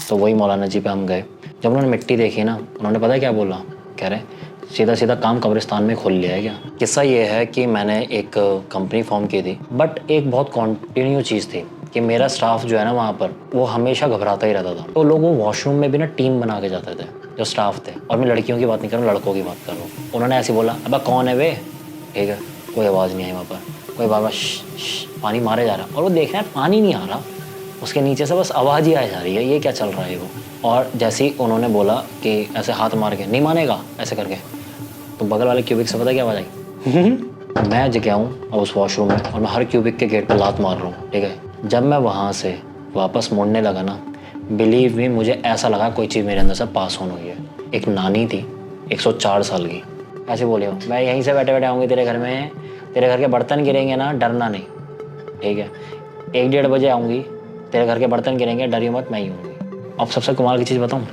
तो वही मौलाना जी पे हम गए। जब उन्होंने मिट्टी देखी ना, उन्होंने पता है क्या बोला, कह रहे सीधा सीधा काम कब्रिस्तान में खोल लिया है क्या। किस्सा ये है कि मैंने एक कंपनी फॉर्म की थी, बट एक बहुत कॉन्टिन्यू चीज़ थी कि मेरा स्टाफ जो है ना वहाँ पर, वो हमेशा घबराता ही रहता था। तो लोग वो वॉशरूम में भी ना टीम बना के जाते थे जो स्टाफ थे, और मैं लड़कियों की बात नहीं कर रहा हूँ, लड़कों की बात कर रहा हूँ। उन्होंने ऐसे बोला, अब कौन है वे, ठीक है, कोई आवाज़ नहीं आई वहाँ पर, कोई बार बार पानी मारे जा रहा है, और वो देख रहे हैं पानी नहीं आ रहा, उसके नीचे से बस आवाज़ ही आ जा रही है, ये क्या चल रहा है वो। और जैसे ही उन्होंने बोला कि ऐसे हाथ मार के नहीं मानेगा ऐसे करके, तो बगल वाले क्यूबिक से पता क्या आवाज़ आई मैं जग गया हूँ अब उस वॉशरूम में, और मैं हर क्यूबिक के गेट पर लात मार रहा हूँ, ठीक है। जब मैं वहाँ से वापस मुड़ने लगा ना, बिलीव मी, मुझे ऐसा लगा कोई चीज़ मेरे अंदर से पास ऑन हुई है। एक नानी थी 104 साल की, ऐसे बोली हो, मैं यहीं से बैठे बैठे आऊँगी तेरे घर में, तेरे घर के बर्तन गिरेंगे ना, डरना नहीं, ठीक है। 1-1:30 बजे आऊँगी, तेरे घर के बर्तन गिरेंगे, डरियो मत, मैं ही हूँगी। अब सबसे कमाल की चीज़ बताऊँ,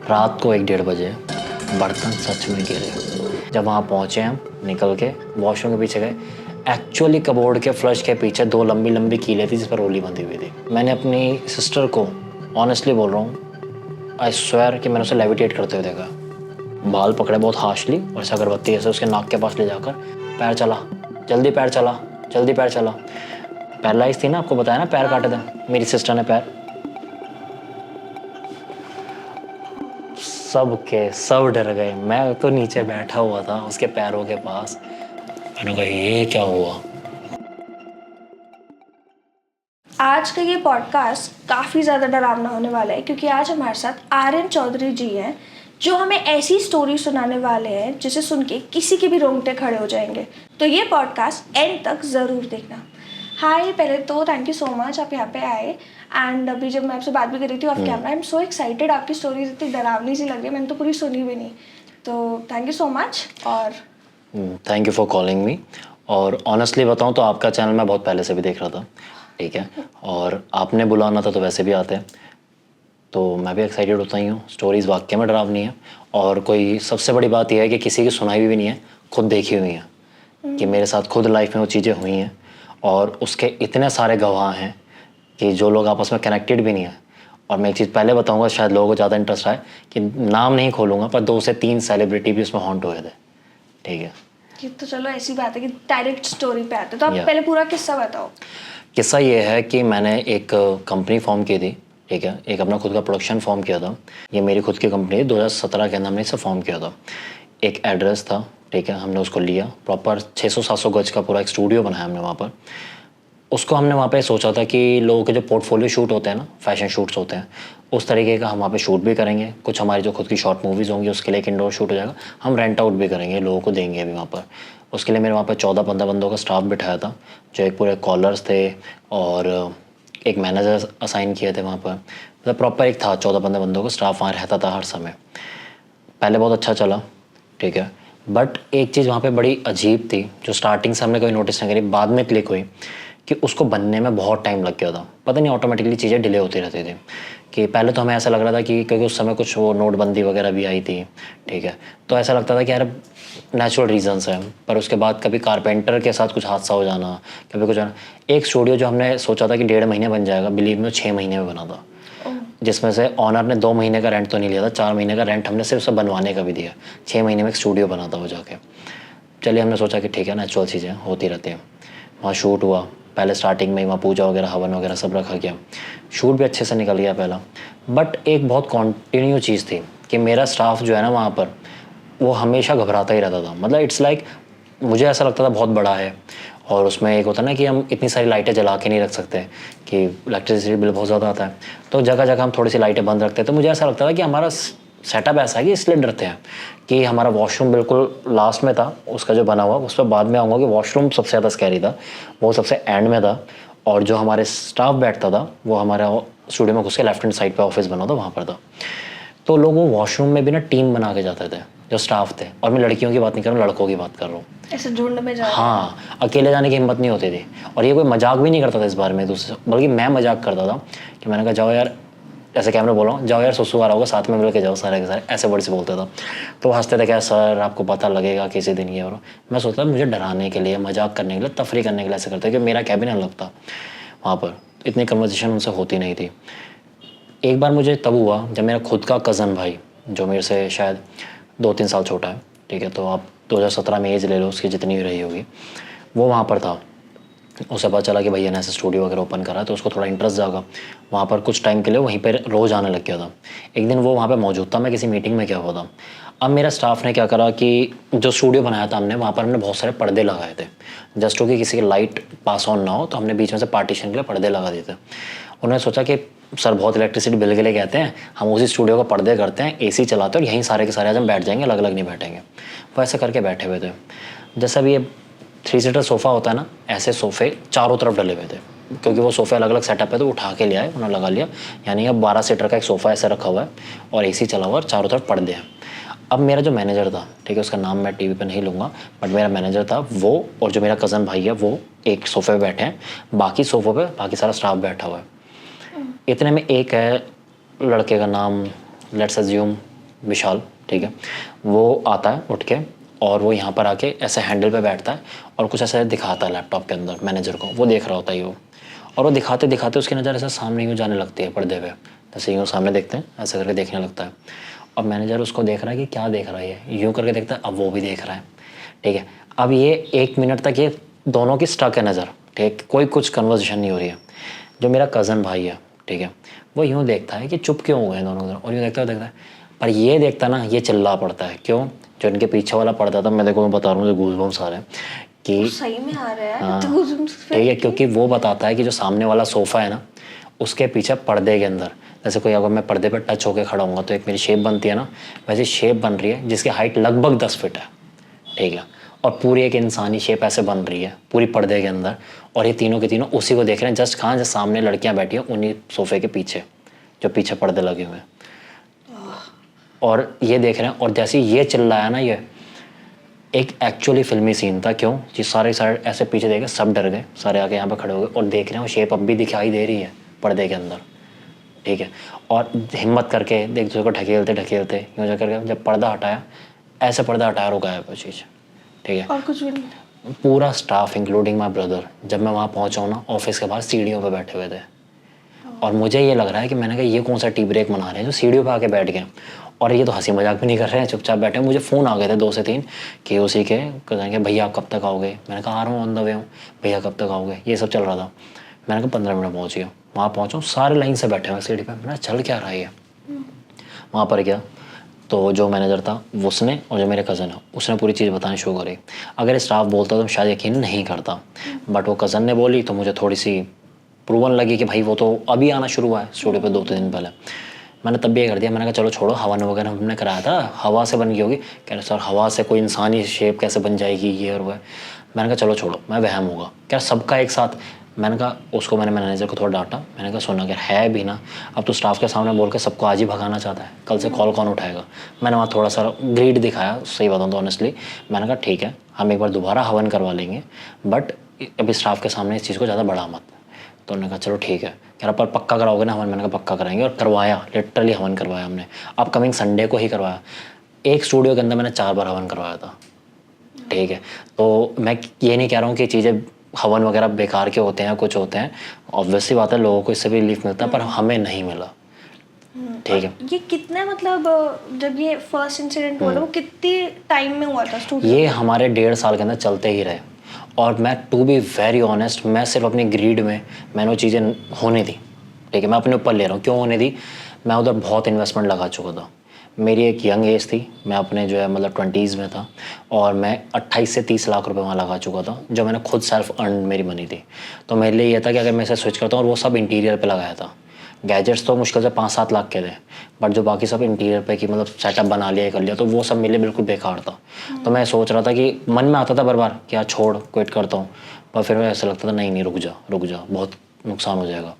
रात को 1-1:30 बजे बर्तन सच में गिरे। जब वहाँ पहुँचे हम, निकल के वॉशरूम के पीछे गए, एक्चुअली कबोर्ड के फ्लश के पीछे 2 लंबी लंबी कीलें थी जिस पर रोली बंधी हुई थी। मैंने अपनी सिस्टर को, ऑनेस्टली बोल रहा हूँ, आई स्वेयर कि मैंने उसे लेविटेट करते हुए देखा। बाल पकड़े बहुत हार्शली, और ऐसे अगरबत्ती ऐसे उसके नाक के पास ले जाकर, पैर चला, जल्दी पैर चला, जल्दी पैर चला। पैरालाइज थी ना, आपको बताया ना, पैर काटे थे मेरी सिस्टर ने पैर। सब के सब डर गए, मैं तो नीचे बैठा हुआ था उसके पैरों के पास। मैंने कहा ये क्या हुआ। आज का ये पॉडकास्ट काफ़ी ज़्यादा डरावना होने वाला है, क्योंकि आज हमारे साथ आर्यन चौधरी जी हैं जो हमें ऐसी स्टोरी सुनाने वाले हैं जिसे सुन के किसी के भी रोंगटे खड़े हो जाएंगे। तो ये पॉडकास्ट एंड तक ज़रूर देखना। हाय, पहले तो थैंक यू सो मच आप यहाँ पे आए। एंड अभी जब मैं आपसे बात भी कर रही थी of camera, I am so excited. आपकी स्टोरीज इतनी डरावनी सी लग रही है, मैंने तो पूरी सुनी भी नहीं। तो थैंक यू सो मच। और thank you for calling me. और ऑनेस्टली बताऊं तो आपका चैनल मैं बहुत पहले से भी देख रहा था, ठीक है, और आपने बुलाना था तो वैसे भी आते हैं, तो मैं भी एक्साइटेड होता ही हूँ। स्टोरीज़ वाकई में डरावनी है, और कोई सबसे बड़ी बात यह है कि किसी की सुनाई भी नहीं है, खुद देखी हुई है कि मेरे साथ खुद लाइफ में वो चीज़ें हुई हैं, और उसके इतने सारे गवाह हैं कि जो लोग आपस में कनेक्टेड भी नहीं है। और मैं एक चीज़ पहले बताऊंगा, शायद लोगों को ज़्यादा इंटरेस्ट आए, कि नाम नहीं खोलूंगा, पर 2 से 3 सेलिब्रिटी भी उसमें हॉन्ट हुए थे, ठीक है। ये तो चलो ऐसी बात है कि डायरेक्ट स्टोरी पे आते, तो आप पहले पूरा किस्सा बताओ। किस्सा ये है कि मैंने एक कंपनी फॉर्म की थी, ठीक है, एक अपना खुद का प्रोडक्शन फॉर्म किया था। ये मेरी खुद की कंपनी है, 2017 के अंदर हमने इसे फॉर्म किया था। एक एड्रेस था, ठीक है, हमने उसको लिया, प्रॉपर 600-700 गज का पूरा एक स्टूडियो बनाया हमने वहाँ पर। उसको हमने वहाँ पे सोचा था कि लोगों के जो पोर्टफोलियो शूट होते हैं ना, फैशन शूट्स होते हैं, उस तरीके का हम वहाँ पे शूट भी करेंगे। कुछ हमारी जो खुद की शॉर्ट मूवीज़ होंगी उसके लिए एक इंडोर शूट हो जाएगा, हम रेंट आउट भी करेंगे, लोगों को देंगे भी वहाँ पर। उसके लिए मेरे वहाँ पर 14-15 बंदों का स्टाफ बिठाया था, जो एक पूरे कॉलर्स थे और एक मैनेजर असाइन किए थे वहाँ पर। मतलब प्रॉपर एक था 14-15 बंदों का स्टाफ वहाँ रहता था हर समय। पहले बहुत अच्छा चला, ठीक है, बट एक चीज़ वहाँ पे बड़ी अजीब थी जो स्टार्टिंग से हमने कभी नोटिस नहीं करी, बाद में क्लिक हुई, कि उसको बनने में बहुत टाइम लग गया था। पता नहीं ऑटोमेटिकली चीज़ें डिले होती रहती थी। कि पहले तो हमें ऐसा लग रहा था कि क्योंकि उस समय कुछ वो नोटबंदी वगैरह भी आई थी, ठीक है, तो ऐसा लगता था कि यार नेचुरल रीजंस हैं। पर उसके बाद कभी कारपेंटर के साथ कुछ हादसा हो जाना, कभी कुछ एक स्टूडियो जो हमने सोचा था कि 1.5 महीने बन जाएगा, बिलीव में 6 महीने में बना था, जिसमें से ऑनर ने 2 महीने का रेंट तो नहीं लिया था, 4 महीने का रेंट हमने सिर्फ उसे बनवाने का भी दिया। 6 महीने में एक स्टूडियो बना था वो जाके। चलिए, हमने सोचा कि ठीक है, नेचुरल चीज़ें होती रहती हैं। वहाँ शूट हुआ, पहले स्टार्टिंग में वहाँ पूजा वगैरह, हवन वगैरह सब रखा गया, शूट भी अच्छे से निकल गया पहला। बट एक बहुत कॉन्टिन्यू चीज़ थी कि मेरा स्टाफ जो है ना वहाँ पर, वो हमेशा घबराता ही रहता था। मतलब इट्स लाइक मुझे ऐसा लगता था बहुत बड़ा है, और उसमें एक होता है ना कि हम इतनी सारी लाइटें जला के नहीं रख सकते, कि इलेक्ट्रिसिटी बिल बहुत ज़्यादा आता है, तो जगह जगह हम थोड़ी सी लाइटें बंद रखते हैं। तो मुझे ऐसा लगता था कि हमारा सेटअप ऐसा है कि इसलिए डरते हैं कि हमारा वॉशरूम बिल्कुल लास्ट में था, उसका जो बना हुआ, उस पर बाद में आऊँगा कि वॉशरूम सबसे ज़्यादा स्कैरी था, वो सबसे एंड में था। और जो हमारे स्टाफ बैठता था वो हमारा स्टूडियो में घुस के लेफ्ट हैंड साइड पे ऑफिस बना था, वहाँ पर था। तो लोग वो वॉशरूम में भी ना टीम बना के जाते थे जो स्टाफ थे, और मैं लड़कियों की बात नहीं कर रहा हूँ, लड़कों की बात कर रहा हूँ। ऐसे झुंड में जा हाँ, अकेले जाने की हिम्मत नहीं होती थी। और ये कोई मजाक भी नहीं करता था इस बारे में दूसरे, बल्कि मैं मजाक करता था कि मैंने कहा जाओ यार, ऐसे कैमरा बोल रहा हूँ, जाओ यार सुसु आ रहा होगा, साथ में मिल के जाओ सारे के सारे, ऐसे वर्ड से बोलता था। तो हंसते थे, क्या सर आपको पता लगेगा किसी दिन ये। और मैं सोचता था मुझे डराने के लिए, मजाक करने के लिए, तफरी करने के लिए ऐसे करते, कि मेरा कैबिन अलग था वहाँ पर, इतनी कन्वर्सेशन उनसे होती नहीं थी। एक बार मुझे तब हुआ जब मेरा खुद का कज़न भाई, जो मेरे से शायद 2-3 साल छोटा है, ठीक है, तो आप 2017 में एज ले लो उसकी जितनी भी रही होगी, वो वहाँ पर था। उसे पता चला कि भैया ने ऐसे स्टूडियो वगैरह ओपन करा है, तो उसको थोड़ा इंटरेस्ट जागा। वहाँ पर कुछ टाइम के लिए वहीं पर रोज़ आने लग गया था। एक दिन वो वहाँ पे मौजूद था, मैं किसी मीटिंग में गया हुआ था। अब मेरा स्टाफ ने क्या करा कि जो स्टूडियो बनाया था हमने, वहाँ पर हमने बहुत सारे पर्दे लगाए थे, जस्ट हो कि किसी की लाइट पास ऑन ना हो, तो हमने बीच में से पार्टीशन के लिए पर्दे लगा दिए थे। उन्होंने सोचा कि सर बहुत इलेक्ट्रिसिटी बिल के लिए कहते हैं, हम उसी स्टूडियो को पर्दे करते हैं, एसी चलाते हैं और यहीं सारे के सारे आज हम बैठ जाएंगे, अलग अलग नहीं बैठेंगे। वो ऐसे करके बैठे हुए थे। जैसा भी ये 3 सीटर सोफ़ा होता है ना, ऐसे सोफ़े चारों तरफ डले हुए थे, क्योंकि वो सोफ़े अलग अलग सेटअप है, तो उठा के ले आए, उन्होंने लगा लिया। यानी अब 12 सीटर का एक सोफ़ा ऐसे रखा हुआ है और एसी चला हुआ और चारों तरफ पर्दे हैं। अब मेरा जो मैनेजर था, ठीक है, उसका नाम मैं टीवी पे नहीं लूँगा, बट मेरा मैनेजर था वो, और जो मेरा कज़न भाई है वो एक सोफ़े पे बैठे हैं, बाकी सोफ़ों पे बाकी सारा स्टाफ बैठा हुआ है। इतने में एक है, लड़के का नाम लेट्स अज्यूम विशाल, ठीक है, वो आता है उठ के और वो यहाँ पर आके ऐसे हैंडल पे बैठता है और कुछ ऐसा दिखाता है लैपटॉप के अंदर मैनेजर को, वो देख रहा होता है वो, और वो दिखाते दिखाते उसकी नज़र ऐसे सामने यूँ जाने लगती है पर्दे पे, जैसे यूँ सामने देखते हैं ऐसे करके देखने लगता है। और मैनेजर उसको देख रहा है कि क्या देख रहा है ये, यूँ करके देखता है, अब वो भी देख रहा है, ठीक है। अब ये 1 मिनट तक ये दोनों की स्टक है नज़र, ठीक, कोई कुछ कन्वर्सेशन नहीं हो रही है। जो मेरा कज़न भाई है, ठीक है, वो यूँ देखता है कि चुप क्यों हो गए दोनों उधर, और यूँ देखता है, पर ये देखता ना, ये चिल्ला पड़ता है। क्यों? जो इनके पीछे वाला पर्दा था, मैं देखो मैं बता रहा हूँ, मुझे गूज़बम्स आ रहे हैं कि सही में आ रहा है हाँ, तो goosebumps ठीक है, क्योंकि वो बताता है कि जो सामने वाला सोफ़ा है ना, उसके पीछे पर्दे के अंदर, जैसे कोई अगर मैं पर्दे पर टच होकर खड़ा हूँगा तो एक मेरी शेप बनती है ना, वैसी शेप बन रही है जिसकी हाइट लगभग 10 फीट है, ठीक है, और पूरी एक इंसानी शेप ऐसे बन रही है पूरी पर्दे के अंदर, और ये तीनों के तीनों उसी को देख रहे हैं, जस्ट कहाँ, जो सामने लड़कियाँ बैठी हैं उन्हीं सोफ़े के पीछे, जो पीछे पर्दे लगे हुए हैं, और ये देख रहे हैं। और जैसे ये चिल्लाया ना, ये एक एक्चुअली फिल्मी सीन था। क्यों? कि सारे सारे ऐसे पीछे देखे, सब डर गए, सारे आके यहाँ पे खड़े हो गए और देख रहे हैं, वो शेप अब भी दिखाई दे रही है पर्दे के अंदर, ठीक है। और हिम्मत करके एक दूसरे को ढकेलते ढकेलते यूँ जा करके जब पर्दा हटाया, ऐसे पर्दा हटाया, रुका है वो चीज़, ठीक है। और कुछ भी नहीं। पूरा स्टाफ इंक्लूडिंग माई ब्रदर, जब मैं वहाँ पहुँचा हूँ ना, ऑफिस के बाहर सीढ़ियों पे बैठे हुए थे, और मुझे ये लग रहा है कि मैंने कहा ये कौन सा टी ब्रेक मना रहे हैं जो सीढ़ियों पे आके बैठ गए, और ये तो हंसी मजाक भी नहीं कर रहे हैं, चुपचाप बैठे हैं। मुझे फ़ोन आ गए थे 2 से 3 कि उसी के कहेंगे भैया आप कब तक आओगे, मैंने कहा आ रहा हूँ, ऑन द वे हूँ, भैया कब तक आओगे, ये सब चल रहा था। मैंने कहा 15 मिनट पहुँच गया। वहाँ पहुँचा, सारे लाइन से बैठे हुए सीढ़ी पर, मैंने चल क्या रहा है ये। वहाँ पर गया तो जो मैनेजर था उसने, और जो मेरे कज़न है उसने पूरी चीज़ बतानी शुरू करी। अगर स्टाफ बोलता तो शायद यकीन नहीं करता, बट वो कज़न ने बोली तो मुझे थोड़ी सी प्रूवन लगी कि भाई वो तो अभी आना शुरू हुआ है स्टूडियो पे 2-3 दिन पहले। मैंने तब भी ये कर दिया, मैंने कहा चलो छोड़ो, हवन वगैरह हमने कराया था, हवा से बन गई होगी। कह रहे सर हवा से कोई इंसानी शेप कैसे बन जाएगी, ये और वह। मैंने कहा चलो छोड़ो, मैं वहम होगा क्या सबका एक साथ। मैंने कहा उसको, मैंने मैनेजर को थोड़ा डांटा, मैंने कहा सुना अगर है भी ना, अब तो स्टाफ के सामने बोल के सबको आज ही भगाना चाहता है, कल से कॉल कौन उठाएगा। मैंने वहाँ थोड़ा सा ग्रीड दिखाया, सही बताऊँ तो ऑनेस्टली। मैंने कहा ठीक है, हम एक बार दोबारा हवन करवा लेंगे, बट अभी स्टाफ के सामने इस चीज़ को ज़्यादा बढ़ा मत। तो उन्होंने कहा चलो ठीक है। कह रहा पर पक्का कराओगे ना हवन, मैंने कहा पक्का कराएंगे, और करवाया, लिटरली हवन करवाया हमने। अब कमिंग संडे को ही करवाया। एक स्टूडियो के अंदर मैंने 4 बार हवन करवाया था, ठीक है। तो मैं ये नहीं कह रहा हूँ कि चीज़ें हवन वगैरह बेकार के होते हैं, कुछ होते हैं, ऑब्वियसली बात है, लोगों को इससे भी रिलीफ मिलता है, पर हमें नहीं मिला, ठीक है। ये कितना मतलब जब ये फर्स्ट इंसिडेंट हुआ था वो कितने टाइम में हुआ था स्टूडियो? ये हमारे 1.5 साल के अंदर चलते ही रहे, और मैं टू बी वेरी ऑनेस्ट, मैं सिर्फ अपनी ग्रीड में मैंने वो चीज़ें होने दी, ठीक है। मैं अपने ऊपर ले रहा हूँ, क्यों होने दी, मैं उधर बहुत इन्वेस्टमेंट लगा चुका था। मेरी एक यंग एज थी, मैं अपने जो है मतलब 20s में था, और मैं 28 से 30 लाख रुपए वहाँ लगा चुका था, जो मैंने खुद सेल्फ अर्न मेरी मनी थी। तो मेरे लिए ये था कि अगर मैं इसे स्विच करता हूँ, और वो सब इंटीरियर पे लगाया था। गैजेट्स तो मुश्किल से 5-7 लाख के थे, बट जो बाकी सब इंटीरियर पे की मतलब सेटअप बना लिया कर लिया, तो वो सब मेरे लिए बिल्कुल बेकार था। तो मैं सोच रहा था कि मन में आता था बार बार कि यार छोड़, क्विट करता हूँ, पर फिर ऐसा लगता था नहीं रुक जा, बहुत नुकसान हो जाएगा,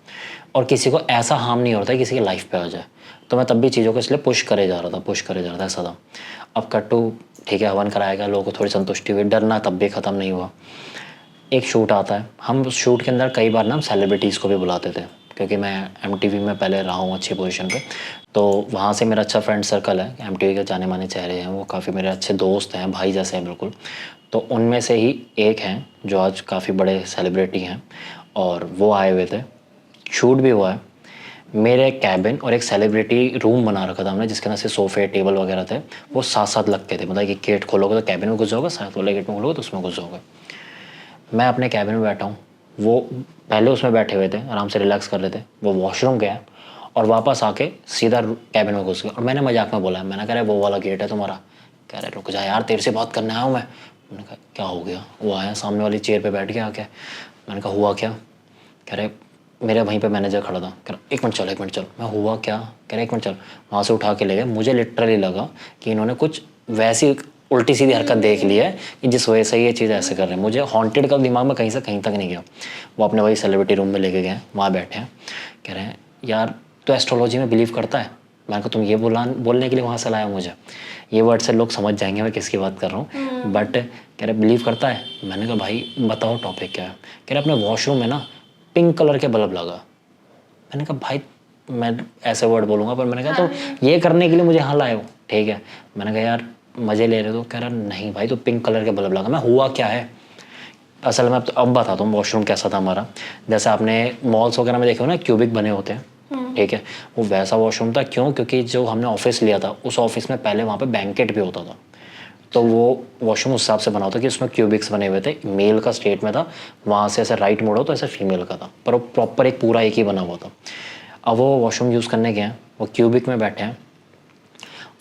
और किसी को ऐसा हार्म नहीं होता है किसी की लाइफ पे आ जाए। तो मैं तब भी चीज़ों को इसलिए पुश करे जा रहा था, ऐसा था। अब कट्टू ठीक है, हवन कराएगा, लोगों को थोड़ी संतुष्टि हुई, डरना तब भी ख़त्म नहीं हुआ। एक शूट आता है, हम उस शूट के अंदर कई बार ना हम सेलिब्रिटीज़ को भी बुलाते थे, क्योंकि मैं MTV में पहले रहा हूँ अच्छी पोजीशन पे, तो वहाँ से मेरा अच्छा फ्रेंड सर्कल है, MTV के जाने माने चेहरे हैं, वो काफ़ी मेरे अच्छे दोस्त हैं, भाई जैसे हैं बिल्कुल। तो उनमें से ही एक हैं जो आज काफ़ी बड़े सेलिब्रिटी हैं, और वो आए हुए थे, शूट भी हुआ है। मेरे कैबिन और एक सेलिब्रिटी रूम बना रखा था हमने, जिसके अंदर से सोफे टेबल वगैरह थे, वो साथ साथ लगते थे। मतलब कि गेट खोलोगे तो कैबिन में घुस जाओगे, साथ वाले गेट में खोलोगे तो उसमें घुस जाओगे। मैं अपने कैबिन में बैठा हूँ, वो पहले उसमें बैठे हुए थे, आराम से रिलैक्स कर रहे थे। वो वॉशरूम गया और वापस आके सीधा कैबिन में घुस गया। और मैंने मजाक में बोला, मैंने कहा वो वाला गेट है तुम्हारा? कह रहे रुक जा यार, तेरे से बात करने आया हूँ मैंने कहा क्या हो गया? वो आया सामने वाली चेयर पे बैठ गया आके। मैंने कहा हुआ क्या? कह रहे मेरे वहीं पे मैनेजर खड़ा था। कह रहा एक मिनट चल, एक मिनट चल। मैं हुआ क्या? कह रहे एक मिनट चल। वहाँ से उठा के ले गए। मुझे लिटरली लगा कि इन्होंने कुछ वैसी उल्टी सीधी हरकत देख ली है कि जिस वजह से ये चीज़ ऐसे कर रहे हैं। मुझे हॉन्टेड का दिमाग में कहीं से कहीं तक नहीं गया। वो अपने वही सेलिब्रिटी रूम में लेके गए, वहाँ बैठे हैं। कह रहे हैं यार तो एस्ट्रोलॉजी में बिलीव करता है? मैंने कहा तुम ये बोलने के लिए वहाँ से लाया मुझे? ये वर्ड से लोग समझ जाएंगे मैं किसकी बात कर रहा हूँ। बट कह रहे बिलीव करता है? मैंने कहा भाई बताओ टॉपिक क्या है। कह रहे अपने वॉशरूम में ना पिंक कलर के बल्ब लगा। मैंने कहा भाई मैं ऐसे वर्ड बोलूँगा, पर मैंने कहा तो ये करने के लिए मुझे यहाँ लाए हो? ठीक है। मैंने कहा यार मज़े ले रहे हो? कह रहा नहीं भाई तो पिंक कलर के बल्ब लगा। मैं हुआ क्या है असल में? अब बताता हूँ वॉशरूम कैसा था हमारा। जैसे आपने मॉल्स वगैरह में देखे हो ना, क्यूबिक बने होते हैं, ठीक है, वो वैसा वॉशरूम था। क्यों? क्योंकि जो हमने ऑफिस लिया था उस ऑफिस में पहले वहाँ पे बैंकेट भी होता था, तो वो वॉशरूम उस हिसाब से बना होता कि उसमें क्यूबिक्स बने हुए थे। मेल का स्टेट में था, वहाँ से ऐसे राइट मोड़ो तो ऐसे फीमेल का था, पर वो प्रॉपर एक पूरा एक ही बना हुआ था। अब वो वॉशरूम यूज़ करने गए हैं, वो क्यूबिक में बैठे हैं।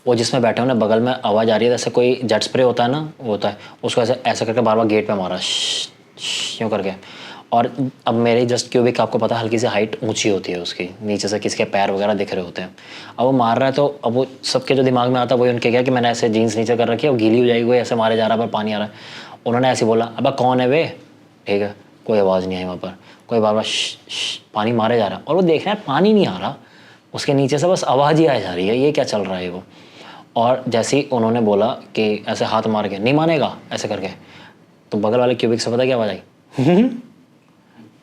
वो जिसमें बैठे हैं उन्हें बगल में आवाज़ आ रही है, जैसे कोई जेट स्प्रे होता है ना, वो होता है, उसको ऐसे ऐसे करके बार बार गेट पे मारा यूँ करके। और अब मेरे जस्ट क्यूबिक आपको पता है हल्की सी हाइट ऊंची होती है उसकी, नीचे से किसके पैर वगैरह दिख रहे होते हैं। अब वो मार रहा है तो अब वो सबके जो दिमाग में आता है वही उनके क्या कि मैंने ऐसे जीन्स नीचे कर रखी है, वो गीली हो जाएगी, कोई ऐसे मारे जा रहा है पर पानी आ रहा है। उन्होंने ऐसे बोला अब कौन है वे? ठीक है, कोई आवाज़ नहीं आई वहाँ पर। कोई बार बार पानी मारे जा रहा है और वो देख रहा है पानी नहीं आ रहा, उसके नीचे से बस आवाज़ ही आ जा रही है, ये क्या चल रहा है वो। और जैसे ही उन्होंने बोला कि ऐसे हाथ मार के नहीं मानेगा ऐसे करके, तो बगल वाले क्यूबिक से पता क्या आवाज़ आई?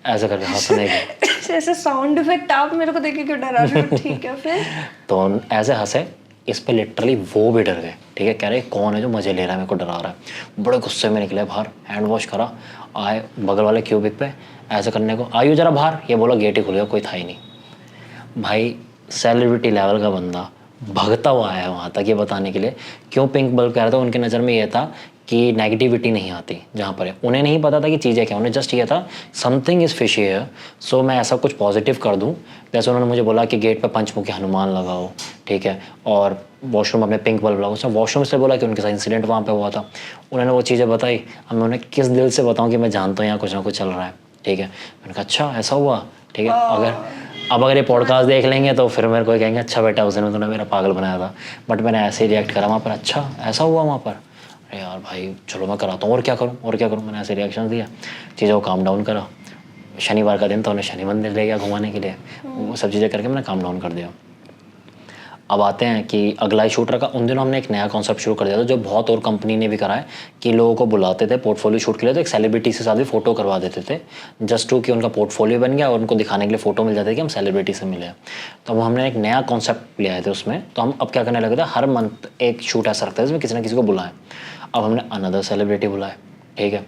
ऐसे करके हंसने की। ऐसे साउंड इफेक्ट आप मेरे को देख के क्यों डरा रहे हो? ठीक है फिर? तो ऐसे हंसे, इस पे लिटरली वो भी डर गए। ठीक है, कह रहे कौन है जो मजे ले रहा है, मेरे को डरा रहा है। बड़े गुस्से में निकले बाहर, हैंड वॉश करा, आए बगल वाले क्यूबिक पे ऐसे करने को, आयु जरा बाहर। ये बोला गेट ही खुल गया, कोई था ही नहीं। भाई सेलिब्रिटी लेवल का बंदा भगता हुआ आया वहाँ तक ये बताने के लिए क्यों पिंक बल्ब कह रहा था। उनकी नज़र में ये था कि नेगेटिविटी नहीं आती जहाँ पर है। उन्हें नहीं पता था कि चीज़ें क्या, उन्हें जस्ट ये था समथिंग इज़ फिशी है, सो मैं ऐसा कुछ पॉजिटिव कर दूँ। जैसे उन्होंने मुझे बोला कि गेट पे पंचमुखी हनुमान लगाओ, ठीक है, और वॉशरूम में पिंक बल्ब लगाओ। उसने वॉशरूम से बोला कि उनके साथ इंसिडेंट वहाँ पे हुआ था, उन्होंने वो चीज़ें बताई। अब मैं उन्हें किस दिल से बताऊँ कि मैं जानता हूँ यहाँ कुछ ना कुछ चल रहा है। ठीक है, मैंने कहा अच्छा ऐसा हुआ, ठीक है। अगर ये पॉडकास्ट देख लेंगे तो फिर मेरे को कहेंगे अच्छा बेटा उस दिन तूने मेरा पागल बनाया था, बट मैंने ऐसे ही रिएक्ट करा वहाँ पर, अच्छा ऐसा हुआ वहाँ पर, अरे यार भाई चलो मैं कराता हूँ, और क्या करूँ और क्या करूँ। मैंने ऐसे रिएक्शन दिया, चीज़ों को काम डाउन करा। शनिवार का दिन था, उन्हें शनि मंदिर ले गया घुमाने के लिए, वो सब चीज़ें करके मैंने काम डाउन कर दिया। अब आते हैं कि अगला ही शूट रखा। उन दिनों हमने एक नया कॉन्सेप्ट शुरू कर दिया था जो बहुत और कंपनी ने भी करा है कि लोगों को बुलाते थे पोर्टफोलियो शूट के लिए, तो एक सेलिब्रिटी के साथ भी फोटो करवा देते थे, जस्ट टू कि उनका पोर्टफोलियो बन गया और उनको दिखाने के लिए फ़ोटो मिल जाती है कि हम सेलिब्रिटी से मिले। तो अब हमने एक नया कॉन्सेप्ट ले आए थे उसमें। तो हम अब क्या करने लगे थे, हर मंथ एक शूट ऐसा रखता है जिसमें किसी ना किसी को बुलाएं। अब हमने अनदर सेलिब्रिटी बुलाए, ठीक है,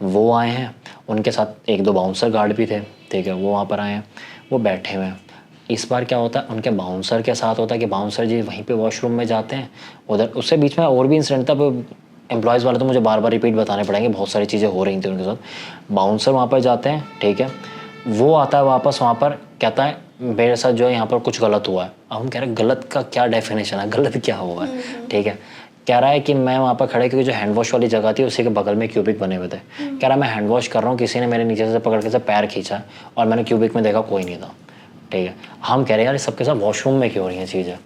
वो आए हैं, उनके साथ एक दो बाउंसर गार्ड भी थे, ठीक है, वो वहाँ पर आए हैं, वो बैठे हुए हैं। इस बार क्या होता है, उनके बाउंसर के साथ होता है कि बाउंसर जी वहीं पे वॉशरूम में जाते हैं उधर। उससे बीच में और भी इंसिडेंट था, एम्प्लॉयज़ वाले तो मुझे बार बार रिपीट बताने पड़ेंगे, बहुत सारी चीज़ें हो रही थी उनके साथ। बाउंसर वहाँ पर जाते हैं, ठीक है, वो आता है वापस वहाँ पर, कहता है मेरे साथ जो है यहाँ पर कुछ गलत हुआ है। अब हम कह रहे हैं गलत का क्या डेफिनेशन है, गलत क्या हुआ है, ठीक है। कह रहा है कि मैं वहाँ पर खड़े, क्योंकि जो हैंड वॉश वाली जगह थी उसी के बगल में क्यूबिक बने हुए थे। कह रहा मैं हैंड वॉश कर रहा हूँ, किसी ने मेरे नीचे से पकड़ के से पैर खींचा और मैंने क्यूबिक में देखा कोई नहीं था, ठीक है। हम कह रहे हैं यार सबके साथ वॉशरूम में क्यों हो रही हैं चीज़ें।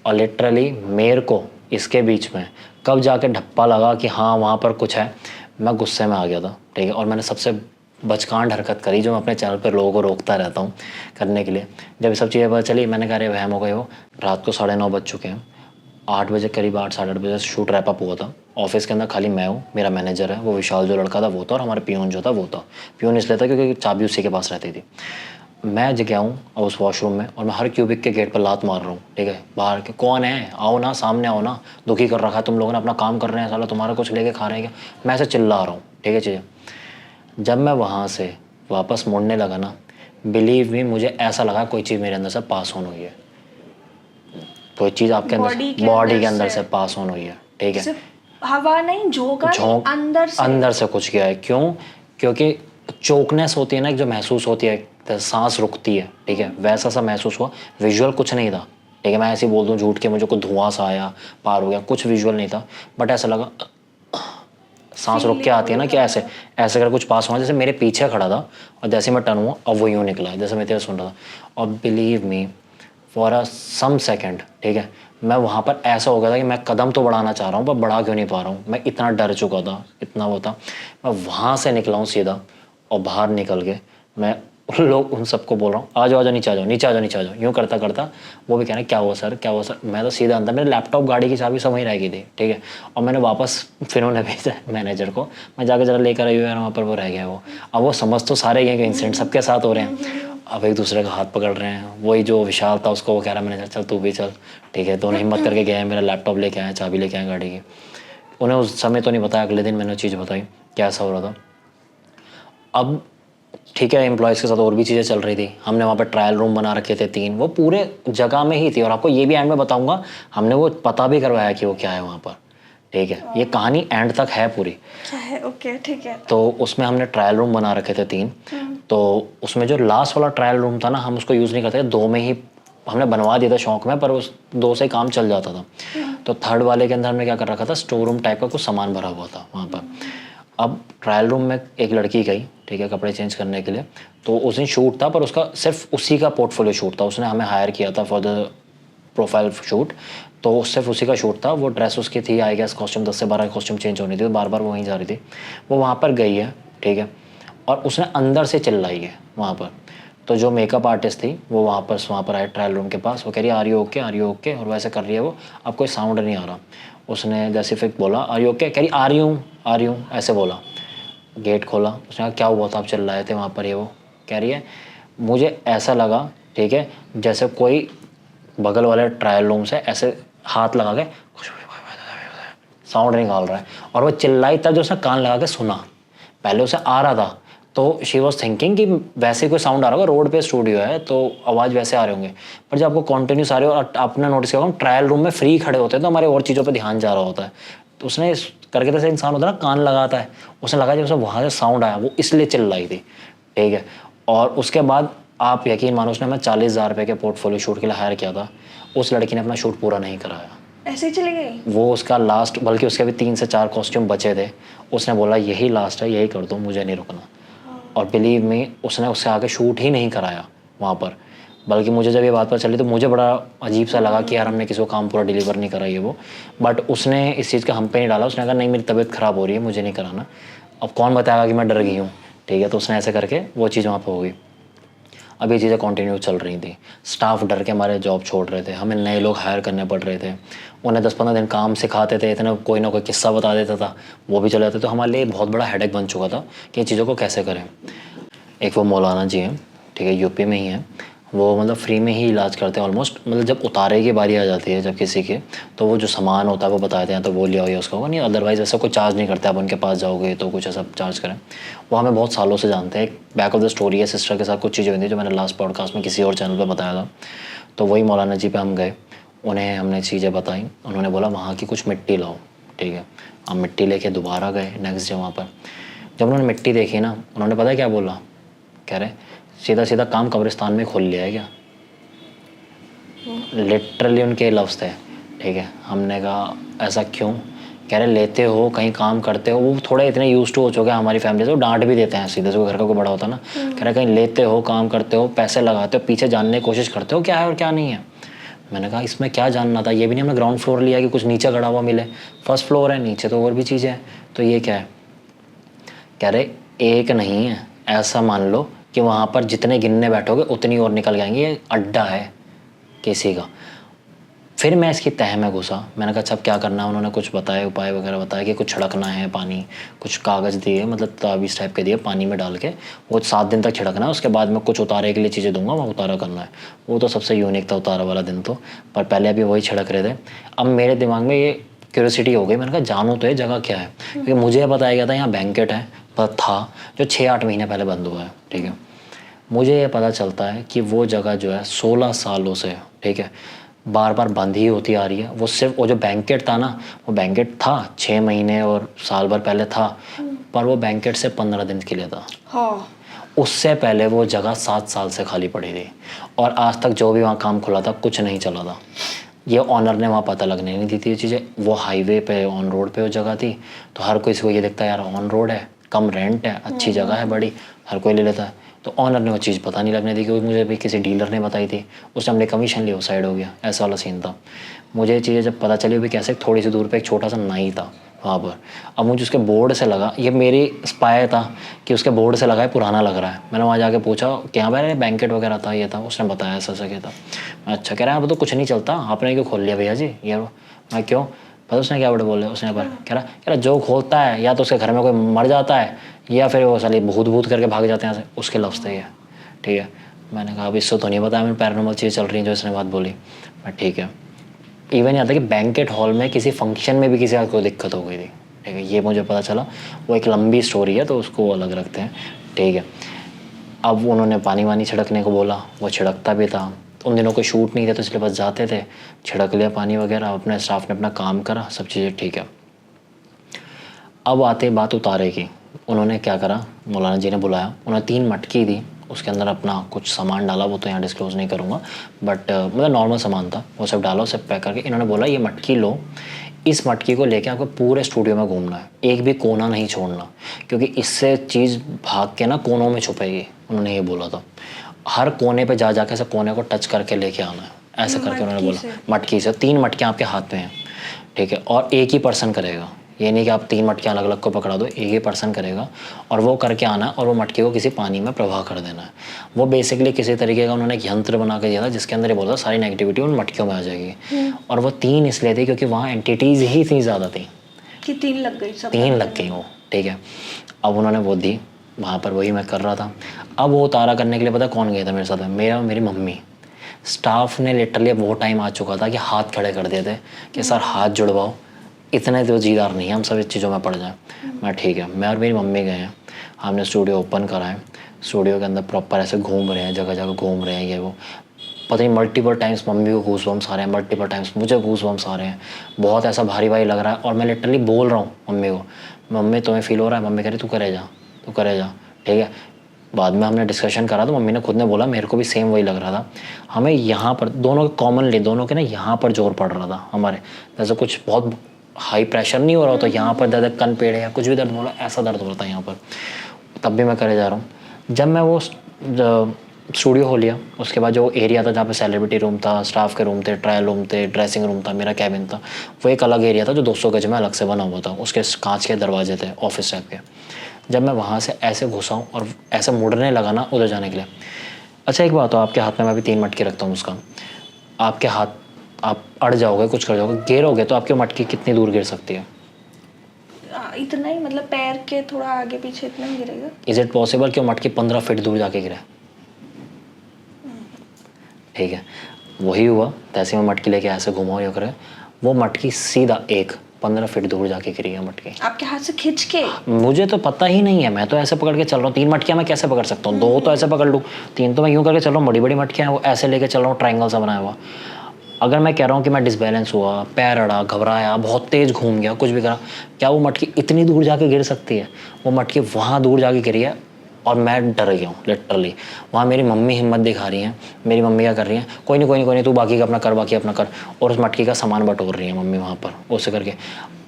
और लिटरली मेरे को इसके बीच में कब जाके ढप्पा लगा कि हाँ वहाँ पर कुछ है, मैं गुस्से में आ गया था, ठीक है। और मैंने सबसे बचकांड हरकत करी जो मैं अपने चैनल पर लोगों को रोकता रहता हूँ करने के लिए। जब ये सब चीज़ें पता चली, मैंने कहा अरे वहम हो गए हो। रात को 9:30 बज चुके हैं, 8 बजे करीब 8 साढ़े 8 बजे शूट रैप अप हुआ था। ऑफिस के अंदर खाली मैं हूँ, मेरा मैनेजर है, वो विशाल जो लड़का था वो था, और हमारा पियून जो था वो था। पियून इसलिए था क्योंकि चाबी उसी के पास रहती थी। मैं जगह हूँ और उस वॉशरूम में, और मैं हर क्यूबिक के गेट पर लात मार रहा हूँ, ठीक है, बाहर के कौन है, आओ ना, सामने आओ ना, दुखी कर रखा है तुम लोगों ने, अपना काम कर रहे हैं साला, तुम्हारा कुछ लेके खा रहे हैं क्या। मैं ऐसे चिल्ला रहा हूँ, ठीक है चीज़ें। जब मैं वहाँ से वापस मुड़ने लगा ना, बिलीव मी, मुझे ऐसा लगा कोई चीज़ मेरे अंदर से पास ऑन हुई है, कोई चीज़ आपके अंदर बॉडी के अंदर से पास ऑन हुई है, ठीक है। सिर्फ हवा नहीं, झोंका नहीं, अंदर से कुछ गया है। क्यों? क्योंकि चोकनेस होती है ना, जो महसूस होती है, तो सांस रुकती है, ठीक है, वैसा सा महसूस हुआ। विजुअल कुछ नहीं था, ठीक है, मैं ऐसे ही बोल दूं झूठ के, मुझे कोई धुआं सा आया, पार हो गया, कुछ विजुअल नहीं था, बट ऐसा लगा सांस रुक के आती है ना, कि ऐसे ऐसे कर कुछ पास हुआ, जैसे मेरे पीछे खड़ा था और जैसे मैं टर्न हुआ और वो यूँ निकला जैसे मैं तेरे सुन रहा था। और believe me, for a some second, ठीक है, मैं वहाँ पर ऐसा हो गया था कि मैं कदम तो बढ़ाना चाह रहा हूँ पर बढ़ा क्यों नहीं पा रहा हूँ, मैं इतना डर चुका था, इतना वो था। मैं वहाँ से निकला हूँ सीधा, और बाहर निकल के मैं उन लोग उन सबको बोल रहा हूँ आ जाओ, नीचे आ जाओ, नीचे आ जाओ, नीचे आ जाओ, यूँ करता करता वो भी कह रहे हैं क्या हुआ सर, क्या हुआ सर। मैं तो सीधा अंदर, मेरे लैपटॉप गाड़ी की चाबी सब वहीं रह गई थी, ठीक है, और मैंने वापस फिर उन्हें भेजा मैनेजर को, मैं जाकर जरा लेकर आई हूँ यार, वहाँ पर वो रह गया वो। अब वो समझ तो सारे ही हैं कि इंसिडेंट सबके साथ हो रहे हैं, अब एक दूसरे का हाथ पकड़ रहे हैं। वही जो विशाल था उसको वो कह रहा है मैनेजर चल तू भी चल, ठीक है, दोनों हिम्मत करके गए हैं, मेरा लैपटॉप लेके आए, चाबी लेके आए गाड़ी की। उन्हें उस समय तो नहीं बताया, अगले दिन मैंने चीज़ बताई क्या ऐसा हो रहा था। अब ठीक है, एम्प्लॉयज़ के साथ और भी चीज़ें चल रही थी, हमने वहाँ पर ट्रायल रूम बना रखे थे 3, वो पूरे जगह में ही थी, और आपको ये भी एंड में बताऊँगा, हमने वो पता भी करवाया कि वो क्या है वहाँ पर, ठीक है, ये कहानी एंड तक है पूरी। क्या है? ओके, ठीक है। तो उसमें हमने ट्रायल रूम बना रखे थे 3, तो उसमें जो लास्ट वाला ट्रायल रूम था ना, हम उसको यूज़ नहीं करते थे, 2 में ही हमने बनवा दिया था शौक में, पर उस 2 से काम चल जाता था। तो थर्ड वाले के अंदर हमने क्या कर रखा था, स्टोर रूम टाइप का कुछ सामान भरा हुआ था वहाँ पर। अब ट्रायल रूम में एक लड़की गई, ठीक है, कपड़े चेंज करने के लिए, तो उस दिन शूट था, पर उसका सिर्फ उसी का पोर्टफोलियो शूट था, उसने हमें हायर किया था फॉर द प्रोफाइल शूट, तो सिर्फ उसी का शूट था। वो ड्रेस उसकी थी आई गेस, कॉस्ट्यूम 10 से 12 कॉस्ट्यूम चेंज होनी थी, तो बार बार वो वहीं जा रही थी। वो वहाँ पर गई है, ठीक है, और उसने अंदर से चिल्लाई है वहाँ पर। तो जो मेकअप आर्टिस्ट थी वो वहाँ पर आए ट्रायल रूम के पास, वो कह रही है are you okay, are you okay, और वैसे कर रही है वो, अब कोई साउंड नहीं आ रहा। उसने जैसे फिर बोला आर यू ओके, कह रही आ रही हूँ, ऐसे बोला। गेट खोला, उसने कहा क्या हुआ था, आप चिल्लाए थे वहाँ पर, ये वो कह रही है मुझे ऐसा लगा, ठीक है, जैसे कोई बगल वाले ट्रायल रूम से ऐसे हाथ लगा के साउंड निकाल रहा है, और वो चिल्लाई तब जो उसने कान लगा के सुना। पहले उसे आ रहा था तो शी वॉज थिंकिंग कि वैसे कोई साउंड आ रहा होगा, रोड पे स्टूडियो है तो आवाज़ वैसे आ रहे होंगे, पर जब आपको कॉन्टिन्यूस आ रहे हो, और आपने नोटिस किया होगा ट्रायल रूम में फ्री खड़े होते हैं तो हमारे और चीज़ों पर ध्यान जा रहा होता है। तो उसने करके, जैसे इंसान होता है ना कान लगाता है, उसने लगा जब उसे वहाँ से साउंड आया, वो इसलिए चिल्लाई थी, ठीक है। और उसके बाद आप यकीन मानो, उसने हमें 40,000 रुपये के पोर्टफोलियो शूट के लिए हायर किया था, उस लड़की ने अपना शूट पूरा नहीं कराया, ऐसे ही चली गई वो उसका लास्ट, बल्कि उसके भी 3 से 4 कॉस्ट्यूम बचे थे, उसने बोला यही लास्ट है, यही कर दो, मुझे नहीं रुकना। और बिलीव मी, उसने उससे आगे शूट ही नहीं कराया वहाँ पर। बल्कि मुझे जब ये बात पता चली तो मुझे बड़ा अजीब सा लगा कि यार हमने किसी को काम पूरा डिलीवर नहीं करा ये वो, बट उसने इस चीज़ का हम पे नहीं डाला, उसने कहा नहीं मेरी तबीयत ख़राब हो रही है, मुझे नहीं कराना। अब कौन बताएगा कि मैं डर गई हूँ, ठीक है, तो उसने ऐसे करके वो चीज़ वहाँ पर हो गई। अब ये चीज़ें कंटिन्यू चल रही थी, स्टाफ डर के हमारे जॉब छोड़ रहे थे, हमें नए लोग हायर करने पड़ रहे थे, उन्हें 10-15 दिन काम सिखाते थे, इतना कोई ना कोई किस्सा बता देता था, वो भी चले जाते, तो हमारे लिए बहुत बड़ा हेडेक बन चुका था कि इन चीज़ों को कैसे करें। एक वो मौलाना जी हैं, ठीक है, यूपी में ही हैं, वो मतलब फ्री में ही इलाज करते हैं ऑलमोस्ट, मतलब जब उतारे की बारी आ जाती है जब किसी के, तो वो जो सामान होता है वो बताते हैं, तो वो लिया या उसका होगा, नहीं अदरवाइज़ ऐसा कोई चार्ज नहीं करते, आप उनके पास जाओगे तो कुछ ऐसा चार्ज करें। वो हमें बहुत सालों से जानते हैं, एक बैक ऑफ द स्टोरी है, सिस्टर के साथ कुछ चीज़ें हुई थी जो मैंने लास्ट पॉडकास्ट में किसी और चैनल पर बताया था। तो वही मौलाना जी पे हम गए, उन्हें हमने चीज़ें बताई, उन्होंने बोला वहाँ की कुछ मिट्टी लाओ, ठीक है, हम मिट्टी लेके दोबारा गए नेक्स्ट डे वहाँ पर। जब उन्होंने मिट्टी देखी ना, उन्होंने पता है क्या बोला, कह रहे सीधा सीधा काम कब्रिस्तान में खोल लिया है क्या, लिटरली उनके लफ्ज़ थे, ठीक है। हमने कहा ऐसा क्यों, कह रहे लेते हो कहीं काम करते हो, वो थोड़े इतने यूज टू हो चुके हैं हमारी फैमिली से, वो डांट भी देते हैं सीधे से, घर का कोई बड़ा होता है ना, कह रहे कहीं लेते हो काम करते हो, पैसे लगाते हो, पीछे जानने की कोशिश करते हो क्या है और क्या नहीं है। मैंने कहा इसमें क्या जानना था, ये भी नहीं हमने ग्राउंड फ्लोर लिया कि कुछ नीचे खड़ा हुआ मिले, फर्स्ट फ्लोर है, नीचे तो और भी चीज़ें हैं, तो ये क्या है। कह रहे एक नहीं है, ऐसा मान लो कि वहाँ पर जितने गिनने बैठोगे उतनी और निकल जाएंगे, ये अड्डा है किसी का। फिर मैं इसकी तह में घुसा, मैंने कहा अच्छा क्या करना है। उन्होंने कुछ बताए, उपाय वगैरह बताया कि कुछ छिड़कना है पानी, कुछ कागज़ दिए, मतलब ताबीज़ टाइप के दिए, पानी में डाल के वो 7 दिन तक छिड़कना है, उसके बाद मैं कुछ उतारे के लिए चीज़ें दूंगा, वहाँ उतारा करना है। वो तो सबसे यूनिक था उतारा वाला दिन तो, पर पहले अभी वही छिड़क रहे थे। अब मेरे दिमाग में ये क्यूरियोसिटी हो गई, मैंने कहा जानूँ तो ये जगह क्या है, क्योंकि मुझे बताया गया था यहाँ बैंकेट है, पर था जो 6-8 महीने पहले बंद हुआ है, ठीक है। मुझे ये पता चलता है कि वो जगह जो है 16 सालों से, ठीक है, बार बार बंद ही होती आ रही है। वो सिर्फ वो जो बैंकेट था ना, वो बैंकेट था 6 महीने और साल भर पहले था, पर वो बैंकेट से 15 दिन के लिए था। हाँ। उससे पहले वो जगह 7 साल से खाली पड़ी थी और आज तक जो भी वहाँ काम खुला था कुछ नहीं चला था। ये ऑनर ने वहाँ पता लगने नहीं दी थी ये चीज़ें। वो हाईवे पे ऑन रोड पे वो जगह थी, तो हर कोई इसको ये देखता है यार ऑन रोड है, कम रेंट है, अच्छी जगह है बड़ी, हर कोई ले लेता है। तो ऑनर ने वो चीज़ पता नहीं लगने दी, क्योंकि मुझे भी किसी डीलर ने बताई थी, उसने हमने कमीशन लिया, वो साइड हो गया, ऐसा वाला सीन था। मुझे ये चीज़ें जब पता चली भी कैसे, थोड़ी सी दूर पे एक छोटा सा नाई था वहाँ पर। अब मुझे उसके बोर्ड से लगा, ये मेरी स्पाई था कि उसके बोर्ड से लगा है पुराना लग रहा है। मैंने वहाँ जाके पूछा कि हाँ भाई बैंकेट वगैरह था, ये था, उसने बताया ऐसा ऐसा क्या था। अच्छा कह रहा है अब तो कुछ नहीं चलता, आपने क्यों खोल लिया भैया जी ये? मैं क्यों? पता उसने क्या बड़े बोले, उसने पर कह रहा जो खोलता है या तो उसके घर में कोई मर जाता है या फिर वो साली भूत भूत करके भाग जाते हैं, उसके लफ्ज़ थे ये, ठीक है। मैंने कहा अब इससे तो नहीं बताया, मैंने पैरानॉर्मल चीज़ चल रही है जो इसने बात बोली। मैं ठीक है। इवन यहाँ था कि बैंकेट हॉल में किसी फंक्शन में भी किसी का कोई दिक्कत हो गई थी, ठीक है, ये मुझे पता चला। वो एक लंबी स्टोरी है तो उसको अलग रखते हैं, ठीक है। अब उन्होंने पानी वानी छिड़कने को बोला, वो छिड़कता भी था। उन दिनों कोई शूट नहीं थे तो इसलिए बस जाते थे, छिड़क लिया पानी वगैरह, अपने स्टाफ ने अपना काम करा, सब चीज़ें ठीक है। अब आते बात उतारे की, उन्होंने क्या करा, मौलाना जी ने बुलाया, उन्होंने 3 मटकी दी, उसके अंदर अपना कुछ सामान डाला, वो तो यहाँ डिस्क्लोज़ नहीं करूँगा, बट मतलब नॉर्मल सामान था, वो सब डाला, उसे पैक करके इन्होंने बोला ये मटकी लो, इस मटकी को लेके आपको पूरे स्टूडियो में घूमना है, एक भी कोना नहीं छोड़ना, क्योंकि इससे चीज़ भाग के ना कोनों में छुपेगी। उन्होंने ये बोला था, हर कोने पे जा जाके से कोने को टच करके लेके आना है, ऐसे करके उन्होंने बोला। मटकी से 3 मटकियाँ आपके हाथ में हैं, ठीक है, और एक ही पर्सन करेगा, ये नहीं कि आप 3 मटकियाँ अलग अलग को पकड़ा दो, एक ही पर्सन करेगा और वो करके आना और वो मटकी को किसी पानी में प्रवाह कर देना है। वो बेसिकली किसी तरीके का उन्होंने एक यंत्र बना के दिया था जिसके अंदर ये बोला सारी नेगेटिविटी उन मटकियों में आ जाएगी। और वो 3 इसलिए थी क्योंकि वहाँ एंटिटीज़ ही इतनी ज़्यादा थी कि 3 लग गई, सब 3 लग गई वो, ठीक है। अब उन्होंने वो दी, वहाँ पर वही मैं कर रहा था। अब वो उतारा करने के लिए पता कौन गया था मेरे साथ? मेरी मम्मी। स्टाफ ने लिटरली वो टाइम आ चुका था कि हाथ खड़े कर दिए थे कि सर हाथ जुड़वाओ, इतने तो जीदार नहीं है हम सब इस चीज़ों में पड़ जाए। मैं ठीक है, मैं और मेरी मम्मी गए हैं, हमने स्टूडियो ओपन करा है, स्टूडियो के अंदर प्रॉपर ऐसे घूम रहे हैं, जगह जगह घूम रहे हैं, ये वो पता नहीं मल्टीपल टाइम्स मम्मी को गूज़बम्स आ रहे हैं, मल्टीपल टाइम्स मुझे गूज़बम्स आ रहे हैं, बहुत ऐसा भारी भारी लग रहा है। और मैं लिटरली बोल रहा हूँ मम्मी को, मम्मी तुम्हें फील हो रहा है? मम्मी कह रही तू करे जा, तू करे जा, ठीक है। बाद में हमने डिस्कशन करा तो मम्मी ने खुद ने बोला मेरे को भी सेम वही लग रहा था। हमें यहाँ पर दोनों के कॉमनली, दोनों के ना यहाँ पर जोर पड़ रहा था हमारे, जैसे कुछ बहुत हाई प्रेशर नहीं हो रहा होता, यहाँ पर दर्द कन पेड़ या कुछ भी दर्द हो रहा, ऐसा दर्द हो रहा था यहाँ पर। तब भी मैं करे जा रहा हूँ। जब मैं वो स्टूडियो हो लिया, उसके बाद जो एरिया था जहाँ पे सेलिब्रिटी रूम था, स्टाफ के रूम थे, ट्रायल रूम थे, ड्रेसिंग रूम था, मेरा कैबिन था, वो एक अलग एरिया था जो 200 गज में अलग से बना हुआ था, उसके कांच के दरवाजे थे ऑफिस टाइप के। जब मैं वहाँ से ऐसे घुसा हूँ और ऐसे मुड़ने लगा ना उधर जाने के लिए, अच्छा एक बात हो, आपके हाथ में मैं भी 3 मटके रखता हूँ, उसका आपके हाथ, आप अड़ जाओगे, कुछ कर जाओगे, गिरोगे तो आपकी मटकी कितनी दूर गिर सकती है? इतना ही, मतलब पैर के थोड़ा आगे पीछे इतना ही गिरेगा। इज़ इट पॉसिबल कि वो मटकी 15 फीट दूर जाके गिरे? ठीक है, वही हुआ। तैसे में मटकी लेके ऐसे घुमाओ या करे, वो मटकी सीधा 15 फीट दूर जाके गिरी है मटकी, आपके हाथ से खींच के। मुझे तो पता ही नहीं है, मैं तो ऐसे पकड़ के चल रहा हूँ। 3 मटकियाँ मैं कैसे पकड़ सकता हूँ? 2 तो ऐसे पकड़ लूँ, 3 तो मैं यूँ करके चल रहा हूँ, बड़ी बड़ी मटकियाँ हैं वो ऐसे लेके चल रहा हूँ, ट्रायंगल सा बनाया हुआ। अगर मैं कह रहा हूँ कि मैं डिसबैलेंस हुआ, पैर अड़ा, घबराया, बहुत तेज़ घूम गया, कुछ भी करा, क्या वो मटकी इतनी दूर जाके गिर सकती है? वो मटकी वहाँ दूर जाके गिरी है और मैं डर गया हूँ लिटरली। वहाँ मेरी मम्मी हिम्मत दिखा रही हैं, मेरी मम्मी क्या कर रही हैं, कोई नहीं कोई नहीं कोई नहीं, तू बाकी का अपना कर, बाकी अपना कर, और उस मटकी का सामान बटोर रही है मम्मी वहाँ पर उससे करके।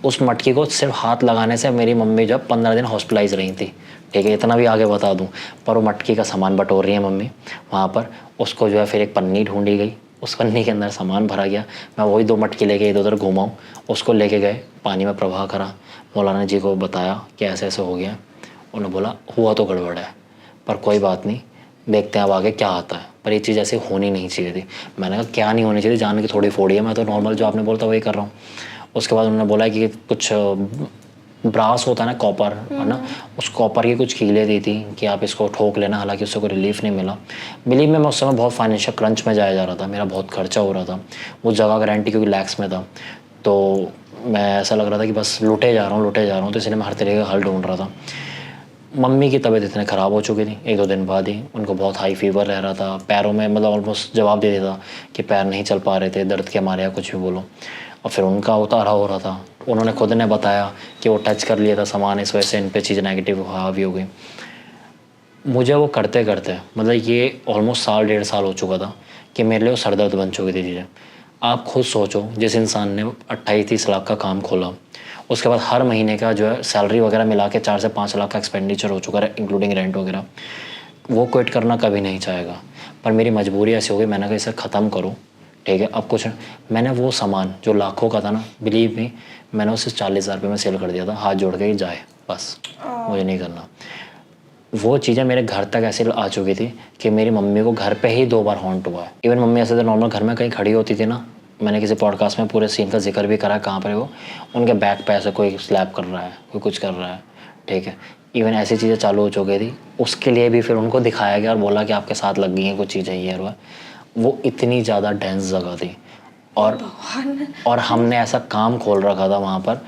उस मटकी को सिर्फ हाथ लगाने से मेरी मम्मी जब 15 दिन हॉस्पिटलाइज रही थी, ठीक है, इतना भी आगे बता दूँ, पर वो मटकी का सामान बटोर रही है मम्मी वहाँ पर। उसको जो है फिर एक पन्नी ढूंढी गई, उस पन्नी के अंदर सामान भरा गया, मैं वही 2 मटकी लेके इधर उधर घुमाऊँ, उसको लेके गए, पानी में प्रवाह करा, मौलाना जी को बताया कि ऐसे ऐसे हो गया। उन्होंने बोला हुआ तो गड़बड़ है, पर कोई बात नहीं, देखते हैं अब आगे क्या आता है, पर ये चीज़ ऐसी होनी नहीं चाहिए थी। मैंने कहा क्या नहीं होनी चाहिए, जान की थोड़ी फोड़ी है, मैं तो नॉर्मल जो आपने बोला था वही कर रहा हूँ। उसके बाद उन्होंने बोला कि कुछ ब्रास होता है ना, कॉपर है ना, उस कॉपर की कुछ कीलें दी थी कि आप इसको ठोक लेना, हालांकि उससे कोई रिलीफ नहीं मिला। बिलीव में मैं उस समय बहुत फाइनेंशियल क्रंच में जाया जा रहा था, मेरा बहुत खर्चा हो रहा था, उस जगह का रेंट क्योंकि लैक्स में था, तो मैं ऐसा लग रहा था कि बस लुटे जा रहा हूँ, तो इसलिए मैं हर तरीके का हल ढूंढ रहा था। मम्मी की तबीयत इतने ख़राब हो चुकी थी 1-2 दिन बाद ही, उनको बहुत हाई फीवर रह रहा था, पैरों में मतलब ऑलमोस्ट जवाब दे देता कि पैर नहीं चल पा रहे थे दर्द के मारे या कुछ भी बोलो। और फिर उनका उतारा हो रहा था, उन्होंने खुद ने बताया कि वो टच कर लिया था सामान, इस वजह से इन पे चीज़ नेगेटिव हावी हो गई। मुझे वो करते करते मतलब ये ऑलमोस्ट साल 1.5 साल हो चुका था कि मेरे लिए वो सर दर्द बन चुकी थी चीज़ें। आप खुद सोचो, जिस इंसान ने 28-30 लाख का काम खोला, उसके बाद हर महीने का जो है सैलरी वगैरह मिला के 4 से 5 लाख का एक्सपेंडिचर हो चुका है इंक्लूडिंग रेंट वगैरह, वो क्विट करना कभी नहीं चाहेगा। पर मेरी मजबूरी ऐसी हो गई, मैंने कहा इसे ख़त्म करो, ठीक है अब कुछ। मैंने वो सामान जो लाखों का था ना, बिलीव मी, मैंने उसे 40,000 रुपये में सेल कर दिया था, हाथ जोड़ के ही जाए बस, मुझे नहीं करना। वो चीज़ें मेरे घर तक ऐसे आ चुकी थी कि मेरी मम्मी को घर पे ही 2 बार हॉन्ट हुआ है। इवन मम्मी ऐसे तो नॉर्मल घर में कहीं खड़ी होती थी ना, मैंने किसी पॉडकास्ट में पूरे सीन का जिक्र भी करा कहाँ पर वो, उनके बैक पे ऐसे कोई स्लैप कर रहा है, कोई कुछ कर रहा है, ठीक है। इवन ऐसी चीज़ें चालू हो चुकी थी, उसके लिए भी फिर उनको दिखाया गया और बोला कि आपके साथ लग गई हैं कुछ चीज़ें ये और वो इतनी ज़्यादा डेंस जगह थी। और हमने ऐसा काम खोल रखा था वहाँ पर।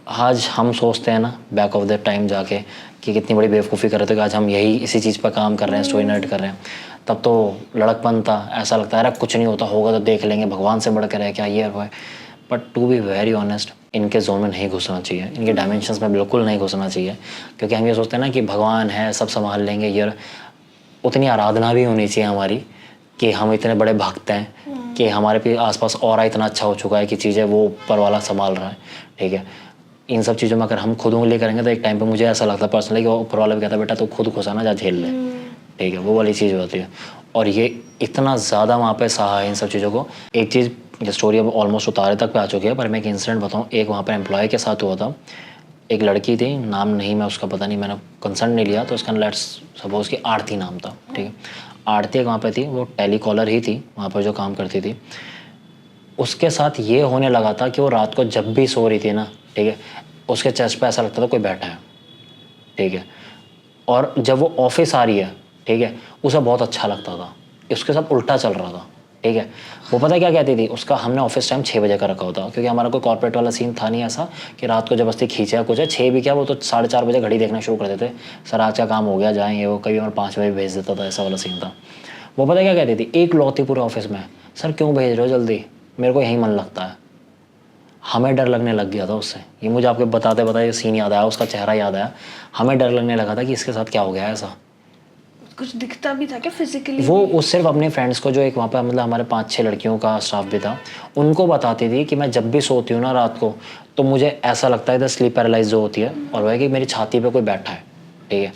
आज हम सोचते हैं ना बैक ऑफ द टाइम जाके कि कितनी बड़ी बेवकूफ़ी कर रहे थे कि आज हम यही इसी चीज़ पर काम कर रहे हैं, स्टोरी नरेट कर रहे हैं। तब तो लड़कपन था, ऐसा लगता है अरे कुछ नहीं होता, होगा तो देख लेंगे, भगवान से बढ़ कर है क्या ये है। But to be very honest, इनके जोन में नहीं घुसना चाहिए, इनके डायमेंशंस में बिल्कुल नहीं घुसना चाहिए, क्योंकि हम ये सोचते हैं ना कि भगवान है सब संभाल लेंगे। ये उतनी आराधना भी होनी चाहिए हमारी कि हम इतने बड़े भक्त हैं कि हमारे भी आसपास और इतना अच्छा हो चुका है कि चीज़ें वो ऊपर वाला संभाल रहा है, ठीक है। इन सब चीज़ों में अगर हम खुद उंगली करेंगे तो एक टाइम पे मुझे ऐसा लगता है पर्सनली कि वो ऊपर वाला भी कहता है बेटा तो खुद घुसा ना, जा झेल ले, ठीक है, वो वाली चीज़ होती है। और ये इतना ज़्यादा वहाँ पे सहा है इन सब चीज़ों को। एक चीज़, ये स्टोरी अब ऑलमोस्ट उतारे तक पे आ चुकी है, पर मैं एक इंसिडेंट बताऊँ। एक वहाँ पर एम्प्लॉय के साथ हुआ था, एक लड़की थी, नाम नहीं मैं उसका पता नहीं, मैंने कंसर्न नहीं लिया, तो उसका लेट्स सपोज कि आरती नाम था, ठीक है। आरती एक वहाँ पे थी, वो टेलीकॉलर ही थी वहाँ पर जो काम करती थी। उसके साथ ये होने लगा था कि वो रात को जब भी सो रही थी ना, ठीक है, उसके चेस्ट पे ऐसा लगता था कोई बैठा है, ठीक है। और जब वो ऑफिस आ रही है, ठीक है, उसे बहुत अच्छा लगता था, उसके साथ उल्टा चल रहा था, ठीक है। वो पता क्या कहती थी, उसका हमने ऑफिस टाइम 6 बजे का रखा होता, क्योंकि हमारा कोई कॉर्पोरेट वाला सीन था नहीं ऐसा कि रात को जबरदस्ती खींचा कुछ है। 6 भी क्या, वो तो 4:30 बजे घड़ी देखना शुरू कर देते, सर आज का काम हो गया जाएंगे, वो कभी हमारे 5 बजे भेज देता था, ऐसा वाला सीन था। वो पता क्या कहती थी, एक लौती पूरे ऑफिस में, सर क्यों भेज रहे हो जल्दी, मेरे को यहीं मन लगता है। हमें डर लगने लग गया था उससे, ये मुझे आपको बताते बताते सीन याद आया, उसका चेहरा याद आया। हमें डर लगने लगा था कि इसके साथ क्या हो गया है ऐसा। कुछ दिखता भी था क्या फिजिकली? वो सिर्फ अपने फ्रेंड्स को, जो एक वहाँ पर मतलब हमारे 5-6 लड़कियों का स्टाफ भी था, उनको बताती थी कि मैं जब भी सोती हूँ ना रात को, तो मुझे ऐसा लगता है, इधर स्लीप पैरालाइज जो होती है, और वह है कि मेरी छाती पे कोई बैठा है, ठीक है।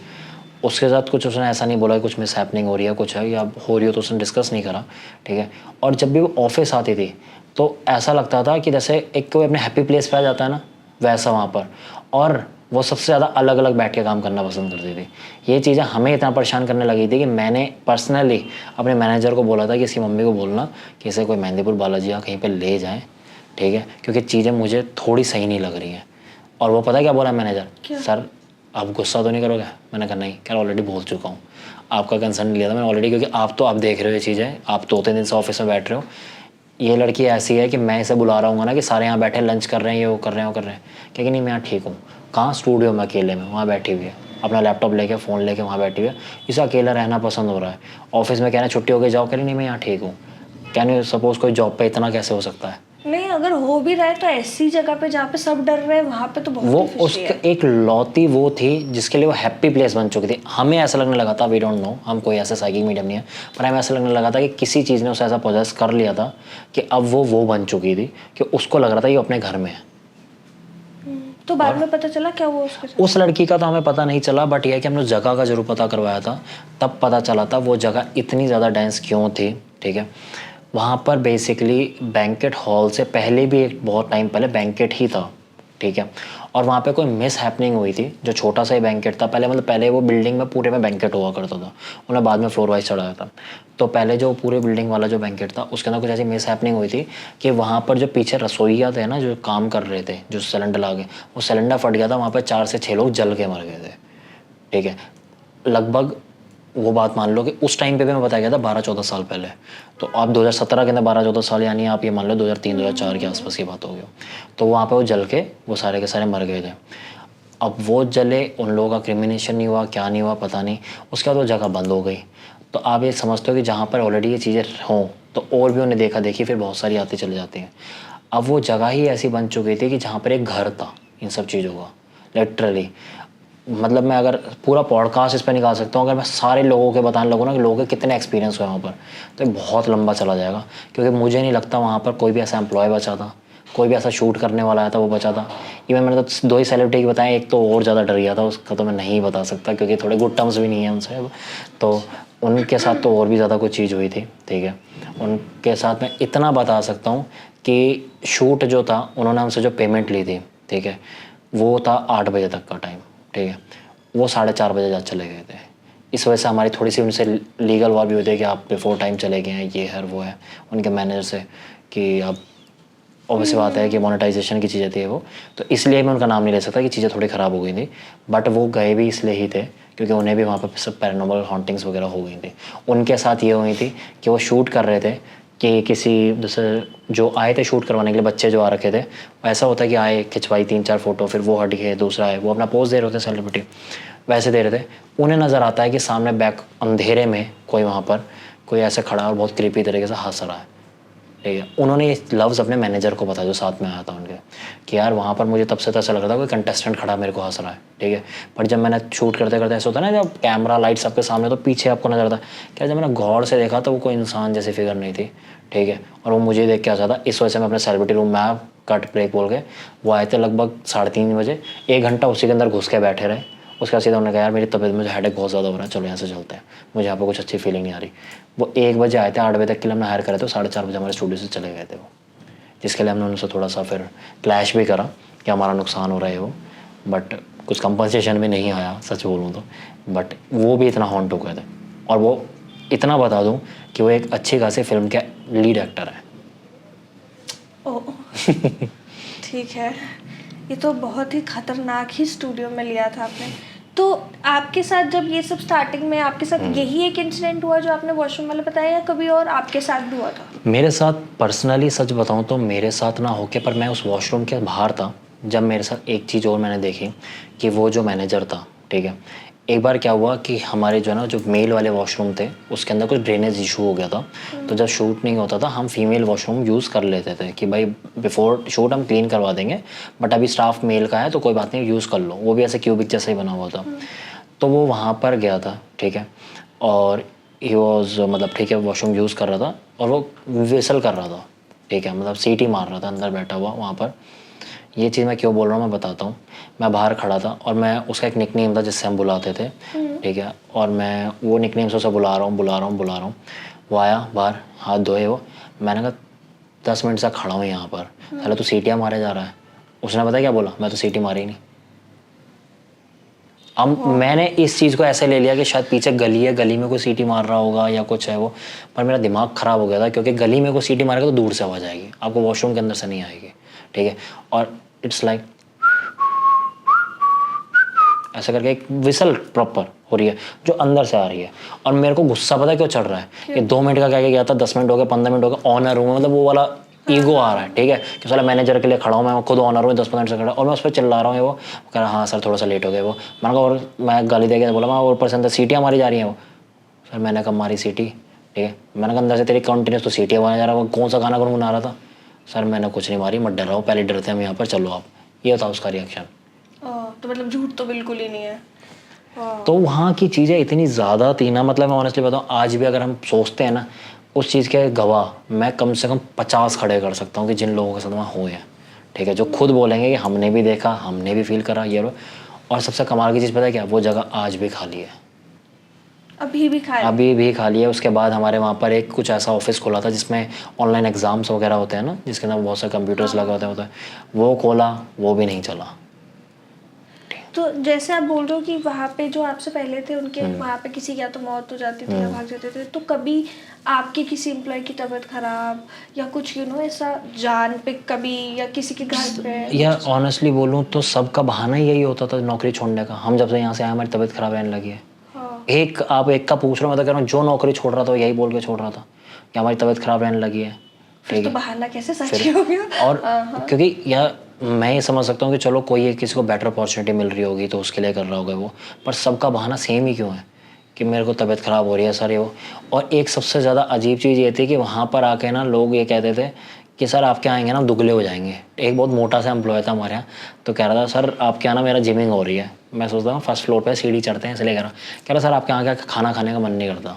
उसके साथ कुछ उसने ऐसा नहीं बोला कि कुछ मिस हैपनिंग हो रही है, कुछ है या हो रही हो, तो उसने डिस्कस नहीं करा, ठीक है। और जब भी वो ऑफिस आती थी तो ऐसा लगता था कि जैसे एक कोई अपने हैप्पी प्लेस पे आ जाता है ना, वैसा वहाँ पर। और वो सबसे ज़्यादा अलग अलग बैठ के काम करना पसंद करती थी। ये चीज़ें हमें इतना परेशान करने लगी थी कि मैंने पर्सनली अपने मैनेजर को बोला था कि इसकी मम्मी को बोलना कि इसे कोई मेहंदीपुर बालाजी या कहीं पे ले जाएं, ठीक है, क्योंकि चीज़ें मुझे थोड़ी सही नहीं लग रही हैं। और वो पता क्या बोला मैनेजर, सर आप गुस्सा तो नहीं करोगे? मैंने कहा नहीं, क्या ऑलरेडी बोल चुका हूँ, आपका कंसर्न लिया था मैंने ऑलरेडी, क्योंकि आप देख रहे हो ये चीज़ें, आप 2-3 दिन से ऑफिस में बैठ रहे हो। ये लड़की ऐसी है कि मैं इसे बुला रहा हूँ ना कि सारे यहाँ बैठे लंच कर रहे हैं, ये वो कर रहे हैं, वो कर रहे हैं, क्योंकि नहीं मैं यहाँ ठीक हूँ। कहाँ? स्टूडियो में अकेले में वहाँ बैठी हुई है, अपना लैपटॉप लेके फ़ोन लेके वहाँ बैठी हुई है, इसे अकेला रहना पसंद हो रहा है। ऑफिस में कहना छुट्टी हो गई जाओ, कह रही नहीं मैं यहाँ ठीक हूँ। क्या नहीं, सपोज़ कोई जॉब पे इतना कैसे हो सकता है? नहीं, अगर हो भी रहा है तो ऐसी जगह पे जहाँ पे सब डर रहे हैं, वहाँ पे तो बहुत वो ही fishy उसके है। एक लौती वो थी जिसके लिए वो हैप्पी प्लेस बन चुकी थी। हमें ऐसा लगने लगा था, वी डोंट नो, हम कोई ऐसा साइकिक मीडियम नहीं है, पर हमें ऐसा लगने लगा था कि किसी चीज़ ने उसे ऐसा पोजेस कर लिया था कि अब वो बन चुकी थी कि उसको लग रहा था ये अपने घर में है। तो बाद में पता चला क्या हुआ उसके साथ? उस लड़की का तो हमें पता नहीं चला, बट यह है कि हमने उस जगह का जरूर पता करवाया था, तब पता चला था वो जगह इतनी ज़्यादा डेंस क्यों थी, ठीक है। वहाँ पर बेसिकली बैंकेट हॉल से पहले भी एक बहुत टाइम पहले बैंकेट ही था, ठीक है। और वहाँ पे कोई मिस हैपनिंग हुई थी, जो छोटा सा ही बैंकेट था पहले, मतलब पहले वो बिल्डिंग में पूरे में बैंकेट हुआ करता था, उन्हें बाद में फ्लोर वाइज चढ़ाया था। तो पहले जो पूरे बिल्डिंग वाला जो बैंकेट था उसके अंदर कुछ ऐसी मिस हैपनिंग हुई थी कि वहाँ पर जो पीछे रसोइया थे ना, जो काम कर रहे थे, जो सिलेंडर ला गए, वो सिलेंडर फट गया था, वहाँ पर 4 से 6 लोग जल के मर गए थे, ठीक है। लगभग वो बात मान लो कि उस टाइम पे भी मैं बताया गया था 12-14 साल पहले, तो आप 2017 के अंदर 12-14 साल, यानी आप ये मान लो 2003-2004 के आसपास की बात हो गई। तो वहाँ पे वो जल के वो सारे के सारे मर गए थे। अब वो जले, उन लोगों का क्रिमिनेशन नहीं हुआ, क्या नहीं हुआ पता नहीं, उसके बाद वो जगह बंद हो गई। तो आप ये समझते हो कि जहाँ पर ऑलरेडी ये चीज़ें हों तो और भी उन्हें देखा देखी फिर बहुत सारी आती चली जाती हैं। अब वो जगह ही ऐसी बन चुकी थी कि जहाँ पर एक घर था इन सब चीज़ों का, लिटरली। मतलब मैं अगर पूरा पॉडकास्ट इस पर निकाल सकता हूँ, अगर मैं सारे लोगों के बताने लगूँ ना कि लोगों के कितने एक्सपीरियंस हुए वहाँ पर, तो ये बहुत लंबा चला जाएगा। क्योंकि मुझे नहीं लगता वहाँ पर कोई भी ऐसा एम्प्लॉय बचा था, कोई भी ऐसा शूट करने वाला आया था वो बचा था। इवन मैंने तो 2 ही सेलिब्रिटी बताए, एक तो और ज़्यादा डर गया था, उसका तो मैं नहीं बता सकता क्योंकि थोड़े गुड टर्म्स भी नहीं है उनसे अब। तो उनके साथ तो और भी ज़्यादा कुछ चीज़ हुई थी, ठीक है। उनके साथ मैं इतना बता सकता हूँ कि शूट जो था उन्होंने हमसे जो पेमेंट ली थी, ठीक है, वो था 8 बजे तक का टाइम, ठीक है। वो 4:30 बजे जा चले गए थे। इस वजह से हमारी थोड़ी सी उनसे लीगल वॉर भी होती है कि आप बिफोर टाइम चले गए हैं, ये है वो है, उनके मैनेजर से कि अब ऑब्वियस बात है कि मोनेटाइजेशन की चीज़ें थी वो, तो इसलिए मैं उनका नाम नहीं ले सकता कि चीज़ें थोड़ी ख़राब हो गई थी। बट वो गए भी इसलिए ही थे क्योंकि उन्हें भी वहाँ पर सब पैरानॉर्मल हॉन्टिंग्स वगैरह हो गई थी। उनके साथ ये हुई थी कि वो शूट कर रहे थे कि किसी जैसे जो आए थे शूट करवाने के लिए, बच्चे जो आ रखे थे, ऐसा होता है कि आए, खिंचवाई 3-4 फ़ोटो, फिर वो हट गए, दूसरा है वो अपना पोज दे रहे होते सेलिब्रिटी, वैसे दे रहे थे। उन्हें नज़र आता है कि सामने बैक अंधेरे में कोई वहाँ पर कोई ऐसे खड़ा और बहुत क्रीपी तरीके से हंस रहा है, ठीक है। उन्होंने ये लफ्ज़ अपने मैनेजर को बताया जो साथ में आया था उनके, कि यार वहाँ पर मुझे तब से तो ऐसा लग रहा था कोई कंटेस्टेंट खड़ा मेरे को हंस रहा है, ठीक है। पर जब मैंने शूट करते करते ऐसा होता है ना, जब कैमरा लाइट्स आपके सामने तो पीछे आपको नजर आता है, क्या जब मैंने गौर से देखा तो वो कोई इंसान जैसी फिगर नहीं थी, ठीक है। और वो मुझे देख के हंसा था। इस वजह से मैं अपने सेलिब्रिटी रूम में आया, कट ब्रेक बोल के। वो आए थे लगभग 3:30 बजे, 1 घंटा उसी के अंदर घुस के बैठे रहे। उसके बाद सीधा उन्होंने कहा यार मेरी तबीयत, मुझे हेडेक बहुत ज़्यादा हो रहा है, चलो यहाँ से चलते हैं, मुझे यहाँ पर कुछ अच्छी फीलिंग नहीं आ रही। वो 1 बजे आए थे, 8 बजे तक के लिए हमने हायर करे थे, 4:30 बजे हमारे स्टूडियो से चले गए थे वो, जिसके लिए हमने उनसे थोड़ा सा फिर क्लैश भी करा कि हमारा नुकसान हो रहा है वो, बट कुछ कंपनसेशन भी नहीं आया सच बोलूँ तो। बट वो भी इतना हॉन्ट हो गए थे। और वो इतना बता दूँ कि वो एक अच्छी खासी फिल्म के लीड एक्टर है। ओह ठीक है, ये तो बहुत ही खतरनाक ही स्टूडियो में लिया था आपने। तो आपके साथ जब ये सब स्टार्टिंग में आपके साथ यही एक इंसिडेंट हुआ जो आपने वॉशरूम वाला बताया, या कभी और आपके साथ भी हुआ था? मेरे साथ पर्सनली सच बताऊं तो मेरे साथ ना होके, पर मैं उस वॉशरूम के बाहर था जब मेरे साथ एक चीज़ और मैंने देखी कि वो जो मैनेजर था, ठीक है, एक बार क्या हुआ कि हमारे जो है ना जो मेल वाले वॉशरूम थे उसके अंदर कुछ ड्रेनेज इशू हो गया था। तो जब शूट नहीं होता था हम फीमेल वॉशरूम यूज़ कर लेते थे कि भाई बिफोर शूट हम क्लीन करवा देंगे, बट अभी स्टाफ मेल का है तो कोई बात नहीं यूज़ कर लो। वो भी ऐसे क्यूबिक जैसा ही बना हुआ था। तो वो वहाँ पर गया था, ठीक है, और ही वॉज मतलब ठीक है वॉशरूम यूज़ कर रहा था और वो विसल कर रहा था, ठीक है, मतलब सीटी मार रहा था अंदर बैठा हुआ वहाँ पर। ये चीज़ मैं क्यों बोल रहा हूँ मैं बताता हूँ। मैं बाहर खड़ा था और मैं उसका एक निकनेम था जिससे हम बुलाते थे, ठीक है, और मैं वो निकनेम से उसे बुला रहा हूँ। वो आया बाहर, हाथ धोए वो। मैंने कहा 10 मिनट से खड़ा हूँ यहाँ पर, पहले तू सीटियाँ मारे जा रहा है। उसने पता क्या बोला, मैं तो सीटी मारी नहीं। अब मैंने इस चीज़ को ऐसे ले लिया कि शायद पीछे गली है, गली में कोई सीटी मार रहा होगा या कुछ है वो। पर मेरा दिमाग ख़राब हो गया था क्योंकि गली में कोई सीटी मारेगा तो दूर से आवाज़ आएगी, आपको वॉशरूम के अंदर से नहीं आएगी, ठीक है। और इट्स लाइक ऐसा करके एक विसल प्रॉपर हो रही है जो अंदर से आ रही है। और मेरे को गुस्सा पता है क्यों चढ़ रहा है कि 2 मिनट का क्या गया था, 10 मिनट हो गए, 15 मिनट हो गए, ऑनर हूँ मतलब वो वाला ईगो आ रहा है, ठीक है, कि साला मैनेजर के लिए खड़ा हूँ, मैं खुद ऑनर हूँ, 10-15 मिनट से खड़ा और मैं उस पर चिल्ला रहा हूँ। वो कह रहा हाँ सर थोड़ा सा लेट हो गया। वो मैंने कहा और मैं गाली दे के बोला मैं और ऊपर से अंदर सीटियाँ मारी जा रही हैं। वो सर मैंने कब मारी सीटी, ठीक है, मैंने कहा अंदर से तेरी कंटिन्यूस तो सीटियाँ मारा जा रहा है, वो कौन सा गाना गुनगुना रहा था। सर मैंने कुछ नहीं मारी, मत डराओ, पहले डरते हम यहाँ पर, चलो आप। ये था उसका रिएक्शन। तो मतलब झूठ तो बिल्कुल ही नहीं है। तो वहाँ की चीज़ें इतनी ज़्यादा थी ना, मतलब मैं ऑनेस्टली बताऊँ आज भी अगर हम सोचते हैं ना उस चीज़ के गवाह मैं कम से कम 50 खड़े कर सकता हूँ कि जिन लोगों के साथ वहाँ हुए हैं, ठीक है, जो खुद बोलेंगे कि हमने भी देखा, हमने भी फील करा ये। और सबसे कमाल की चीज़ पता है क्या, वो जगह आज भी खाली है, अभी भी खाली है। उसके बाद हमारे वहाँ पर एक कुछ ऐसा ऑफिस खोला था जिसमें ऑनलाइन एग्ज़ाम्स वगैरह होते हैं ना, जिसके अंदर बहुत सारे कंप्यूटर्स लगे होते हैं, वो खोला, वो भी नहीं चला। तो जैसे आप बोल रहे हो कि वहाँ पे जो आपसे पहले थे उनके वहाँ पे किसी की या तो मौत हो जाती थी या भाग जाते थे, तो कभी आपके किसी एम्प्लॉय की तबीयत खराब या कुछ ऐसा जान पे कभी या किसी के घर पे? या ऑनेस्टली बोलूँ तो सबका बहाना ही यही होता था नौकरी छोड़ने का। हम जब से यहाँ से आए हमारी तबीयत खराब रहने लगी है। एक का पूछ रहे हो, मैं तो कह रहा हूँ जो नौकरी छोड़ रहा था यही बोल के छोड़ रहा था कि हमारी तबीयत खराब रहने लगी है, फिर तो बहाना कैसे सच हो गया। और क्योंकि यार मैं ये समझ सकता हूँ कि चलो कोई किसी को बेटर अपॉर्चुनिटी मिल रही होगी तो उसके लिए कर रहा होगा वो, पर सबका बहाना सेम ही क्यों है कि मेरे को तबीयत ख़राब हो रही है सर ये वो। और एक सबसे ज़्यादा अजीब चीज़ ये थी कि वहाँ पर आके ना लोग ये कहते थे कि सर आपके आएंगे ना दुबले हो जाएंगे। एक बहुत मोटा सा एम्प्लॉय था हमारे यहाँ, तो कह रहा था सर आपके यहाँ ना मेरा जिमिंग हो रही है। मैं सोचता हूँ फर्स्ट फ्लोर पे सीढ़ी चढ़ते हैं इसलिए कह रहा सर आपके यहाँ का खाना खाने का मन नहीं करता।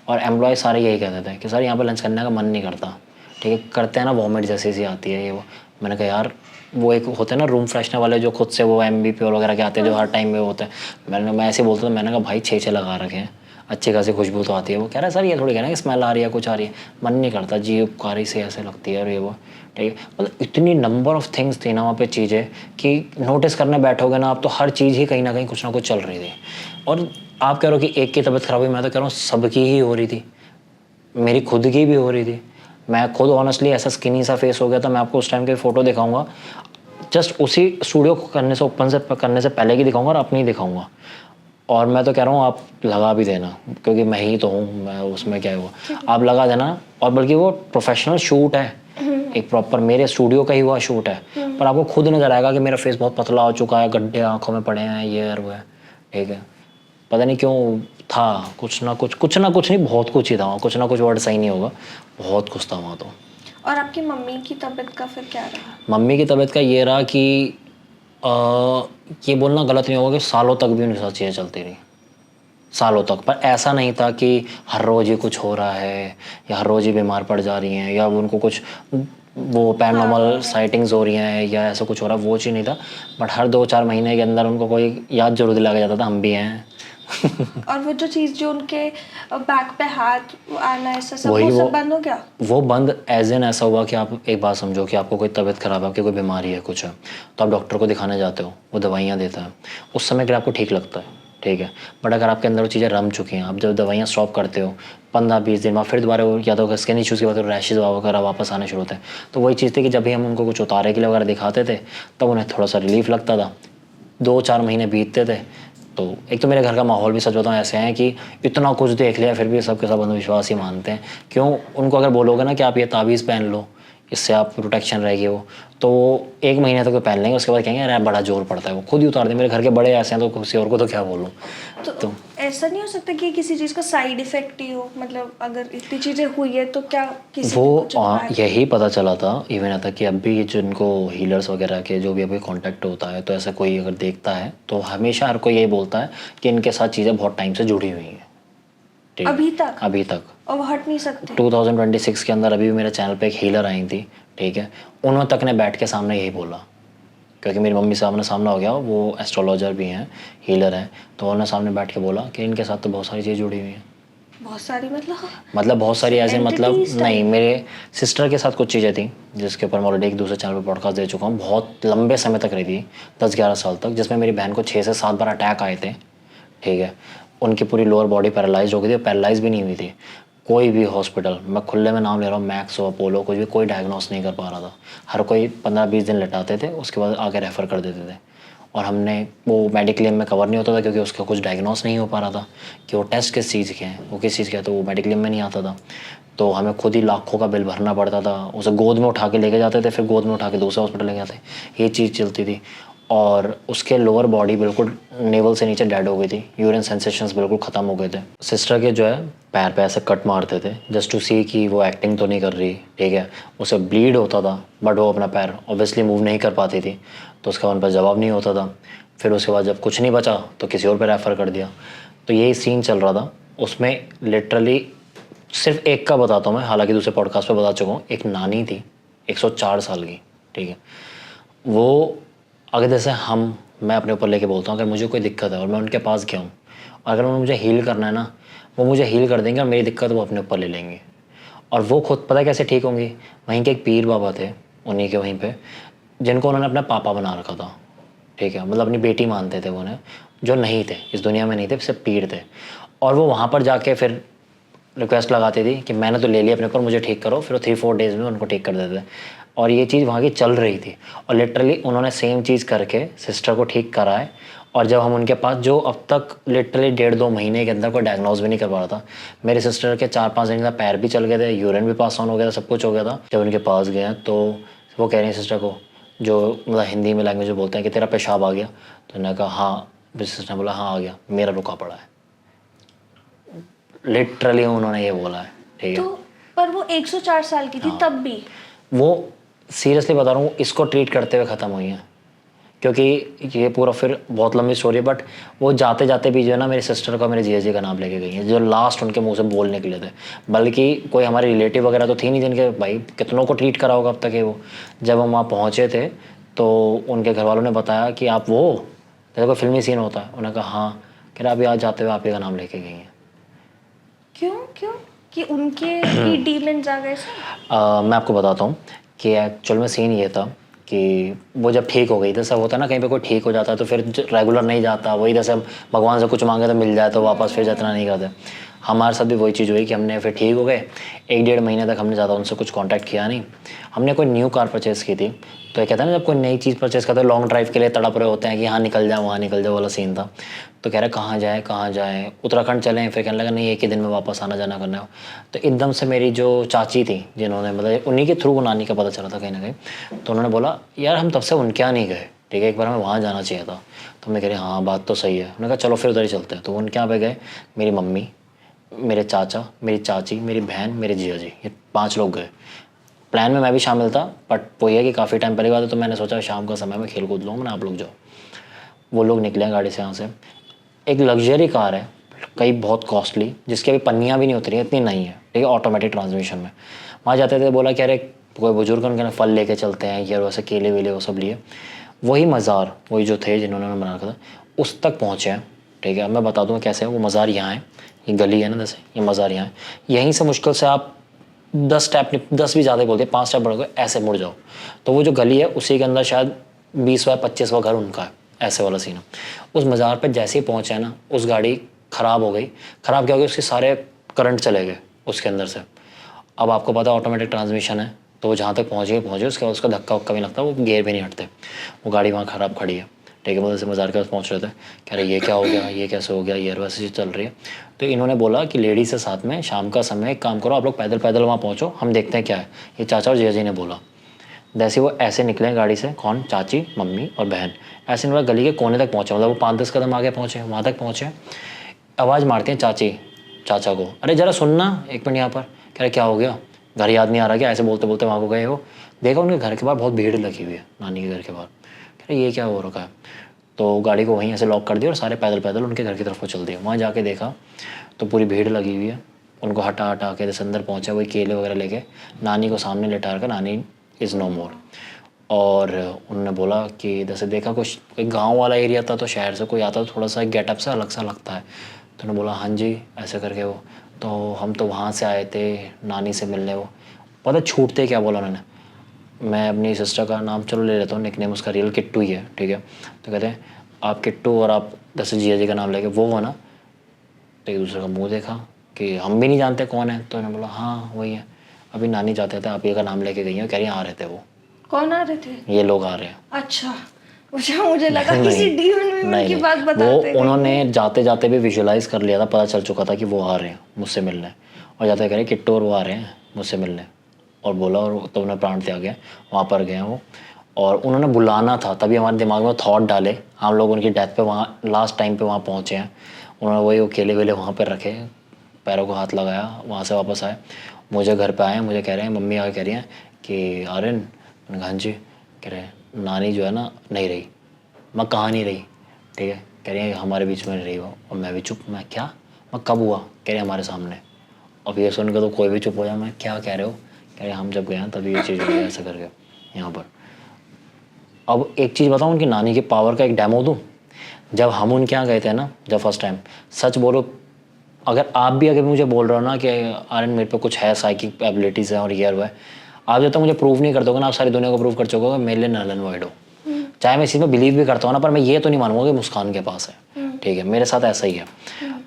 और एम्प्लॉय सारे यही कहते थे कि सर यहाँ पर लंच करने का मन नहीं करता, ठीक है, करते हैं ना वॉमिट जैसी सी आती है ये वो। मैंने कहा यार वो एक होते हैं ना रूम फ्रेशनर वाले जो खुद से वो MBP वगैरह के आते हैं जो हर टाइम में होते हैं। मैं ऐसे बोलता था, मैंने कहा भाई 6 लगा रखे हैं, अच्छी खासी खुशबू तो आती है। वो कह रहा है सर ये थोड़ी कह रहे हैं कि स्मेल आ रही है कुछ आ रही है, मन नहीं करता, जीभ कारी से ऐसे लगती है और ये वो, ठीक है। मतलब इतनी नंबर ऑफ थिंग्स थी ना वहाँ पे चीज़ें कि नोटिस करने बैठोगे ना आप तो हर चीज़ ही कहीं ना कहीं कुछ ना कुछ चल रही थी। और आप कह रहे हो कि एक की तबीयत ख़राब हुई, मैं तो कह रहा हूँ सबकी ही हो रही थी, मेरी खुद की भी हो रही थी। मैं खुद ऑनेस्टली ऐसा स्किनी सा फेस हो गया था, मैं आपको उस टाइम की फ़ोटो दिखाऊंगा, जस्ट उसी स्टूडियो को करने से ओपन से करने से पहले की दिखाऊंगा और अपनी दिखाऊंगा। और मैं तो कह रहा हूँ आप लगा भी देना क्योंकि मैं ही तो हूँ, मैं उसमें क्या हुआ, आप लगा देना। और बल्कि वो प्रोफेशनल शूट है, एक प्रॉपर मेरे स्टूडियो का ही हुआ शूट है, पर आपको खुद नजर आएगा कि मेरा फेस बहुत पतला हो चुका है, गड्ढे आंखों में पड़े हैं, ये और वो है, ठीक है। पता नहीं क्यों था, कुछ ना कुछ नहीं, बहुत कुछ ही था वहाँ, कुछ ना कुछ वर्ड सही नहीं होगा, बहुत कुछ था वहाँ तो। और आपकी मम्मी की तबीयत का फिर क्या रहा? मम्मी की तबीयत का ये रहा कि ये बोलना गलत नहीं होगा कि सालों तक भी उनके साथ चीज़ें चलती रही, सालों तक। पर ऐसा नहीं था कि हर रोज़ ही कुछ हो रहा है या हर रोज़ ही बीमार पड़ जा रही हैं या उनको कुछ वो पैरानॉर्मल साइटिंग्स हो रही हैं या ऐसा कुछ हो रहा है, वो चीज़ नहीं था। बट हर 2-4 महीने के अंदर उनको कोई याद जरूर दिला के जाता था हम भी हैं। और वो जो चीज़ जो उनके बैक पे हाथ आना ऐसा सब वही वो वो सब बंद हो गया? वो बंद एज एन ऐसा हुआ कि आप एक बात समझो कि आपको कोई तबीयत ख़राब है, आपकी कोई बीमारी है कुछ है, तो आप डॉक्टर को दिखाने जाते हो, वो दवाइयाँ देता है, उस समय के लिए आपको ठीक लगता है, ठीक है। बट अगर आपके अंदर वो चीज़ें रम चुकी हैं, आप जब दवाइयाँ स्टॉप करते हो 15-20 दिन बाद फिर दोबारा वो या तो स्किन इशूज़ की बात रैशेज़ वगैरह वापस आने शुरू होते हैं। तो वही चीज़ थी कि जब भी हम उनको कुछ उतारे के लिए वगैरह दिखाते थे तब उन्हें थोड़ा सा रिलीफ लगता था। 2-4 महीने बीतते थे तो एक तो मेरे घर का माहौल भी सच बताऊँ ऐसे है कि इतना कुछ देख लिया फिर भी सबके सब अंधविश्वास ही मानते हैं। क्यों, उनको अगर बोलोगे ना कि आप ये ताबीज़ पहन लो, इससे आप प्रोटेक्शन रहेगी वो, तो 1 महीने तक तो पहन लेंगे, उसके बाद कहेंगे अरे बड़ा जोर पड़ता है, वो खुद ही उतार दें। मेरे घर के बड़े ऐसे हैं तो किसी और को तो क्या बोलूँ। तो ऐसा नहीं हो सकता कि किसी चीज़ का साइड इफेक्ट ही हो, मतलब अगर इतनी चीज़ें हुई है तो क्या किसी वो को कुछ हुआ है? यही पता चला था इवन आता कि अभी जिनको हीलर्स वगैरह के जो भी अभी कांटेक्ट होता है तो ऐसा कोई अगर देखता है तो हमेशा हर कोई यही बोलता है कि इनके साथ चीज़ें बहुत टाइम से जुड़ी हुई हैं, ठीक है? अभी तक और वो हट नहीं सकते? 2026 के अंदर अभी भी मेरे चैनल पे एक हीलर आई थी, ठीक है, उन्होंने तक ने बैठ के सामने यही बोला, क्योंकि मेरी मम्मी सामने सामना हो गया, वो एस्ट्रोलॉजर भी हैं, हीलर हैं, तो उन्होंने सामने बैठ के बोला कि इनके साथ तो बहुत सारी चीज़ें जुड़ी हुई हैं। बहुत सारी मतलब बहुत सारी ऐसे मतलब entities नहीं, type? मेरे सिस्टर के साथ कुछ चीज़ें थी जिसके ऊपर मैं ऑलरेडी एक दूसरे चैनल पर पॉडकास्ट दे चुका हूँ, बहुत लंबे समय तक रही थी, 10-11 साल तक, जिसमें मेरी बहन को 6 से 7 बार अटैक आए थे, ठीक है। उनकी पूरी लोअर बॉडी पैरालाइज हो गई थी, पैरालाइज भी नहीं हुई थी। कोई भी हॉस्पिटल, मैं खुले में नाम ले रहा हूँ, मैक्स हो अपोलो, कुछ भी, कोई डायग्नोस नहीं कर पा रहा था। हर कोई 15-20 दिन लेटाते थे, उसके बाद आगे रेफ़र कर देते थे। और हमने वो मेडिक्लेम में कवर नहीं होता था क्योंकि उसका कुछ डायग्नोस नहीं हो पा रहा था कि वो टेस्ट किस चीज़ के हैं, वो किस चीज़ के हैं, तो वो मेडिक्लेम में नहीं आता था। तो हमें खुद ही लाखों का बिल भरना पड़ता था। उसे गोद में उठा के लेके जाते थे, फिर गोद में उठा के दूसरे हॉस्पिटल लेके जाते, ये चीज़ चलती थी। और उसके लोअर बॉडी बिल्कुल नेवल से नीचे डेड हो गई थी, यूरिन सेंसेशंस बिल्कुल ख़त्म हो गए थे। सिस्टर के जो है पैर पे ऐसे कट मारते थे जस्ट टू सी कि वो एक्टिंग तो नहीं कर रही, ठीक है। उसे ब्लीड होता था बट वो अपना पैर ऑब्वियसली मूव नहीं कर पाती थी, तो उसका उन पर जवाब नहीं होता था। फिर उसके बाद जब कुछ नहीं बचा तो किसी और पे रेफ़र कर दिया। तो यही सीन चल रहा था उसमें। लिटरली सिर्फ एक का बताता हूँ मैं, हालांकि दूसरे पॉडकास्ट पे बता चुका हूँ। एक नानी थी 104 साल की, ठीक है। वो अगर जैसे मैं अपने ऊपर लेके बोलता हूँ अगर मुझे कोई दिक्कत है और मैं उनके पास गया हूँ और अगर उन्होंने मुझे हील करना है ना, वो मुझे हील कर देंगे और मेरी दिक्कत वो अपने ऊपर ले लेंगे। और वो खुद पता है कैसे ठीक होंगी, वहीं के एक पीर बाबा थे उन्हीं के वहीं पे, जिनको उन्होंने अपना पापा बना रखा था, ठीक है। मतलब अपनी बेटी मानते थे वो उन्हें, जो नहीं थे इस दुनिया में, नहीं थे, सिर्फ पीर थे। और वो वहाँ पर जाके फिर रिक्वेस्ट लगाती थी कि मैंने तो ले लिया अपने ऊपर, मुझे ठीक करो। फिर वो 3-4 डेज़ में उनको ठीक कर देते थे। और ये चीज़ वहाँ की चल रही थी और लिटरली उन्होंने सेम चीज़ करके सिस्टर को ठीक कराए। और जब हम उनके पास, जो अब तक लिटरली 1.5-2 महीने के अंदर कोई डायग्नोज भी नहीं कर पा रहा था, मेरे सिस्टर के 4-5 दिन का पैर भी चल गए थे, यूरिन भी पास ऑन हो गया था, सब कुछ हो गया था। जब उनके पास गए तो वो कह रही हैं सिस्टर को जो मतलब हिंदी में लैंग्वेज में बोलते हैं कि तेरा पेशाब आ गया, तो उन्होंने कहा हाँ, बिजनेस ने बोला हाँ आ गया, मेरा रुका पड़ा है। लिटरली उन्होंने ये बोला है, ठीक है। तो पर वो 104 साल की थी हाँ। तब भी। वो सीरियसली बता रहा हूँ, इसको ट्रीट करते हुए ख़त्म हुई है, क्योंकि ये पूरा फिर बहुत लंबी स्टोरी है। बट वो जाते जाते भी जो है ना मेरी सिस्टर का, मेरे जीजा जी का नाम लेके गई है, जो लास्ट उनके मुंह से बोल निकले थे। बल्कि कोई हमारे रिलेटिव वगैरह तो थी नहीं जिनके भाई कितनों को ट्रीट करा होगा अब तक है वो। जब हम वहाँ पहुँचे थे तो उनके घर वालों ने बताया कि आप वो, जैसे कोई फिल्मी सीन होता है, उन्होंने कहा हाँ, कह रहे अभी आज जाते हुए आप ही का नाम लेके गई हैं। क्यों क्यों कि उनके भी डीमंस आ गए थे? मैं आपको बताता हूँ कि एक्चुअल में सीन ये था कि वो जब ठीक हो गई, जैसा होता है ना कहीं पे कोई ठीक हो जाता है तो फिर रेगुलर नहीं जाता, वही जैसे हम भगवान से कुछ मांगे तो मिल जाए तो वापस फिर जितना नहीं करते। हमारे साथ भी वही चीज़ हुई कि हमने फिर ठीक हो गए। 1-1.5 महीने तक हमने ज़्यादा उनसे कुछ कांटेक्ट किया नहीं। हमने कोई न्यू कार परचेज़ की थी, तो ये कहता है ना जब कोई नई चीज़ परचेज़ करते हैं लॉन्ग ड्राइव के लिए तड़प रहे होते हैं कि यहाँ निकल जाए वहाँ निकल जाए वाला सीन था। तो कह रहे कहाँ जाए कहाँ जाए, उत्तराखंड चलें, फिर कहने लगा नहीं एक ही दिन में वापस आना जाना करना हो। तो एकदम से मेरी जो चाची थी, जिन्होंने मतलब उन्हीं के थ्रू नानी का पता चला था कहीं ना कहीं, तो उन्होंने बोला यार हम तब से उनके यहाँ नहीं गए, ठीक है, एक बार हमें वहाँ जाना चाहिए था। तो मैं कह रही हाँ बात तो सही है। उन्होंने कहा चलो फिर उधर ही चलते हैं। तो उनके यहाँ पे गए, मेरी मम्मी, मेरे चाचा, मेरी चाची, मेरी बहन, मेरे जीजा जी, ये 5 लोग गए। प्लान में मैं भी शामिल था, बट वो ये है कि काफ़ी टाइम पहले बात है, तो मैंने सोचा शाम का समय में खेल कूद लूँ, मैंने आप लोग जाओ। वो लोग निकले गाड़ी से यहाँ से। एक लग्जरी कार है, कई बहुत कॉस्टली, जिसकी अभी पन्नियाँ भी नहीं उतरी, इतनी नहीं है, ठीक है, ऑटोमेटिक ट्रांसमिशन में। वहाँ जाते थे बोला कि अरे कोई बुजुर्ग उनके फल लेके चलते हैं, या वैसे केले वेले वो सब लिए। वही मज़ार, वही जो थे जिन्होंने बना रखा था, उस तक पहुँचे हैं, ठीक है। अब मैं बता दूँ कैसे है। वो मज़ार यहाँ है, ये गली है ना, जैसे ये मज़ार यहाँ है, यहीं से मुश्किल से आप 10 स्टेप, 10 भी ज़्यादा बोलते हैं, 5 स्टेप बढ़ गए ऐसे मुड़ जाओ तो वो जो गली है उसी के अंदर शायद 20-25वां घर उनका है, ऐसे वाला सीन है। उस मज़ार पे जैसे ही पहुँचे हैं ना, उस गाड़ी ख़राब हो गई। ख़राब क्या हो गई, उसके सारे करंट चले गए उसके अंदर से। अब आपको पता है ऑटोमेटिक ट्रांसमिशन है, तो वो जहाँ तक पहुँचे उसके बाद उसका धक्का वक्का भी लगता, वो गियर भी नहीं हटते। वो गाड़ी वहाँ ख़राब खड़ी है, ठीक है। मतलब जैसे मज़ार के पास पहुँच रहे थे, कह रहे ये क्या हो गया, ये कैसे हो गया, ये वैसे चीज़ चल रही है। तो इन्होंने बोला कि लेडीज़ से साथ में शाम का समय एक काम करो, आप लोग पैदल पैदल वहाँ पहुँचो, हम देखते हैं क्या है। ये चाचा और जीजा जी ने बोला। जैसे वो ऐसे निकले गाड़ी से, कौन, चाची, मम्मी और बहन, ऐसे निकला गली के कोने तक पहुँचे, मतलब वो 5-10 कदम आगे पहुँचे, वहाँ तक पहुँचे। आवाज़ मारती हैं चाची चाचा को, अरे ज़रा सुनना 1 मिनट यहाँ पर। कह रहे क्या हो गया, घर याद नहीं आ रहा क्या, ऐसे बोलते बोलते वहाँ को गए। वो देखा उनके घर के बाहर बहुत भीड़ लगी हुई है, नानी के घर के बाहर। कह रहे ये क्या हो रखा है। तो गाड़ी को वहीं ऐसे लॉक कर दिया और सारे पैदल पैदल उनके घर की तरफ को चल दिए। वहाँ जाके देखा तो पूरी भीड़ लगी हुई है। उनको हटा हटा के जैसे अंदर पहुँचा, वही केले वगैरह लेके नानी को सामने लेटा कर, नानी इज़ नो मोर। और उन्होंने बोला कि जैसे देखा कुछ कोई गांव वाला एरिया था, तो शहर से कोई आता तो थोड़ा सा गेटअप से अलग सा लगता है। तो उन्होंने बोला हाँ जी ऐसे करके वो, तो हम तो वहाँ से आए थे नानी से मिलने। वो पता छूटते क्या बोला उन्होंने, मैं अपनी सिस्टर का नाम चलो ले लेता हूँ, निकनेम उसका रियल किट्टू ही है, ठीक है। तो कहते हैं आप किट्टू और आप जैसे जिया जी का नाम लेके वो हो ना। तो एक दूसरे का मुंह देखा कि हम भी नहीं जानते कौन है। तो उन्होंने बोला हाँ वही है, अभी नानी जाते थे आप ये का नाम लेके गई हैं, कह रही आ रहे थे वो। कौन आ रहे थे? ये लोग आ रहे हैं। अच्छा, मुझे लगा किसी डीमन वीमन की बात बताते वो हैं। उन्होंने जाते जाते भी विजुअलाइज कर लिया था, पता चल चुका था कि वो आ रहे हैं मुझसे मिलने। और जाते कह रहे किट्टू और वो आ रहे हैं मुझसे मिलने, और बोला, और तो उन्हें प्राण त्याग गया। वहाँ पर गए वो, और उन्होंने बुलाना था, तभी हमारे दिमाग में थॉट डाले। हम लोग उनकी डेथ पे वहाँ लास्ट टाइम पे वहाँ पहुँचे हैं। उन्होंने वही वो केले वेले वहाँ पर रखे, पैरों को हाथ लगाया, वहाँ से वापस आए, मुझे घर पे आए, मुझे कह रहे हैं, मम्मी आके कह रही हैं कि आर्यन, मैंने कहा हाँ जी। कह रहे हैं नानी जो है ना नहीं रही। मैं कहाँ नहीं रही, ठीक है। कह रही है हमारे बीच में नहीं रही वो। और मैं भी चुप, मैं क्या, मैं कब हुआ, कह रहे हमारे सामने। अब ये सुनकर तो कोई भी चुप हो जाए, मैं क्या कह रहे हो, कह रहे हम जब गए हैं तभी ये चीज़ हुई है, ऐसा करके यहाँ पर। अब एक चीज़ बताऊँ, उनकी नानी के पावर का एक डेमो दूँ। जब हम उनके यहाँ गए थे ना, जब फर्स्ट टाइम, सच बोलो, अगर आप भी अगर मुझे बोल रहे हो ना कि आर्यन मेरे पे कुछ है, साइकिक एबिलिटीज़ हैं और ये हुआ है, आप जब तक मुझे प्रूव नहीं कर दोगे ना, आप सारी दुनिया को प्रूव कर चुके हो, मेरे लिए नल एंड वॉइड हो। चाहे मैं इसी में बिलीव भी करता हूँ ना, पर मैं ये तो नहीं मानूंगा कि मुस्कान के पास है, ठीक है। मेरे साथ ऐसा ही है।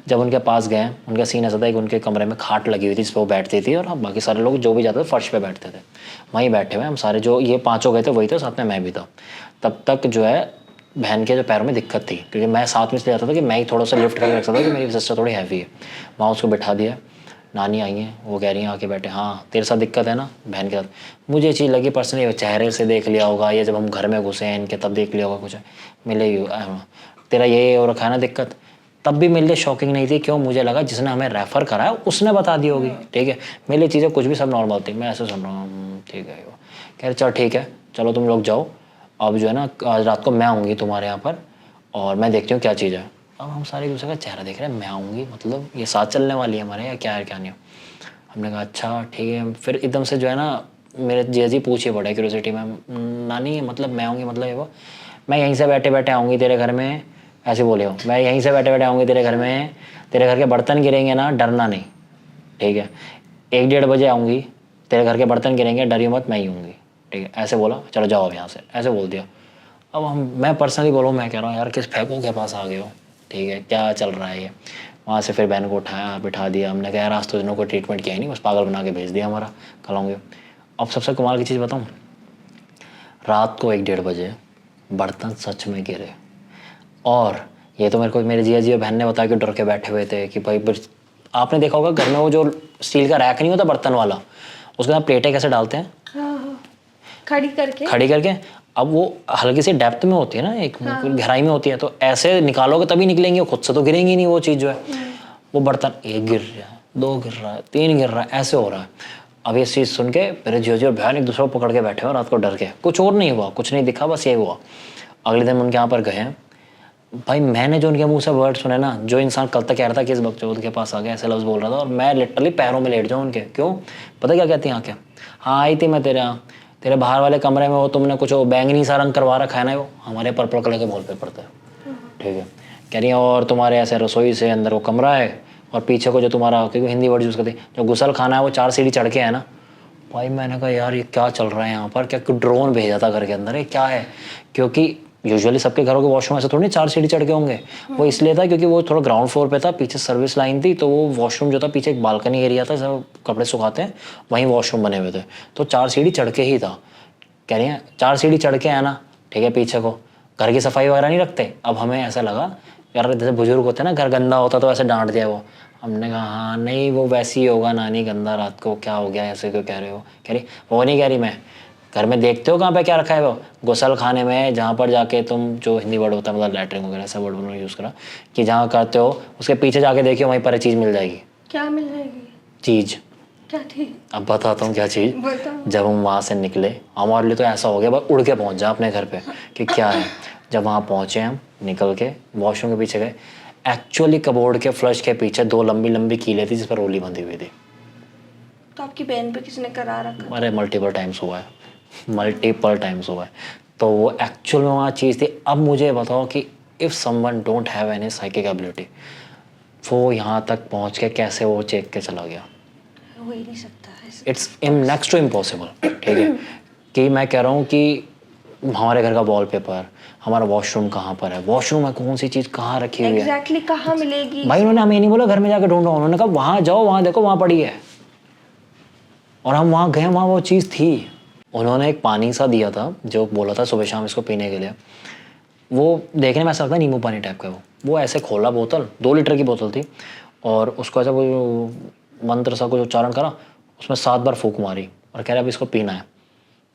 जब उनके पास गए, उनका सीन ऐसा था कि उनके कमरे में खाट लगी हुई थी जिस पर वो बैठती थी, और हम बाकी सारे लोग जो भी जाते थे फर्श पे बैठते थे। वहीं बैठे हुए हम सारे, जो ये 5 गए थे वही थे, साथ में मैं भी था। तब तक जो है बहन के जो पैरों में दिक्कत थी, क्योंकि मैं साथ में इसलिए जाता था कि मैं ही थोड़ा सा लिफ्ट करके रख सकता था, कि मेरी सिस्टर थोड़ी हैवी है। वहाँ उसको बिठा दिया, नानी आई हैं, वो कह रही हैं आके बैठे, हाँ तेरे साथ दिक्कत है ना बहन के साथ। मुझे चीज़ लगी पर्सनली चेहरे से देख लिया होगा, या जब हम घर में घुसे हैं इनके तब देख लिया होगा कुछ मिले तेरा ये हो रखा है ना दिक्कत, तब भी मेरे लिए शॉकिंग नहीं थी। क्यों? मुझे लगा जिसने हमें रेफ़र करा है उसने बता दी होगी, ठीक है। मेरे लिए चीज़ें कुछ भी सब नॉर्मल थी। मैं ऐसे सुन रहा हूँ ठीक है। वो कह रहे चल ठीक है, चलो तुम लोग जाओ, अब जो है ना आज रात को मैं आऊँगी तुम्हारे यहाँ पर और मैं देखती हूँ क्या चीज़ है। अब हम सारे एक दूसरे का चेहरा देख रहे हैं, मैं आऊँगी मतलब ये साथ चलने वाली है हमारे, या क्या है क्या नहीं। हमने कहा अच्छा ठीक है। फिर एकदम से जो है ना मेरे जीजी पूछे पड़े क्यूरियोसिटी में, नानी मतलब मैं आऊँगी मतलब ये वो, मैं यहीं से बैठे बैठे आऊँगी तेरे घर में, ऐसे बोले हो, मैं यहीं से बैठे बैठे आऊँगी तेरे घर में, तेरे घर के बर्तन गिरेंगे ना डरना नहीं, ठीक है। 1-1:30 बजे आऊँगी, तेरे घर के बर्तन गिरेंगे डरियो मत, मैं ही हूँगी, ठीक है। ऐसे बोला, चलो जाओ अब यहाँ से, ऐसे बोल दिया। अब मैं पर्सनली बोलूँ, मैं कह रहा हूँ यार किस फेंकों के पास आ गए हो, ठीक है, क्या चल रहा है ये। वहाँ से फिर बहन को उठाया बिठा दिया, हमने कहा यार आज तो इन्हों को ट्रीटमेंट किया ही नहीं, बस पागल बना के भेज दिया हमारा, कल आऊँगे। अब सबसे कमाल की चीज़ बताऊँ, रात को 1-1:30 बजे बर्तन सच में गिरे। और ये तो मेरे को मेरे जिया बहन ने बताया कि डर के बैठे हुए थे कि भाई आपने देखा होगा घर में वो जो स्टील का रैक नहीं होता बर्तन वाला, उसके साथ प्लेटें कैसे डालते हैं, हाँ, खड़ी करके। अब वो हल्की सी डेप्थ में होती है ना, एक गहराई में होती है, तो ऐसे निकालोगे तभी निकलेंगे, खुद से तो गिरेंगी नहीं वो चीज़ जो है। वो बर्तन 1 गिर रहा है, 2 गिर रहा है, 3 गिर रहा है, ऐसे हो रहा है। अब ये चीज़ सुन के मेरे जियो और बहन एक दूसरे को पकड़ के बैठे हो रात को डर के, कुछ और नहीं हुआ, कुछ नहीं दिखा, बस ये हुआ। अगले दिन उनके यहाँ पर गए हैं, भाई मैंने जो उनके मुंह से वर्ड सुने ना, जो इंसान कल तक कह रहा था कि इस बकचोद के पास आ गया, ऐसे लफ्ज़ बोल रहा था, और मैं लिटरली पैरों में लेट जाऊँ उनके। क्यों? पता क्या कहती हैं आके, हाँ आई थी मैं तेरे यहाँ, तेरे बाहर वाले कमरे में वो तुमने कुछ वो बैंगनी सा रंग करवा रखा है ना, वो हमारे पर्पल कलर के वॉलपेपर थे, ठीक है। कह रही है और तुम्हारे ऐसे रसोई से अंदर वो कमरा है, और पीछे को जो तुम्हारा, क्योंकि हिंदी वर्ड यूज़ करती, जो गुसल खाना है वो 4 सीढ़ी चढ़ के है ना। भाई मैंने कहा यार ये क्या चल रहा है यहाँ पर, क्या ड्रोन भेजा था घर के अंदर, ये क्या है? क्योंकि यूजुअली सबके घरों के वॉशरूम ऐसे थोड़ी 4 सीढ़ी चढ़ के होंगे, वो इसलिए था क्योंकि वो थोड़ा ग्राउंड फ्लोर पे था, पीछे सर्विस लाइन थी, तो वो वॉशरूम जो था पीछे एक बालकनी एरिया था, जहाँ कपड़े सुखाते हैं, वहीं वॉशरूम बने हुए थे, तो 4 सीढ़ी चढ़ के ही था। कह रही हैं 4 सीढ़ी चढ़ के है ना, ठीक है, पीछे को घर की सफाई वगैरह नहीं रखते। अब हमें ऐसा लगा यार जैसे बुजुर्ग होते हैं ना, घर गंदा होता तो ऐसे डांट दिया वो। हमने कहा हाँ नहीं वो वैसे ही होगा नानी, गंदा रात को क्या हो गया ऐसे क्यों कह रहे हो। कह रही वो नहीं कह रही, मैं घर में देखते हो कहाँ पे क्या रखा है, वो गुसल खाने में, जहाँ पर जाके तुम जो हिंदी वर्ड होता है मतलब लैटरिन वगैरह ऐसा वर्ड उन्होंने यूज़ करा कि जहाँ करते हो उसके पीछे जाके देखियो वहीं पर चीज़ मिल जाएगी। क्या मिल जाएगी? चीज़। क्या थी? अब बताता हूँ क्या चीज़। बताओ। जब हम वहाँ से निकले, हमारे लिए तो ऐसा हो गया बस उड़ के पहुँच जा अपने घर पे कि क्या है। जब वहाँ पहुँचे हम, निकल के वॉशरूम के पीछे गए, एक्चुअली कबोर्ड के फ्लश के पीछे 2 लंबी लंबी कीलें थी जिस पर रोली बंधी हुई थी। तो आपकी बहन पे किसने करा रखा? अरे मल्टीपल टाइम्स हुआ है, मल्टीपल टाइम्स हुआ है। तो वो एक्चुअल में वहाँ चीज़ थी। अब मुझे बताओ कि if someone don't have any psychic ability, वो यहाँ तक पहुँच के कैसे वो चेक के चला गया? हो ही नहीं सकता है। इट्स नेक्स्ट टू इम्पॉसिबल, ठीक है। कि मैं कह रहा हूँ कि हमारे घर का वॉलपेपर, हमारा वॉशरूम कहाँ पर है, वॉशरूम में कौन सी चीज़ कहाँ रखी हुई है, एग्जैक्टली कहाँ मिलेगी? भाई उन्होंने हमें ये नहीं बोला घर में जाकर ढूंढो, उन्होंने कहा वहाँ जाओ, वहाँ देखो, वहाँ पड़ी है। और हम वहाँ गए, वहाँ वो चीज़ थी। उन्होंने एक पानी सा दिया था जो बोला था सुबह शाम इसको पीने के लिए। वो देखने में ऐसा लगता है नींबू पानी टाइप का। वो ऐसे खोला बोतल, 2 लीटर की बोतल थी, और उसको ऐसा वो मंत्र सा कुछ उच्चारण करा, उसमें 7 बार फूंक मारी और कह रहा अब इसको पीना है।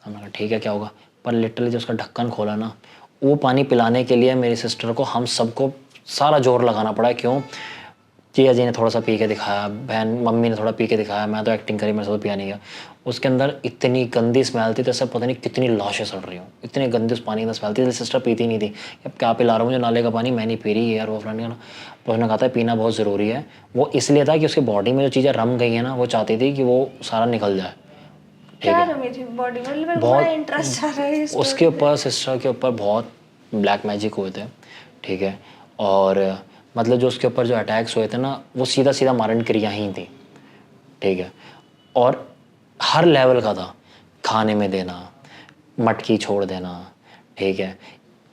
हमने कहा ठीक है क्या होगा, पर लिटरली जब उसका ढक्कन खोला ना, वो पानी पिलाने के लिए मेरी सिस्टर को हम सबको सारा जोर लगाना पड़ा। क्यों? जिया जी ने थोड़ा सा पी के दिखाया, बहन मम्मी ने थोड़ा पी के दिखाया, मैं तो एक्टिंग करी, मेरे से तो पिया नहीं गया। उसके अंदर इतनी गंदी स्मेल थी, तो ऐसा पता नहीं कितनी लाशें सड़ रही हूँ, इतनी गंदी उस पानी की स्मेल थी। सिस्टर पीती नहीं थी, अब क्या पिला रहा हूँ मुझे नाले का पानी, मैं नहीं पी रही यार, वो फ्रेंड का ना। तो उसने कहा था पीना बहुत ज़रूरी है। वो इसलिए था कि उसकी बॉडी में जो चीज़ें रम गई हैं ना, वो चाहती थी कि वो सारा निकल जाए। क्या रमी थी बॉडी में? मेरे को बड़ा इंटरेस्ट आ रहा है इस उसके ऊपर, सिस्टर के ऊपर बहुत ब्लैक मैजिक हुए थे, ठीक है। और मतलब जो उसके ऊपर जो अटैक्स हुए थे ना, वो सीधा सीधा मारण क्रिया ही थी, ठीक है। और हर लेवल का था, खाने में देना, मटकी छोड़ देना, ठीक है,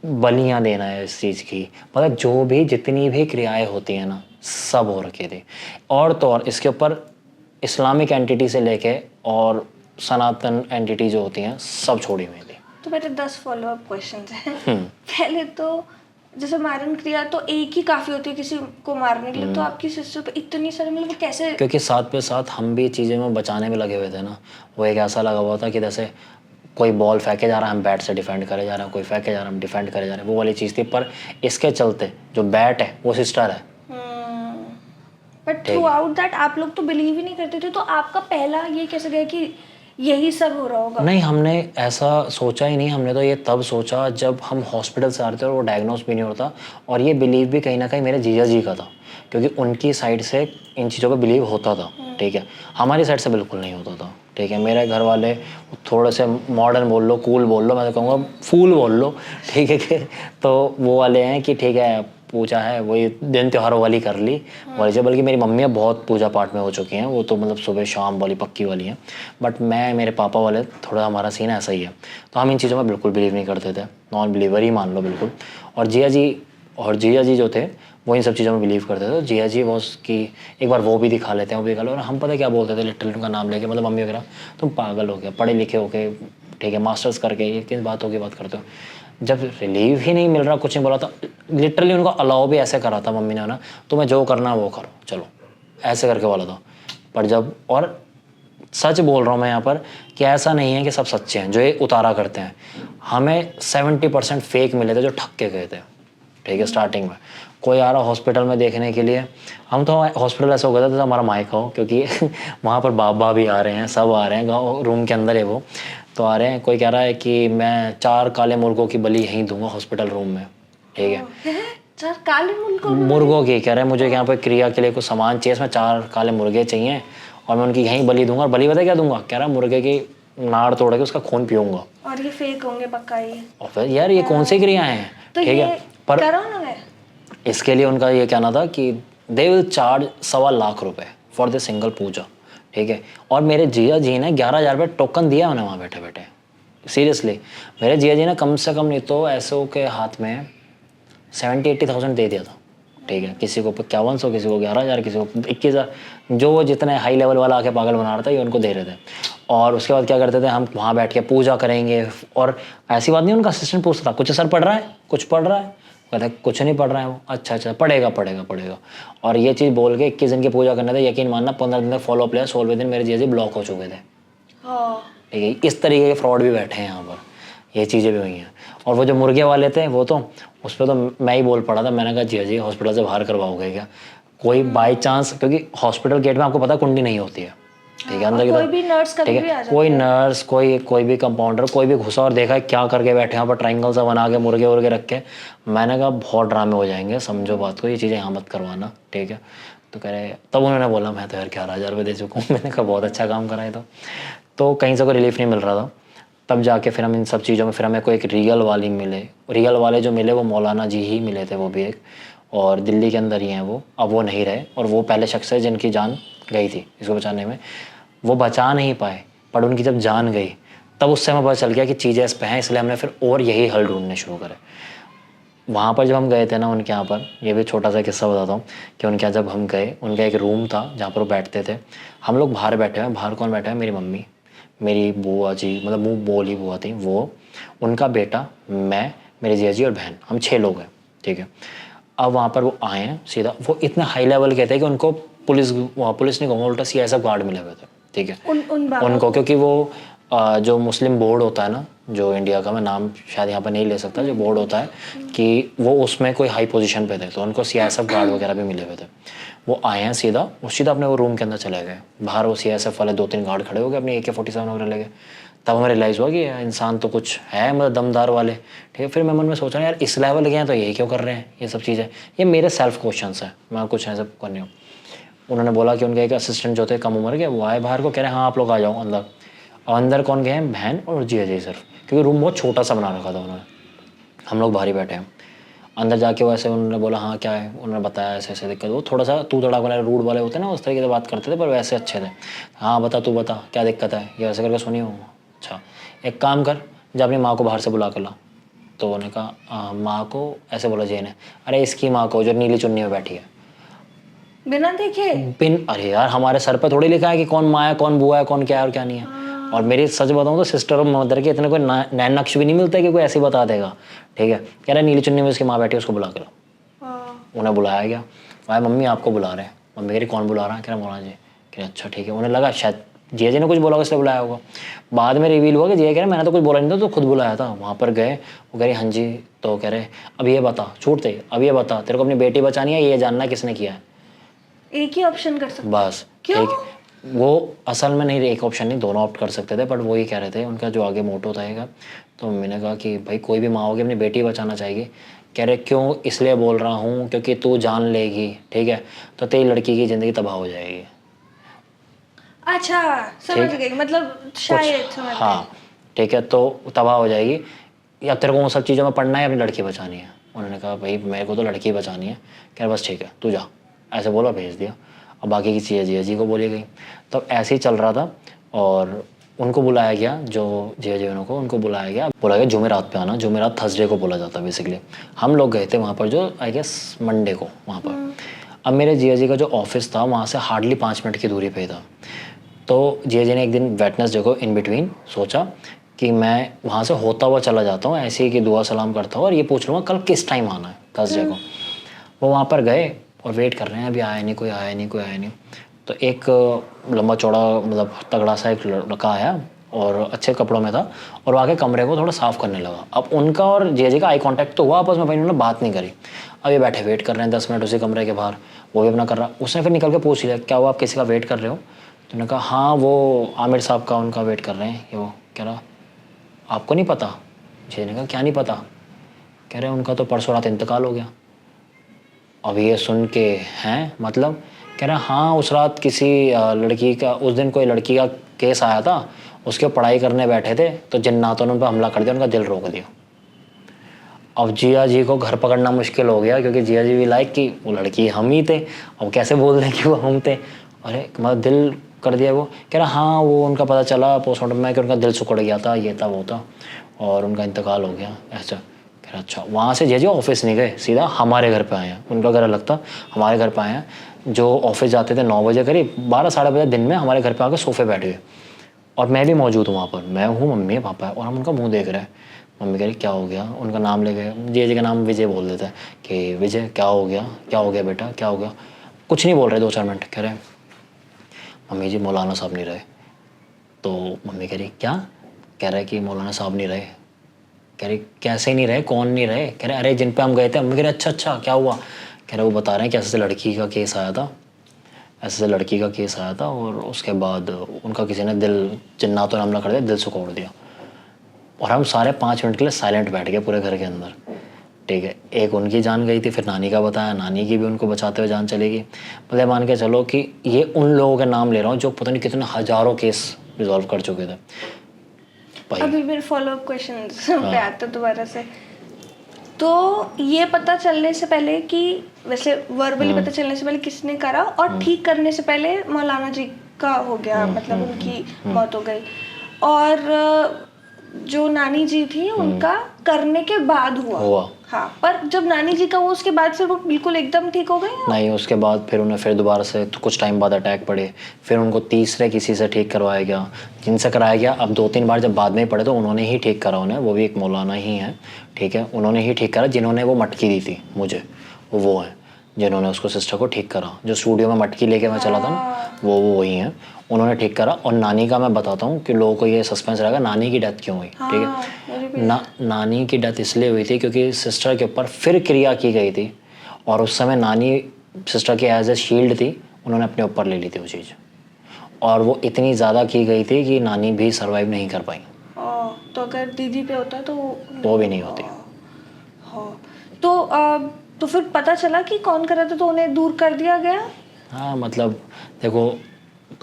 बलियां देना है इस चीज़ की, मतलब जो भी जितनी भी क्रियाएं होती हैं ना, सब हो रखी थी। और तो और इसके ऊपर इस्लामिक एंटिटी से लेके और सनातन एंटिटी जो होती हैं सब छोड़ी हुई थी। तो मेरे 10 फॉलोअप क्वेश्चंस हैं। पहले तो जैसे मारण क्रिया तो एक ही काफी होती है किसी को मारने के लिए, तो आपकी सिस्टर पे इतनी सारी, मतलब कैसे? क्योंकि साथ पे साथ हम भी चीज़ें में बचाने में लगे हुए थे ना। वो एक ऐसा लगा हुआ था कि जैसे कोई बॉल फेंके जा रहा है, हम बैट से डिफेंड करे जा रहे हैं, कोई फेंके जा रहा है, हम डिफेंड करे जा रहे हैं, वो वाली चीज़ थी। पर इसके चलते जो बैट है वो सिस्टर है। बट थ्रू आउट दैट आप लोग तो बिलीव ही नहीं करते थे, तो आपका पहला ये कैसे गया कि यही सब हो रहा होगा? नहीं, हमने ऐसा सोचा ही नहीं। हमने तो ये तब सोचा जब हम हॉस्पिटल से आ रहे थे और वो डायग्नोस भी नहीं होता। और ये बिलीव भी कहीं ना कहीं मेरे जीजा जी का था, क्योंकि उनकी साइड से इन चीज़ों पे बिलीव होता था। ठीक है, हमारी साइड से बिल्कुल नहीं होता था। ठीक है, मेरे घर वाले थोड़े से मॉडर्न बोल लो, कूल बोल लो, मैं तो कहूँगा फूल बोल लो। ठीक है कि तो वो वाले हैं कि ठीक है, पूजा है वही दिन त्योहारों वाली कर ली वाली से। बल्कि मेरी मम्मी बहुत पूजा पाठ में हो चुकी हैं, वो तो मतलब सुबह शाम वाली पक्की वाली हैं। बट मैं, मेरे पापा वाले थोड़ा, हमारा सीन ऐसा ही है। तो हम इन चीज़ों में बिल्कुल बिलीव नहीं करते थे, नॉन बिलीवर ही मान लो बिल्कुल। और जिया जी जो थे वो इन सब चीज़ों में बिलीव करते थे। तो जिया जी वॉस कि एक बार वो भी दिखा लेते हैं, वो भी दिखा लो। और हम पता क्या बोलते थे लिटरली उनका नाम लेके, मतलब मम्मी वगैरह, तुम पागल हो गए, पढ़े लिखे हो के, ठीक है, मास्टर्स करके ये किस बातों की बात करते हो। जब रिलीव ही नहीं मिल रहा, कुछ नहीं बोला, तो लिटरली उनको अलाउ भी ऐसे करा था मम्मी ने ना, तुम्हें जो करना वो करो, चलो, ऐसे करके बोला था। पर जब, और सच बोल रहा हूँ मैं यहाँ पर कि ऐसा नहीं है कि सब सच्चे हैं जो ये उतारा करते हैं। हमें 70% फेक मिले थे जो ठग के गए थे। ठीक है, स्टार्टिंग में कोई आ रहा हॉस्पिटल में देखने के लिए, हम तो हॉस्पिटल ऐसा हो गया था जैसे हमारा माइक हो, क्योंकि वहाँ पर बाबा भी आ रहे हैं, सब आ रहे हैं, गाँव रूम के अंदर है वो, तो आ रहे हैं। कोई कह रहा है कि मैं 4 काले मुर्गों की बलि यहीं दूंगा हॉस्पिटल रूम में। ठीक है, सर काले मुर्गों की कह रहे हैं, मुझे यहाँ पे क्रिया के लिए कुछ सामान चाहिए, इसमें 4 काले मुर्गे चाहिए और मैं उनकी यहीं बलि दूंगा। और बलि पता क्या दूंगा, कह रहा है मुर्गे की नाड़ तोड़ के उसका खून पीऊंगा। और ये फेक होंगे पक्का ये? और फिर यार ये कौन सी क्रियाएं हैं? तो ठीक ये है, पर करा उन्होंने? इसके लिए उनका ये कहना था कि दे विल चार्ज 1.25 लाख रुपए फॉर द सिंगल पूजा। ठीक है, और मेरे जिया जी ने 11,000 रुपये टोकन दिया उन्हें वहाँ बैठे बैठे। सीरियसली, मेरे जिया जी ने कम से कम नहीं तो ऐसो के हाथ में 70-80,000 दे दिया था। ठीक है, किसी को 5100, किसी को 11,000, किसी को 21,000, जो जितने हाई लेवल वाला आके पागल बना रहा था ये उनको दे रहे थे। और उसके बाद क्या करते थे, हम वहाँ बैठ के पूजा करेंगे। और ऐसी बात नहीं, उनका असिस्टेंट पूछता था कुछ असर पड़ रहा है, कुछ पढ़ रहा है, कहता कुछ नहीं पढ़ रहा है वो, अच्छा पढ़ेगा पढ़ेगा पढ़ेगा। और ये चीज़ बोल के 21 दिन की पूजा करने थे। यकीन मानना 15 दिन तक फॉलो अप लिया, 16वें दिन मेरे जी ब्लॉक हो चुके थे। ठीक है, इस तरीके के फ्रॉड भी बैठे हैं यहाँ पर, ये चीज़ें भी हुई हैं। और वो जो मुर्गे वाले थे वो तो, उस पर तो मैं ही बोल पड़ा था। मैंने कहा जी हॉस्पिटल से बाहर करवाओगे क्या? कोई बाई चांस, क्योंकि हॉस्पिटल गेट में आपको पता कुंडी नहीं होती है। ठीक है, अंदर की कोई भी नर्स कभी ठीक भी आ है, जाता कोई नर्स, कोई भी कंपाउंडर, कोई भी घुसा और देखा है क्या करके बैठे हैं पर ट्रायंगल सा बना के मुर्गे उर्गे रख के। मैंने कहा बहुत ड्रामे हो जाएंगे, समझो बात को, ये चीज़ें यहाँ मत करवाना। ठीक है, तो कह रहे, तब उन्होंने बोला मैं तो यार 11,000 रुपये दे चुका हूँ। मैंने कहा बहुत अच्छा काम करा है। तो कहीं से कोई रिलीफ नहीं मिल रहा था। तब जाके फिर हम इन सब चीज़ों में, फिर हमें कोई एक रियल वाले मिले। रियल वाले जो मिले वो मौलाना जी ही मिले थे, वो भी एक, और दिल्ली के अंदर ही हैं वो। अब वो नहीं रहे, और वो पहले शख्स है जिनकी जान गई थी इसको बचाने में। वो बचा नहीं पाए, पर उनकी जब जान गई तब उससे हमें पता चल गया कि चीज़ें इस पे हैं, इसलिए हमने फिर और यही हल ढूंढने शुरू करे। वहाँ पर जब हम गए थे ना उनके यहाँ पर, ये भी छोटा सा किस्सा बताता हूँ कि उनके यहाँ जब हम गए, उनका एक रूम था जहाँ पर वो बैठते थे। हम लोग बाहर बैठे हुए हैं। बाहर कौन बैठा है? मेरी मम्मी, मेरी बुआ जी, मतलब मुँह बोली बुआ थी वो, उनका बेटा, मैं, मेरे जिया जी और बहन, हम 6 लोग हैं। ठीक है, अब वहाँ पर वो आए हैं सीधा। वो इतने हाई लेवल के थे कि उनको पुलिस नहीं कहूँगा, उल्टा CSF गार्ड मिले हुए थे। ठीक है, उनको, क्योंकि वो जो मुस्लिम बोर्ड होता है ना, जो इंडिया का, मैं नाम शायद यहाँ पर नहीं ले सकता, जो बोर्ड होता है कि वो उसमें कोई हाई पोजीशन पे थे, तो उनको CSF गार्ड वगैरह भी मिले हुए थे। वो आए हैं सीधा अपने वो रूम के अंदर चले गए। बाहर वो CSF वाले 2-3 गार्ड खड़े हो गए अपने AK-47 वगैरह लेके। तब हमें रियलाइज़ हुआ कि इंसान तो कुछ है, मतलब दमदार वाले। ठीक है, फिर मैं मन में सोचा यार इस लेवल के हैं तो यही क्यों कर रहे हैं ये सब चीज़ें। ये मेरे सेल्फ क्वेश्चंस हैं, मैं कुछ ऐसा करनी हूँ। उन्होंने बोला कि उनके एक असिस्टेंट जो थे कम उम्र के, वो आए बाहर को, कह रहे हैं हाँ आप लोग आ जाओ अंदर। और अंदर कौन गए हैं? बहन और जिया जी सिर्फ, क्योंकि रूम बहुत छोटा सा बना रखा था उन्होंने। हम लोग बाहर ही बैठे हैं। अंदर जाके वैसे उन्होंने बोला हाँ क्या है, उन्होंने बताया ऐसे ऐसे दिक्कत। वो थोड़ा सा तू तड़ाक वाले रूड वाले होते हैं ना, उस तरीके से बात करते थे, पर वैसे अच्छे थे। हाँ बता, तू बता क्या दिक्कत है, ये वैसे करके सुनी हो। अच्छा एक काम कर, जब अपनी माँ को बाहर से बुला कर ला। तो उन्होंने कहा माँ को? ऐसे बोला जी ने। अरे इसकी माँ को जो नीली चुन्नी में बैठी है। बिना देखे? अरे यार हमारे सर पे थोड़ी लिखा है कि कौन माँ है, कौन बुआ है, कौन क्या है और क्या नहीं है। और मेरी सच बताऊँ तो सिस्टर और मदर के इतने कोई नैन नक्श भी नहीं मिलता कि कोई ऐसे ही बता देगा, ठीक है। कह रहा नीली चुन्नी में उसकी माँ बैठी है, उसको बुला कर। उन्हें बुलाया गया, भाई मम्मी आपको बुला रहे हैं। मम्मी कह रही कौन बुला रहा है? कह रहा मौलाना जी। कह रहे अच्छा ठीक है। उन्हें लगा शायद जिया जी ने कुछ बोला होगा इसलिए बुलाया होगा। बाद में रिवील हुआ कि जिया कह रहे मैंने तो कुछ बोला नहीं था, तो खुद बुलाया था। वहाँ पर गए, वो कह रही हाँ जी। तो कह रहे अब ये बता, छूटते अब ये बता तेरे को अपनी बेटी बचानी है, ये जानना किसने किया है। एक ही ऑप्शन कर सकते बस क्यों? वो असल में नहीं, एक ऑप्शन नहीं, दोनों ऑप्ट कर सकते थे, बट वो ये कह रहे थे उनका जो आगे मोटो था। तो मैंने कहा कि भाई कोई भी माँ होगी अपनी बेटी बचाना चाहेगी। कह रहे क्यों? इसलिए बोल रहा हूँ क्योंकि तू जान लेगी, ठीक है, तो तेरी लड़की की ज़िंदगी तबाह हो जाएगी। अच्छा समझ गई, मतलब शायद समझ हाँ ठीक है, तो तबाह हो जाएगी, या तेरे को उन सब चीज़ों में पढ़ना है, अपनी लड़की बचानी है। उन्होंने कहा भाई मेरे को तो लड़की बचानी है। कह रहे बस ठीक है तू जा, ऐसे बोला, भेज दिया। अब बाकी की चीज़ें जिया जी को बोली गई। तब ऐसे ही चल रहा था और उनको बुलाया गया, जो जिया जी को उनको बुलाया गया जुमेरात पे आना। जुमेरात थर्सडे को बोला जाता है बेसिकली। हम लोग गए थे वहाँ पर, जो आई गेस मंडे को वहाँ पर। अब मेरे जिया जी का जो ऑफिस था वहाँ से हार्डली 5 मिनट की दूरी पे था। तो जिया जी ने एक दिन वेटनेसडे को इन बिटवीन सोचा कि मैं वहाँ से होता हुआ चला जाता हूँ, ऐसे ही कि दुआ सलाम करता हूँ और ये पूछ लूँगा कल किस टाइम आना है थर्सडे को। वो वहाँ पर गए और वेट कर रहे हैं, अभी आया नहीं, कोई आया नहीं, कोई आया नहीं। तो एक लंबा चौड़ा मतलब तगड़ा सा एक लड़का आया और अच्छे कपड़ों में था और वो आके कमरे को थोड़ा साफ़ करने लगा। अब उनका और जिया जी का आई कांटेक्ट तो हुआ आपस में, भाई उन्होंने बात नहीं करी। अब ये बैठे वेट कर रहे हैं 10 मिनट उसी कमरे के बाहर, वो भी अपना कर रहा। उसने फिर निकल के पूछ लिया क्या हुआ, आप किसी का वेट कर रहे हो? तो उन्होंने कहा हाँ वो आमिर साहब का, उनका वेट कर रहे हैं। ये वो कह रहा आपको नहीं पता? जिया ने कहा क्या नहीं पता? कह रहे उनका तो परसों रात इंतकाल हो गया। अब ये सुन के हैं मतलब, कह रहे हाँ उस रात किसी लड़की का, उस दिन कोई लड़की का केस आया था, उसके पढ़ाई करने बैठे थे तो जिन्नातों ने उन पर हमला कर दिया, उनका दिल रोक दिया। अब जिया जी को घर पकड़ना मुश्किल हो गया, क्योंकि जिया जी भी लाइक कि वो लड़की हम ही थे, अब कैसे बोल दें कि वो हम थे। अरे मतलब दिल कर दिया। वो कह रहा हाँ वो उनका पता चला पोस्टमार्टम में कि उनका दिल सिकुड़ गया था, ये था वो था, और उनका इंतकाल हो गया ऐसा। कह रहा अच्छा। वहाँ से जिया जी ऑफिस नहीं गए, सीधा हमारे घर पे आए हैं। उनका घर अलग था, हमारे घर पे आए हैं। जो ऑफिस जाते थे 9 बजे करीब, 12 साढ़े बजे दिन में हमारे घर पे आकर सोफे बैठ गए और मैं भी मौजूद हूँ वहाँ पर। मैं हूँ, मम्मी है, पापा है, और हम उनका मुंह देख रहे हैं। मम्मी कह रही क्या हो गया? उनका नाम ले गए, जिया जी का नाम विजय बोल देते हैं कि विजय क्या हो गया, क्या हो गया बेटा, क्या हो गया? कुछ नहीं बोल रहे 2-4 मिनट। कह रहे मम्मी जी मौलाना साहब नहीं रहे। तो मम्मी कह रही क्या? कह रहे कि मौलाना साहब नहीं रहे। कह रही कैसे नहीं रहे, कौन नहीं रहे? कह रहे अरे जिन पे हम गए थे। मम्मी कह रही अच्छा अच्छा क्या हुआ? कह रहे वो बता रहे हैं कि ऐसे लड़की का केस आया था, ऐसे लड़की का केस आया था और उसके बाद उनका किसी ने दिल, जिन्नातों ने हमला कर दिया, दिल सुकोड़ दिया। और हम सारे 5 मिनट के लिए साइलेंट बैठ गए पूरे घर के अंदर, ठीक है। एक उनकी जान गई थी, फिर नानी का बताया, नानी की भी उनको बचाते हुए जान चलेगी। मतलब मान के चलो कि ये उन लोगों के नाम ले रहा हूँ जो पता नहीं कितने हज़ारों केस रिजॉल्व कर चुके थे भाई। अभी मेरे फॉलो अप क्वेश्चंस पे आते दोबारा से। तो ये पता चलने से पहले कि वैसे वर्बली पता चलने से पहले किसने करा, और ठीक करने से पहले मौलाना जी का हो गया, मतलब उनकी मौत हो गई। और जो नानी जी थी उनका करने के बाद हुआ। हाँ, पर जब नानी जी का वो उसके बाद से वो बिल्कुल एकदम ठीक हो गए? नहीं, उसके बाद फिर उन्हें फिर दोबारा से तो कुछ टाइम बाद अटैक पड़े, फिर उनको तीसरे किसी से ठीक करवाया गया, जिनसे कराया गया। अब 2-3 बार जब बाद में ही पड़े तो उन्होंने ही ठीक करा उन्हें, वो भी एक मौलाना ही है, ठीक है। उन्होंने ही ठीक करा, जिन्होंने वो मटकी दी थी मुझे, वो है जिन्होंने उसको सिस्टर को ठीक करा। जो स्टूडियो में मटकी लेके मैं चला था ना, वो वही हैं, उन्होंने ठीक करा। और नानी का मैं बताता हूँ कि लोगों को ये सस्पेंस रहेगा नानी की डेथ क्यों हुई, ठीक है। नानी की डेथ इसलिए हुई थी क्योंकि सिस्टर के ऊपर फिर क्रिया की गई थी और उस समय नानी सिस्टर की एज ए शील्ड थी, उन्होंने अपने ऊपर ले ली थी वो चीज़, और वो इतनी ज़्यादा की गई थी कि नानी भी सर्वाइव नहीं कर पाई। तो अगर दीदी पे होता तो वो भी नहीं होती। तो फिर पता चला कि कौन कर रहा था, तो उन्हें दूर कर दिया गया। हाँ मतलब देखो,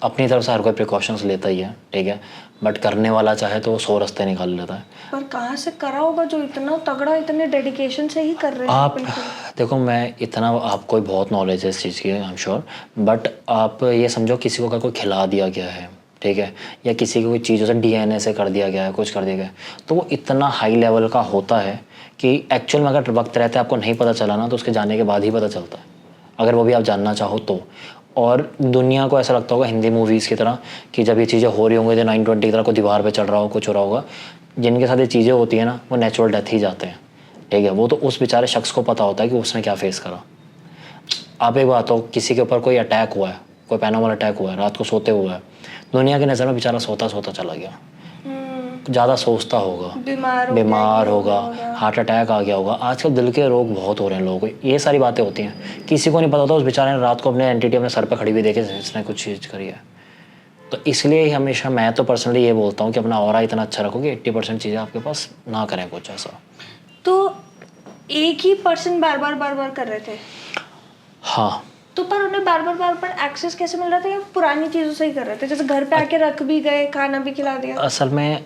अपनी तरफ से हर कोई प्रिकॉशंस लेता ही है, ठीक है, बट करने वाला चाहे तो 100 रास्ते निकाल लेता है। पर कहाँ से करा होगा जो इतना तगड़ा, इतने डेडिकेशन से ही कर रहे हैं? आप देखो, मैं इतना, आपको बहुत नॉलेज है इस चीज़ की, आई एम श्योर, बट आप ये समझो किसी को कोई खिला दिया गया है, ठीक है, या किसी को कोई चीज़ों से DNA से कर दिया गया है, कुछ कर दिया गया है, तो वो इतना हाई लेवल का होता है कि एक्चुअल में अगर वक्त रहते आपको नहीं पता चला ना, तो उसके जाने के बाद ही पता चलता है, अगर वो भी आप जानना चाहो तो। और दुनिया को ऐसा लगता होगा हिंदी मूवीज़ की तरह कि जब ये चीज़ें हो रही होंगी तो 920 की तरह को दीवार पे चढ़ रहा हो, कुछ हो रहा होगा। जिनके साथ ये चीज़ें होती है ना, वो नेचुरल डेथ ही जाते हैं, ठीक है। वो तो उस बेचारे शख्स को पता होता है कि उसने क्या फेस करा। आप एक बात हो, किसी के ऊपर कोई अटैक हुआ है, कोई पैरानॉर्मल अटैक हुआ है, रात को सोते हुए है, दुनिया की नज़र में बेचारा सोता सोता चला गया, ज़्यादा सोचता होगा, बीमार होगा, हार्ट अटैक आ गया होगा। आजकल दिल के रोग बहुत हो रहे हैं लोगों को, ये सारी बातें होती हैं। किसी को नहीं पता होता उस बेचारे ने रात को अपने एंटिटी अपने सर पे खड़ी हुई देखे इसने कुछ चीज़ करी है। तो इसलिए ही हमेशा मैं तो पर्सनली ये बोलता हूँ कि अपना ऑरा इतना अच्छा रखो कि 80% चीज़ें आपके पास ना करें कुछ ऐसा। तो एक ही पर्सन बार बार कर रहे थे? हाँ। तो पर उन्हें बार बार एक्सेस कैसे मिल रहा था, या पुरानी चीज़ों से ही कर रहे थे, जैसे घर पे आके रख भी गए, खाना भी खिला दिया? असल में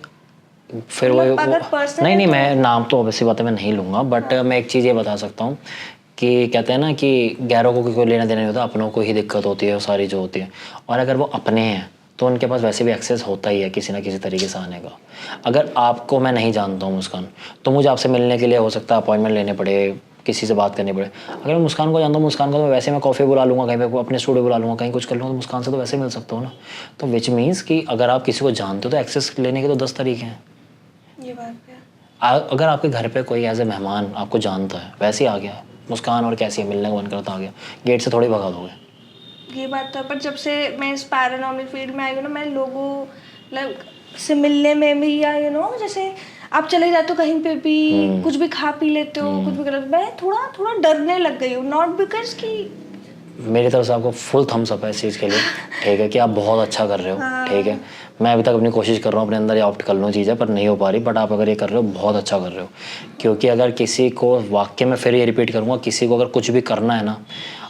फिर मतलब वो अगर पर्सन नहीं मैं नाम तो ऑब्वियसली बात है मैं नहीं लूँगा, बट मैं एक चीज़ ये बता सकता हूँ कि कहते हैं ना कि गैरों को कोई लेना देना नहीं होता, अपनों को ही दिक्कत होती है वो सारी जो होती है। और अगर वो अपने हैं तो उनके पास वैसे भी एक्सेस होता ही है किसी ना किसी तरीके से आने का। अगर आपको मैं नहीं जानता हूँ मुस्कान, तो मुझे आपसे मिलने के लिए हो सकता है अपॉइंटमेंट लेने पड़े, किसी से बात करनी पड़े। अगर मैं मुस्कान को जानता हूँ, मुस्कान को तो वैसे मैं कॉफ़ी बुला लूँगा, कहीं पे अपने स्टूडियो बुला लूँगा, कहीं कुछ कर लूँगा, तो मुस्कान से तो वैसे मिल सकता हूँ ना। तो विच मीन्स कि अगर आप किसी को जानते हो तो एक्सेस लेने के तो 10 तरीके हैं। ये बात है। अगर आपके घर पे कोई एज ए मेहमान आपको जानता है, वैसे ही आ गया मुस्कान और कैसी है, मिलने का मन करता आ गया, गेट से थोड़ी भगा दोगे। ये बात था, पर जब से मैं इस पैरानॉर्मल फील्ड में आई हूँ ना, मैं लोगों से मिलने में भी, या जैसे आप चले जाते हो कहीं पे भी, कुछ भी खा पी लेते हो, कुछ भी कर लेते हो, मैं थोड़ा डरने लग गई हूँ। नॉट बिकॉज कि मेरी तरफ से आपको फुल थम्स अप है इस चीज़ के लिए, ठीक है, कि आप बहुत अच्छा कर रहे हो। हाँ। ठीक है, मैं अभी तक अपनी कोशिश कर रहा हूँ अपने अंदर ये ऑप्ट कर लूँ चीज़ें, पर नहीं हो पा रही। बट आप अगर ये कर रहे हो बहुत अच्छा कर रहे हो, क्योंकि अगर किसी को वाक्य में फिर ये रिपीट करूँगा, किसी को अगर कुछ भी करना है ना,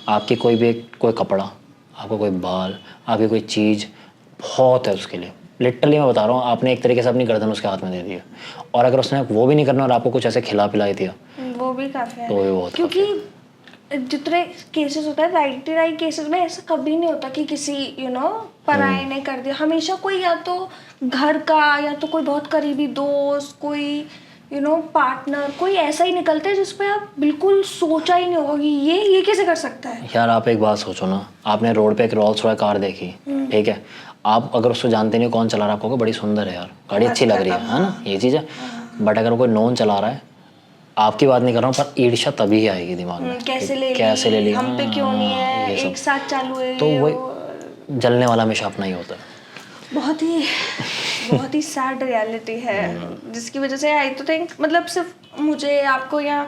आपकी कोई कपड़ा, आपको कोई बाल, आपकी कोई चीज़ बहुत है उसके लिए। लिटरली मैं बता रहा हूँ, आपने एक तरीके से अपनी गर्दन उसके हाथ में दे दी है, और अगर उसने वो भी नहीं करना और आपको कुछ ऐसे खिला पिला दिया वो भी काफ़ी है। तो ये बहुत क्योंकि जितने केसेस होता है राइट केसेस में, ऐसा कभी नहीं होता कि किसी पराये ने कर दिया। हमेशा कोई या तो घर का, या तो कोई बहुत करीबी दोस्त, कोई पार्टनर, कोई ऐसा ही निकलता है जिसपे आप बिल्कुल सोचा ही नहीं होगा कि ये कैसे कर सकता है। यार आप एक बात सोचो ना, आपने रोड पे एक रोल्स रॉयस कार देखी, ठीक है, आप अगर उसको जानते नहीं कौन चला रहा है, आपको बड़ी सुंदर है यार, गाड़ी अच्छी लग रही है ना, ये चीज़ है। बट अगर कोई नॉन चला रहा है, आपकी बात नहीं कर रहा हूँ, पर ईर्ष्या तभी आएगी दिमाग में, कैसे ले ली, हम पे क्यों नहीं है, ये सब। एक साथ चालू है, तो वही जलने वाला हमेशा अपना ही होता है। बहुत ही सैड रियलिटी है, जिसकी वजह से आई तो थिंक, मतलब सिर्फ मुझे, आपको, या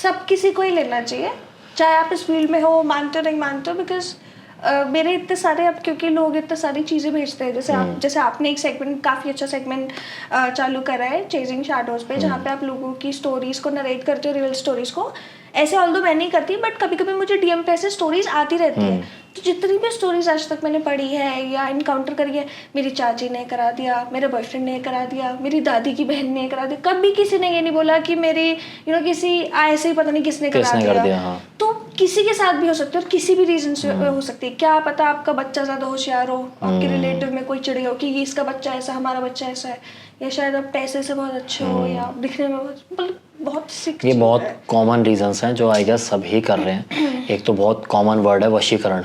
सब किसी को ही लेना चाहिए, चाहे आप इस फील्ड में हो, मानते हो नहीं मानते हो। बिकॉज मेरे इतने सारे, अब क्योंकि लोग इतने सारी चीज़ें भेजते हैं, जैसे आपने एक सेगमेंट, काफ़ी अच्छा सेगमेंट चालू करा है चेजिंग शैडोज पे, जहाँ पे आप लोगों की स्टोरीज को नरेट करते हो, रियल स्टोरीज को। ऐसे ऑल्दो मैं नहीं करती, बट कभी कभी मुझे डीएम पे ऐसे स्टोरीज आती रहती है। तो जितनी भी स्टोरीज आज तक मैंने पढ़ी है या इनकाउंटर करी है, मेरी चाची ने करा दिया, मेरे बॉयफ्रेंड ने करा दिया, मेरी दादी की बहन ने करा दिया, कभी किसी ने ये नहीं बोला कि मेरी किसी ऐसे ही पता नहीं किसने करा दिया। हाँ। तो किसी के साथ भी हो सकती है, और किसी भी रीजन से हो सकती है। क्या पता आपका बच्चा ज़्यादा होशियार हो, आपके रिलेटिव में कोई चिड़ी हो कि इसका बच्चा ऐसा, हमारा बच्चा ऐसा है, या शायद आप पैसे से बहुत अच्छे हो, या दिखने में बहुत सिक। ये बहुत कॉमन रीजंस हैं जो आई गेस सभी कर रहे हैं। एक तो बहुत कॉमन वर्ड है वशीकरण,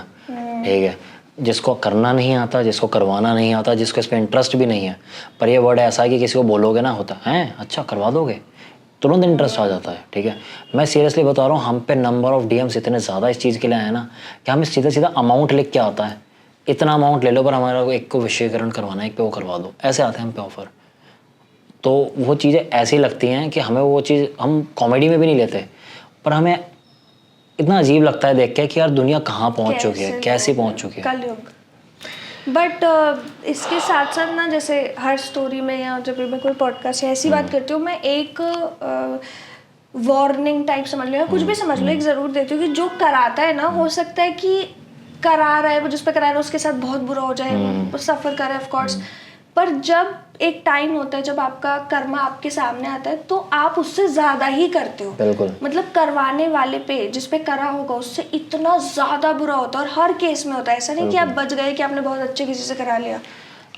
ठीक है, जिसको करना नहीं आता, जिसको करवाना नहीं आता, जिसको इस पर इंटरेस्ट भी नहीं है, पर ये वर्ड ऐसा है कि किसी को बोलोगे ना, होता है अच्छा करवा दोगे, तुरंत इंटरेस्ट आ जाता है। ठीक है, मैं सीरियसली बता रहा हूँ, हम पे नंबर ऑफ डीएम्स इतने ज़्यादा इस चीज़ के लिए आए ना कि हमें सीधा सीधा अमाउंट लिख के आता है, इतना अमाउंट ले लो, पर हमारा एक को वशीकरण करवाना है, एक पे वो करवा दो, ऐसे आते हैं हम पे ऑफर। तो वो चीज़ें ऐसी लगती हैं कि हमें वो चीज़ हम कॉमेडी में भी नहीं लेते, पर हमें इतना अजीब लगता है देख के कि यार दुनिया कहाँ पहुँच चुकी है, कैसी पहुँच चुकी है, कलयुग। बट इसके साथ साथ ना, जैसे हर स्टोरी में, या जब भी मैं कोई पॉडकास्ट या ऐसी बात करती हूँ, मैं एक वार्निंग टाइप समझ लो, या कुछ भी समझ लो, एक ज़रूर देती हूँ कि जो कराता है ना, हो सकता है कि करा रहा है वो, जिस पे करा रहा है उसके साथ बहुत बुरा हो जाए, वो सफ़र करे ऑफ कोर्स, पर जब एक टाइम होता है जब आपका कर्मा आपके सामने आता है, तो आप उससे ज़्यादा ही करते हो। बिल्कुल। मतलब करवाने वाले पे, जिस पे करा होगा, उससे इतना ज़्यादा बुरा होता है, और हर केस में होता है। ऐसा नहीं कि आप बच गए, कि आपने बहुत अच्छे किसी से करा लिया,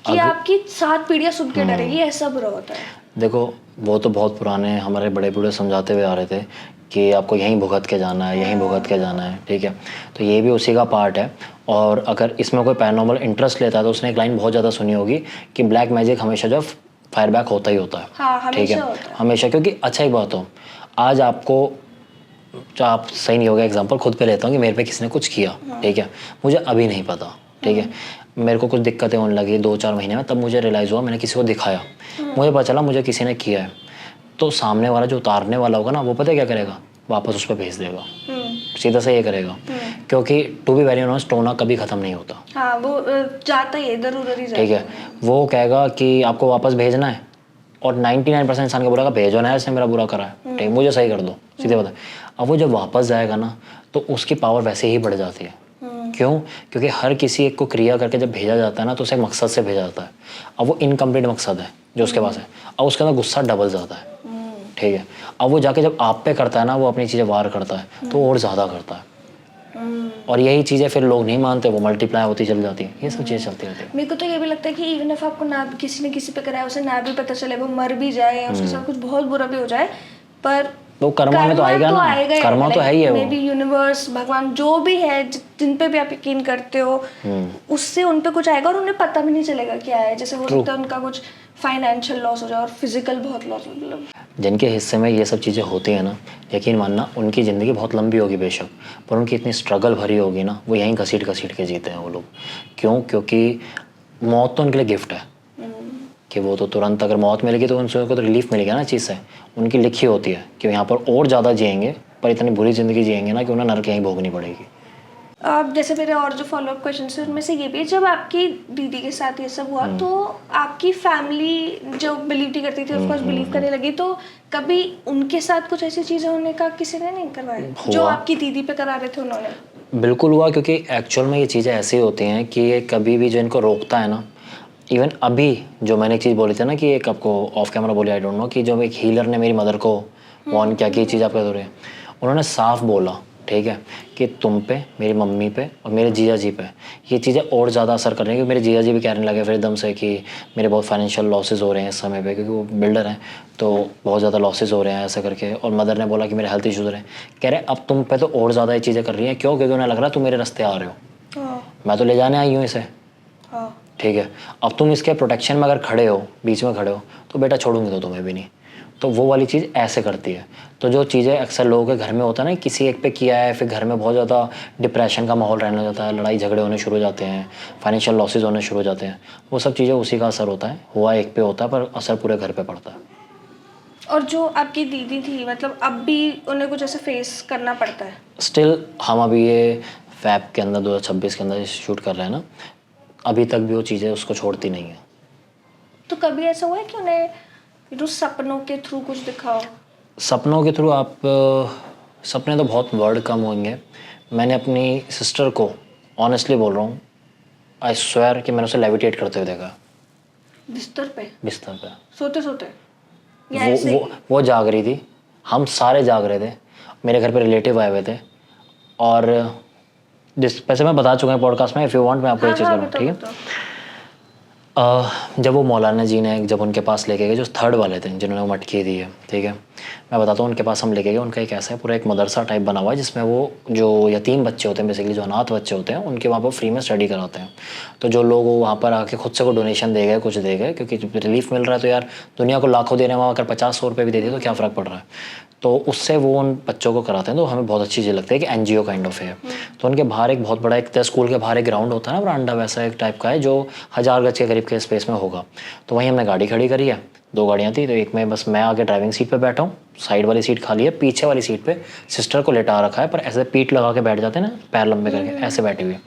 कि आपकी 7 पीढ़ियाँ सुन के डरेगी, ऐसा बुरा होता है। देखो वो तो बहुत पुराने हमारे बड़े बूढ़े समझाते हुए आ रहे थे कि आपको यहीं भुगत के जाना है, यहीं भुगत के जाना है, ठीक है, तो ये भी उसी का पार्ट है। और अगर इसमें कोई पैरानॉर्मल इंटरेस्ट लेता है तो उसने एक लाइन बहुत ज़्यादा सुनी होगी कि ब्लैक मैजिक हमेशा जो फायर बैक होता ही होता है। हाँ, ठीक है, हमेशा होता है। हमेशा। क्योंकि अच्छा एक बात हो, आज आपको, जो आप सही नहीं होगा, एग्जांपल खुद पे लेता हूँ कि मेरे पे किसी ने कुछ किया, ठीक है, मुझे अभी नहीं पता, ठीक है, मेरे को कुछ दिक्कतें होने लगी 2-4 महीने में, तब मुझे रियलाइज़ हुआ, मैंने किसी को दिखाया, मुझे पता चला मुझे किसी ने किया है, तो सामने वाला जो उतारने वाला होगा ना, वो पता है क्या करेगा, वापस उस पर भेज देगा, सीधा से ये करेगा। क्योंकि टू बी वेरी ऑनेस्ट, टोना कभी ख़त्म नहीं होता। हाँ, वो जाता ही है, इधर उधर ही जाता ठीक है, वो कहेगा कि आपको वापस भेजना है, और 99% इंसान का बोलेगा भेजो ना, इसने मेरा बुरा करा है, ठीक, मुझे सही कर दो, सीधे बता। अब वो जब वापस जाएगा ना, तो उसकी पावर वैसे ही बढ़ जाती है। क्यों? क्योंकि हर किसी एक को क्रिया करके जब भेजा जाता है ना, तो उसे एक मकसद से भेजा जाता है। अब वो इनकम्प्लीट मकसद है जो उसके पास है, अब उसके अंदर गुस्सा डबल जाता है, ठीक है। अब वो जाके जब आप पे करता है ना, वो अपनी चीज़ें वार करता है, तो और ज़्यादा करता है, और यही चीज़ें फिर लोग नहीं मानते, वो मल्टीप्लाई होती चली जाती है, ये सब चीज़ें चलती रहती है। मेरे को तो ये भी लगता है कि इवन इफ आपको ना किसी ने किसी पे कराया, उसे ना भी पता चले, वो मर भी जाए या उसके साथ कुछ बहुत बुरा भी हो जाए, पर वो कर्मा में तो आएगा ना, कर्मा तो है ही है वो। मे बी यूनिवर्स, भगवान, जो भी है, जिन पे भी आप यकीन करते हो, उससे उन पे कुछ आएगा और उन्हें पता भी नहीं चलेगा क्या है। जैसे हो सकता है उनका कुछ फाइनेंशियल लॉस हो जाए और फिजिकल बहुत लॉस हो, मतलब जिनके हिस्से में ये सब चीज़ें होती हैं ना, यकीन मानना उनकी ज़िंदगी बहुत लंबी होगी बेशक, पर उनकी इतनी स्ट्रगल भरी होगी ना, वो यहीं घसीट घसीट के जीते हैं वो लोग। क्यों? क्योंकि मौत तो उनके लिए गिफ्ट है, कि वो तो तुरंत अगर मौत मिलेगी तो उनको तो रिलीफ मिलेगा ना चीज़ से। उनकी लिखी होती है कि यहाँ पर और ज़्यादा जिएंगे, पर इतनी बुरी ज़िंदगी जिएंगे ना कि उन्हें नरक यहीं भोगनी पड़ेगी। अब जैसे मेरे और जो फॉलोअप क्वेश्चन है उनमें से ये भी है, जब आपकी दीदी के साथ ये सब हुआ तो आपकी फैमिली जो बिलीव नहीं करती थी, ऑफकोर्स बिलीव करने लगी, तो कभी उनके साथ कुछ ऐसी चीज़ें होने का किसी ने नहीं करवाया जो आपकी दीदी पे करा रहे थे उन्होंने? बिल्कुल हुआ, क्योंकि एक्चुअल में ये चीज़ें ऐसी होती हैं कि ये कभी भी जो इनको रोकता है ना, इवन अभी जो मैंने एक चीज़ बोली थी ना कि एक आपको ऑफ कैमरा बोली, आई डोंट नो, कि जो एक हीलर ने मेरी मदर को वार्न किया कि ये चीज़ आप कर रहे हैं, उन्होंने साफ बोला, ठीक है, कि तुम पे, मेरी मम्मी पे और मेरे जीजा जी पे ये चीज़ें और ज़्यादा असर कर रही हैं। क्योंकि मेरे जीजा जी भी कहने लगे फिर एकदम से कि मेरे बहुत फाइनेंशियल लॉसेस हो रहे हैं इस समय पे, क्योंकि वो बिल्डर हैं, तो बहुत ज़्यादा लॉसेस हो रहे हैं ऐसा करके। और मदर ने बोला कि मेरे हेल्थ इशूज़ रहे हैं, कह रहे अब तुम पे तो और ज़्यादा ये चीज़ें कर रही हैं। क्यों? क्योंकि उन्हें लग रहा है तुम मेरे रास्ते आ रहे हो, मैं तो ले जाने आई हूँ इसे, ठीक है, अब तुम इसके प्रोटेक्शन में अगर खड़े हो, बीच में खड़े हो, तो बेटा छोड़ूंगी तो तुम्हें भी नहीं। तो वो वाली चीज़ ऐसे करती है। तो जो चीज़ें अक्सर लोगों के घर में होता है ना, किसी एक पे किया है, फिर घर में बहुत ज़्यादा डिप्रेशन का माहौल रहने जाता है, लड़ाई झगड़े होने शुरू हो जाते हैं, फाइनेंशियल लॉसेज होने शुरू हो जाते हैं, वो सब चीज़ें उसी का असर होता है। हुआ एक पे होता है पर असर पूरे घर पे पड़ता है। और जो आपकी दीदी थी, मतलब अब भी उन्हें कुछ ऐसे फेस करना पड़ता है? स्टिल हम अभी ये फैब के अंदर 2026 के अंदर शूट कर रहे हैं ना, अभी तक भी वो चीज़ें उसको छोड़ती नहीं है। तो कभी ऐसा हुआ है कि उन्हें सपनों के थ्रू कुछ दिखाओ? सपनों के थ्रू आप सपने तो बहुत वर्ड कम होंगे। मैंने अपनी सिस्टर को ऑनेस्टली बोल रहा हूँ, आई स्वेयर कि मैंने उसे लेविटेट करते हुए देखा। बिस्तर पे? बिस्तर पे सोते सोते? वो जाग रही थी, हम सारे जाग रहे थे, मेरे घर पे रिलेटिव आए हुए थे, और जिस वैसे मैं बता चुका हूँ पॉडकास्ट में, इफ़ यू वांट मैं आपको ये चीज़ करूँ, ठीक है। जब वो मौलाना जी ने जब उनके पास लेके गए, जो थर्ड वाले थे जिन्होंने वो मटकी दी है, ठीक है, मैं बताता हूँ, उनके पास हम लेके गए। उनका एक ऐसा है, पूरा एक मदरसा टाइप बना हुआ है, जिसमें वो जो यतीम बच्चे होते हैं, बेसिकली जो अनाथ बच्चे होते हैं, उनके वहाँ पर फ्री में स्टडी कराते हैं। तो जो लोग वहाँ पर आके खुद से को डोनेशन दे गए, कुछ दे गए, क्योंकि रिलीफ मिल रहा है, तो यार दुनिया को लाखों देने में अगर 50-100 रुपये भी दे दिए तो क्या फ़र्क पड़ रहा है। तो उससे वो उन बच्चों को कराते हैं, तो हमें बहुत अच्छी चीज़ लगती है कि एनजीओ काइंड ऑफ है। तो उनके बाहर एक बहुत बड़ा, एक स्कूल के बाहर एक ग्राउंड होता है ना, बरांडा वैसा एक टाइप का है, जो 1000 गज के करीब के स्पेस में होगा। तो वहीं हमने गाड़ी खड़ी करी है, 2 गाड़ियाँ थी, तो एक में बस मैं आगे ड्राइविंग सीट पे बैठा हूँ, साइड वाली सीट खाली है, पीछे वाली सीट पे सिस्टर को लेटा रखा है, पर ऐसे पीठ लगा के बैठ जाते हैं ना, पैर लंबे करके ऐसे बैठी हुई है।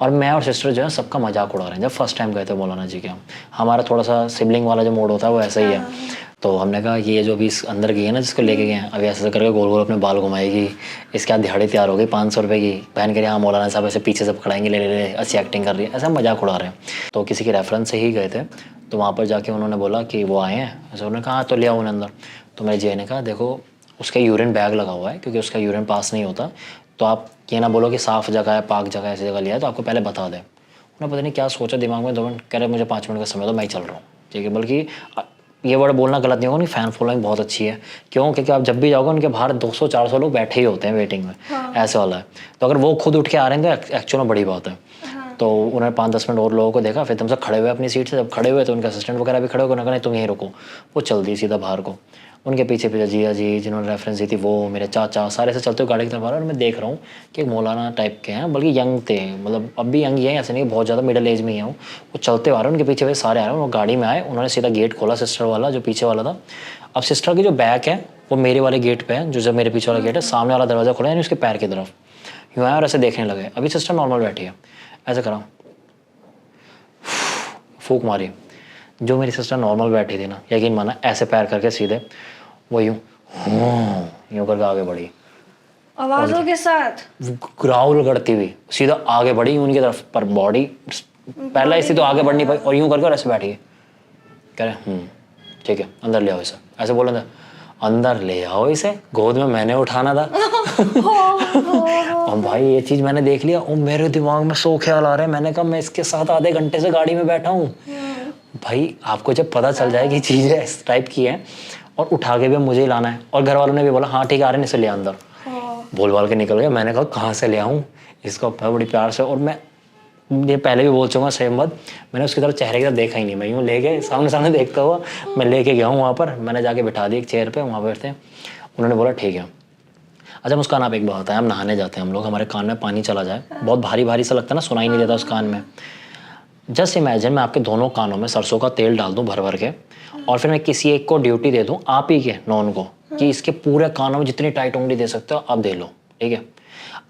और मैं और सिस्टर जो है सबका मजाक उड़ा रहे हैं। जब फर्स्ट टाइम गए थे मौलाना जी के, हमारा थोड़ा सा सिबलिंग वाला जो मोड होता है वो ऐसा ही है। तो हमने कहा कि ये जो भी अंदर गई है ना, जिसको लेके गए हैं, अभी ऐसे करके गोल गोल अपने बाल घुमाएगी, इसके बाद दिहाड़ी तैयार हो गई 500 रुपये की, बहन कह रही हाँ मौलाना साहब ऐसे पीछे से पकड़ाएंगे, ले ले ले, अच्छी एक्टिंग कर रही है, ऐसा मजाक उड़ा रहे हैं। तो किसी के रेफरेंस से ही गए थे, तो वहाँ पर जाके उन्होंने बोला कि वो आए हैं, ऐसे उन्होंने कहा तो ले आओ उन्हें अंदर। तो मेरे जी ने कहा देखो उसका यूरिन बैग लगा हुआ है, क्योंकि उसका यूरिन पास नहीं होता, तो आप ये ना बोलो कि साफ़ जगह है, पाक जगह, ऐसी जगह लिया है, तो आपको पहले बता दें। उन्होंने पता नहीं क्या सोचा दिमाग में, 2 मिनट, कह रहे मुझे 5 मिनट का समय दो, मैं ही चल रहा हूँ, ठीक है। बल्कि ये वर्ड बोलना गलत नहीं होगा, उनकी फ़ैन फॉलोइंग बहुत अच्छी है। क्यों? क्योंकि आप जब भी जाओगे उनके बाहर 200-400 लोग बैठे ही होते हैं वेटिंग में। ऐसे वाला है। तो अगर वो खुद उठ के आ रहे हैं तो एक्चुअल में बड़ी बात है। तो उन्होंने 5-10 मिनट और लोगों को देखा, फिर तुम सब खड़े हुए अपनी सीट से। जब खड़े हुए तो उनके असिस्टेंट वगैरह भी खड़े हो गए, उन्होंने कहा नहीं तुम यहीं रुको। वो चल दी सीधा बाहर को। उनके पीछे पीछे जिया जी जिन्होंने रेफरेंस दी थी, वो मेरे चाचा, सारे से चलते हुए गाड़ी की तरफ आ रहे हैं। और मैं देख रहा हूँ कि एक मौलाना टाइप के हैं, बल्कि यंग थे, मतलब अब भी यंग ही हैं, ऐसे नहीं बहुत ज़्यादा मिडिल एज में ही हैं। वो चलते हुए आ रहे हैं, उनके पीछे पीछे सारे आ रहे हैं। वो गाड़ी में आए, उन्होंने सीधा गेट खोला सिस्टर वाला जो पीछे वाला था। अब सिस्टर की जो बैक है वो मेरे वाले गेट पे है, जो जब मेरे पीछे वाला गेट है, सामने वाला दरवाजा खुला है उसके पैर की तरफ। यूँ आए और ऐसे देखने लगे। अभी सिस्टर नॉर्मल बैठी है, ऐसे करा, फूक मारी। जो मेरी सिस्टर नॉर्मल बैठी थी ना, यकीन माना, ऐसे पैर करके सीधे वो यूँ करके आगे बढ़ी, आवाजों के साथ ग्राउल करती हुई सीधा आगे बढ़ी उनकी तरफ। पर बॉडी पहला इसी तो आगे बढ़ नहीं पाई और यूं करके और ऐसे बैठी है। कह रहे ठीक है अंदर ले आओ इसे, ऐसे बोला था, अंदर ले आओ इसे, गोद में मैंने उठाना था। और भाई ये चीज मैंने देख लिया और मेरे दिमाग में 100 ख्याल आ रहे हैं। मैंने कहा मैं इसके साथ आधे घंटे से गाड़ी में बैठा हूँ। भाई आपको जब पता चल जाए कि चीजें इस टाइप की है और उठा के भी मुझे ही लाना है, और घर वालों ने भी बोला हाँ ठीक है आ रहे हैं, इसे ले अंदर। बोल बाल के निकल गया। मैंने कहा कहाँ से ले आऊँ इसको, बड़ी प्यार से। और मैं ये पहले भी बोल चुका सेम बात, मैंने उसकी तरफ चेहरे की तरफ देखा ही नहीं। मैं यूँ लेके सामने सामने देखता हुआ मैं लेके गया हूँ वहाँ पर। मैंने जाके बिठा दी एक चेयर पे, वहाँ बैठते हैं। उन्होंने बोला ठीक है। अच्छा मुस्कान आप एक बात है, हम नहाने जाते हैं हम लोग, हमारे कान में पानी चला जाए, बहुत भारी भारी सा लगता है ना, सुनाई नहीं देता उस कान में। जस्ट इमेजिन मैं आपके दोनों कानों में सरसों का तेल डाल दूँ भर भर के, और फिर मैं किसी एक को ड्यूटी दे दूँ, आप ही के नॉन को, कि इसके पूरे कानों में जितनी टाइट उंगली दे सकते हो आप दे लो, ठीक है।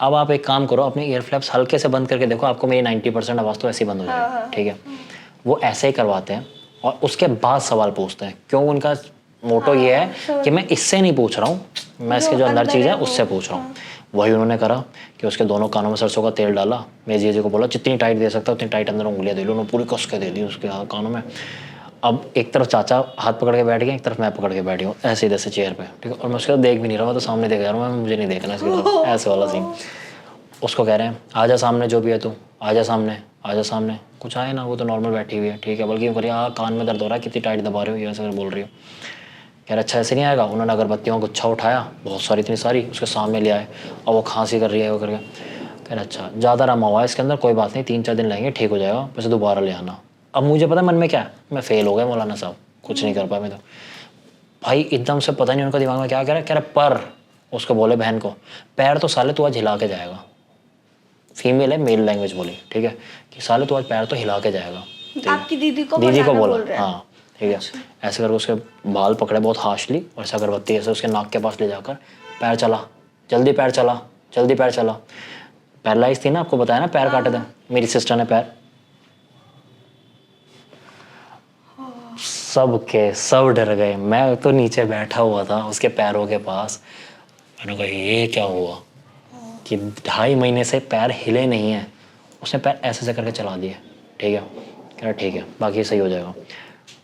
अब आप एक काम करो, अपने ईयर फ्लैप्स हल्के से बंद करके देखो, आपको मेरी 90% आवाज़ तो ऐसे ही बंद हो जाएगी, ठीक है। वो ऐसे ही करवाते हैं और उसके बाद सवाल पूछते हैं। क्यों? उनका मोटो ये है कि मैं इससे नहीं पूछ रहा हूँ, मैं इसके जो अंदर चीज़ है उससे पूछ रहा हूँ। वही उन्होंने करा कि उसके दोनों कानों में सरसों का तेल डाला। मैं जीजे को बोला जितनी टाइट दे सकता उतनी टाइट अंदर उंगलियाँ दे लो। उन्होंने पूरी कस के दे दी उसके कानों में। अब एक तरफ चाचा हाथ पकड़ के बैठ गए, एक तरफ मैं पकड़ के बैठी हूँ ऐसे जैसे चेयर पे, ठीक है। और मैं उसके तरफ देख भी नहीं रहा, मैं तो सामने देख जा रहा हूँ, मुझे नहीं देखना इसकी तरफ, ऐसे वाला सीन। उसको कह रहे हैं आजा सामने, जो भी है तू आजा सामने, आजा सामने। कुछ आए ना, वो तो नॉर्मल बैठी हुई है, ठीक है। बल्कि करिए कान में दर्द हो रहा है, कितनी टाइट दबा रहे हो, ये ऐसे बोल रही हो। कह रहे अच्छा ऐसे नहीं आएगा। उन्होंने अगरबत्तियों का गुच्छा उठाया, बहुत सारी, इतनी सारी, उसके सामने ले आए और वो खांसी कर रही है वो करके। कह रहे अच्छा ज़्यादा रमा हुआ है इसके अंदर, कोई बात नहीं, 3-4 दिन लगेंगे, ठीक हो जाएगा, वैसे दोबारा ले आना। अब मुझे पता मन में क्या है, मैं फेल हो गया मौलाना साहब, कुछ नहीं कर पाया मैं तो। भाई एकदम से पता नहीं उनका दिमाग में क्या कह रहा है। पर उसको बोले बहन को, पैर तो साले तू आज हिला के जाएगा। फीमेल है, मेल लैंग्वेज बोली, ठीक है, कि साले तू आज पैर तो हिला के जाएगा। आपकी दीदी को बोला हाँ ठीक है। ऐसे करके उसके बाल पकड़े बहुत हार्शली और ऐसे अगरबत्ती ऐसे उसके नाक के पास ले जाकर, पैर चला, जल्दी पैर चला, जल्दी पैर चला। पैरालाइज थी ना, आपको बताया ना, पैर काटे थे मेरी सिस्टर ने पैर। सब डर गए। मैं तो नीचे बैठा हुआ था उसके पैरों के पास। मैंने कहा ये क्या हुआ कि 2.5 महीने से पैर हिले नहीं है। उसने पैर ऐसे करके चला दिए, ठीक है। कह रहा ठीक है बाकी सही हो जाएगा,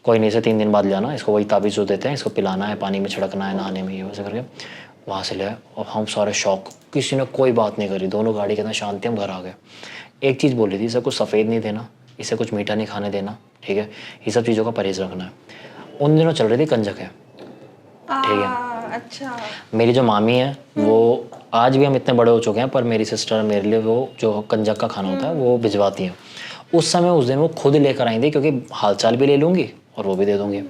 कोई नहीं, से 3 दिन बाद ले आना, इसको वही ताबीज़ जो देते हैं, इसको पिलाना है, पानी में छिड़कना है, नहाने में, ये वैसे करके वहाँ से ले आए। और हम सारे शौक, किसी ने कोई बात नहीं करी, दोनों गाड़ी के अंदर शांति, हम घर आ गए। एक चीज़ बोली थी, इसे कुछ सफ़ेद नहीं देना, इसे कुछ मीठा नहीं खाने देना, ठीक है, ये सब चीज़ों का परहेज़ रखना है। उन दिनों चल रही थी कंजक है, ठीक है। अच्छा। मेरी जो मामी है वो, आज भी हम इतने बड़े हो चुके हैं, पर मेरी सिस्टर मेरे लिए वो जो कंजक का खाना होता है वो भिजवाती हैं। उस समय उस दिन वो खुद लेकर आई थी, क्योंकि हालचाल भी ले लूँगी और वो भी दे दूँगी।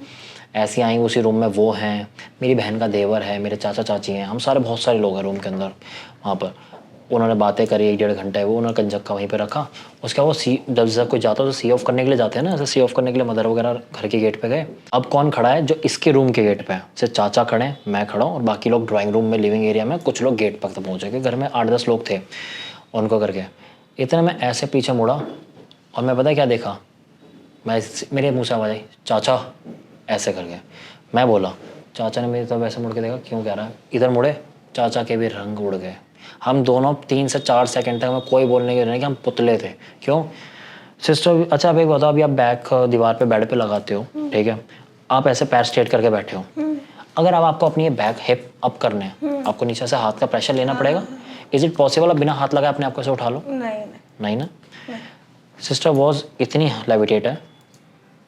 ऐसी आई, उसी रूम में वो हैं, मेरी बहन का देवर है, मेरे चाचा चाची हैं, हम सारे बहुत सारे लोग हैं रूम के अंदर। वहाँ पर उन्होंने बातें करी 1-1.5 घंटे, वो उन्होंने कंजक का वहीं पे रखा। उसके बाद वो जब कोई जाता तो सी ऑफ करने के लिए जाते हैं ना, ऐसे सी ऑफ करने के लिए मदर वगैरह घर के गेट पे गए। अब कौन खड़ा है? जो इसके रूम के गेट पे है, सिर्फ चाचा खड़े हैं, मैं खड़ा हूँ और बाकी लोग ड्राइंग रूम में, लिविंग एरिया में, कुछ लोग गेट तक पहुँचे, कि घर में 8-10 लोग थे। उनको करके इतने में ऐसे पीछे मुड़ा और मैं पता क्या देखा, मेरे मुँह से आवाज़ आई चाचा, ऐसे करके। मैं बोला, चाचा ने मेरी तरफ ऐसे मुड़ के देखा, क्यों कह रहा है, इधर मुड़े। चाचा के भी रंग उड़ गए। हम दोनों 3 से 4 सेकंड तक हमें कोई बोलने की नहीं, कि हम पुतले थे। क्यों सिस्टर? अच्छा आप एक बताओ, अभी आप बैक दीवार पे बेड पे लगाते हो, ठीक है, आप ऐसे पैर स्ट्रेट करके बैठे हो, अगर अब आपको अपनी ये बैक हिप अप करने हैं, आपको नीचे से हाथ का प्रेशर लेना पड़ेगा। इज इट पॉसिबल आप बिना हाथ लगाए अपने आप को ऐसे उठा लो? नहीं ना। सिस्टर वॉज इतनी लेविटेट है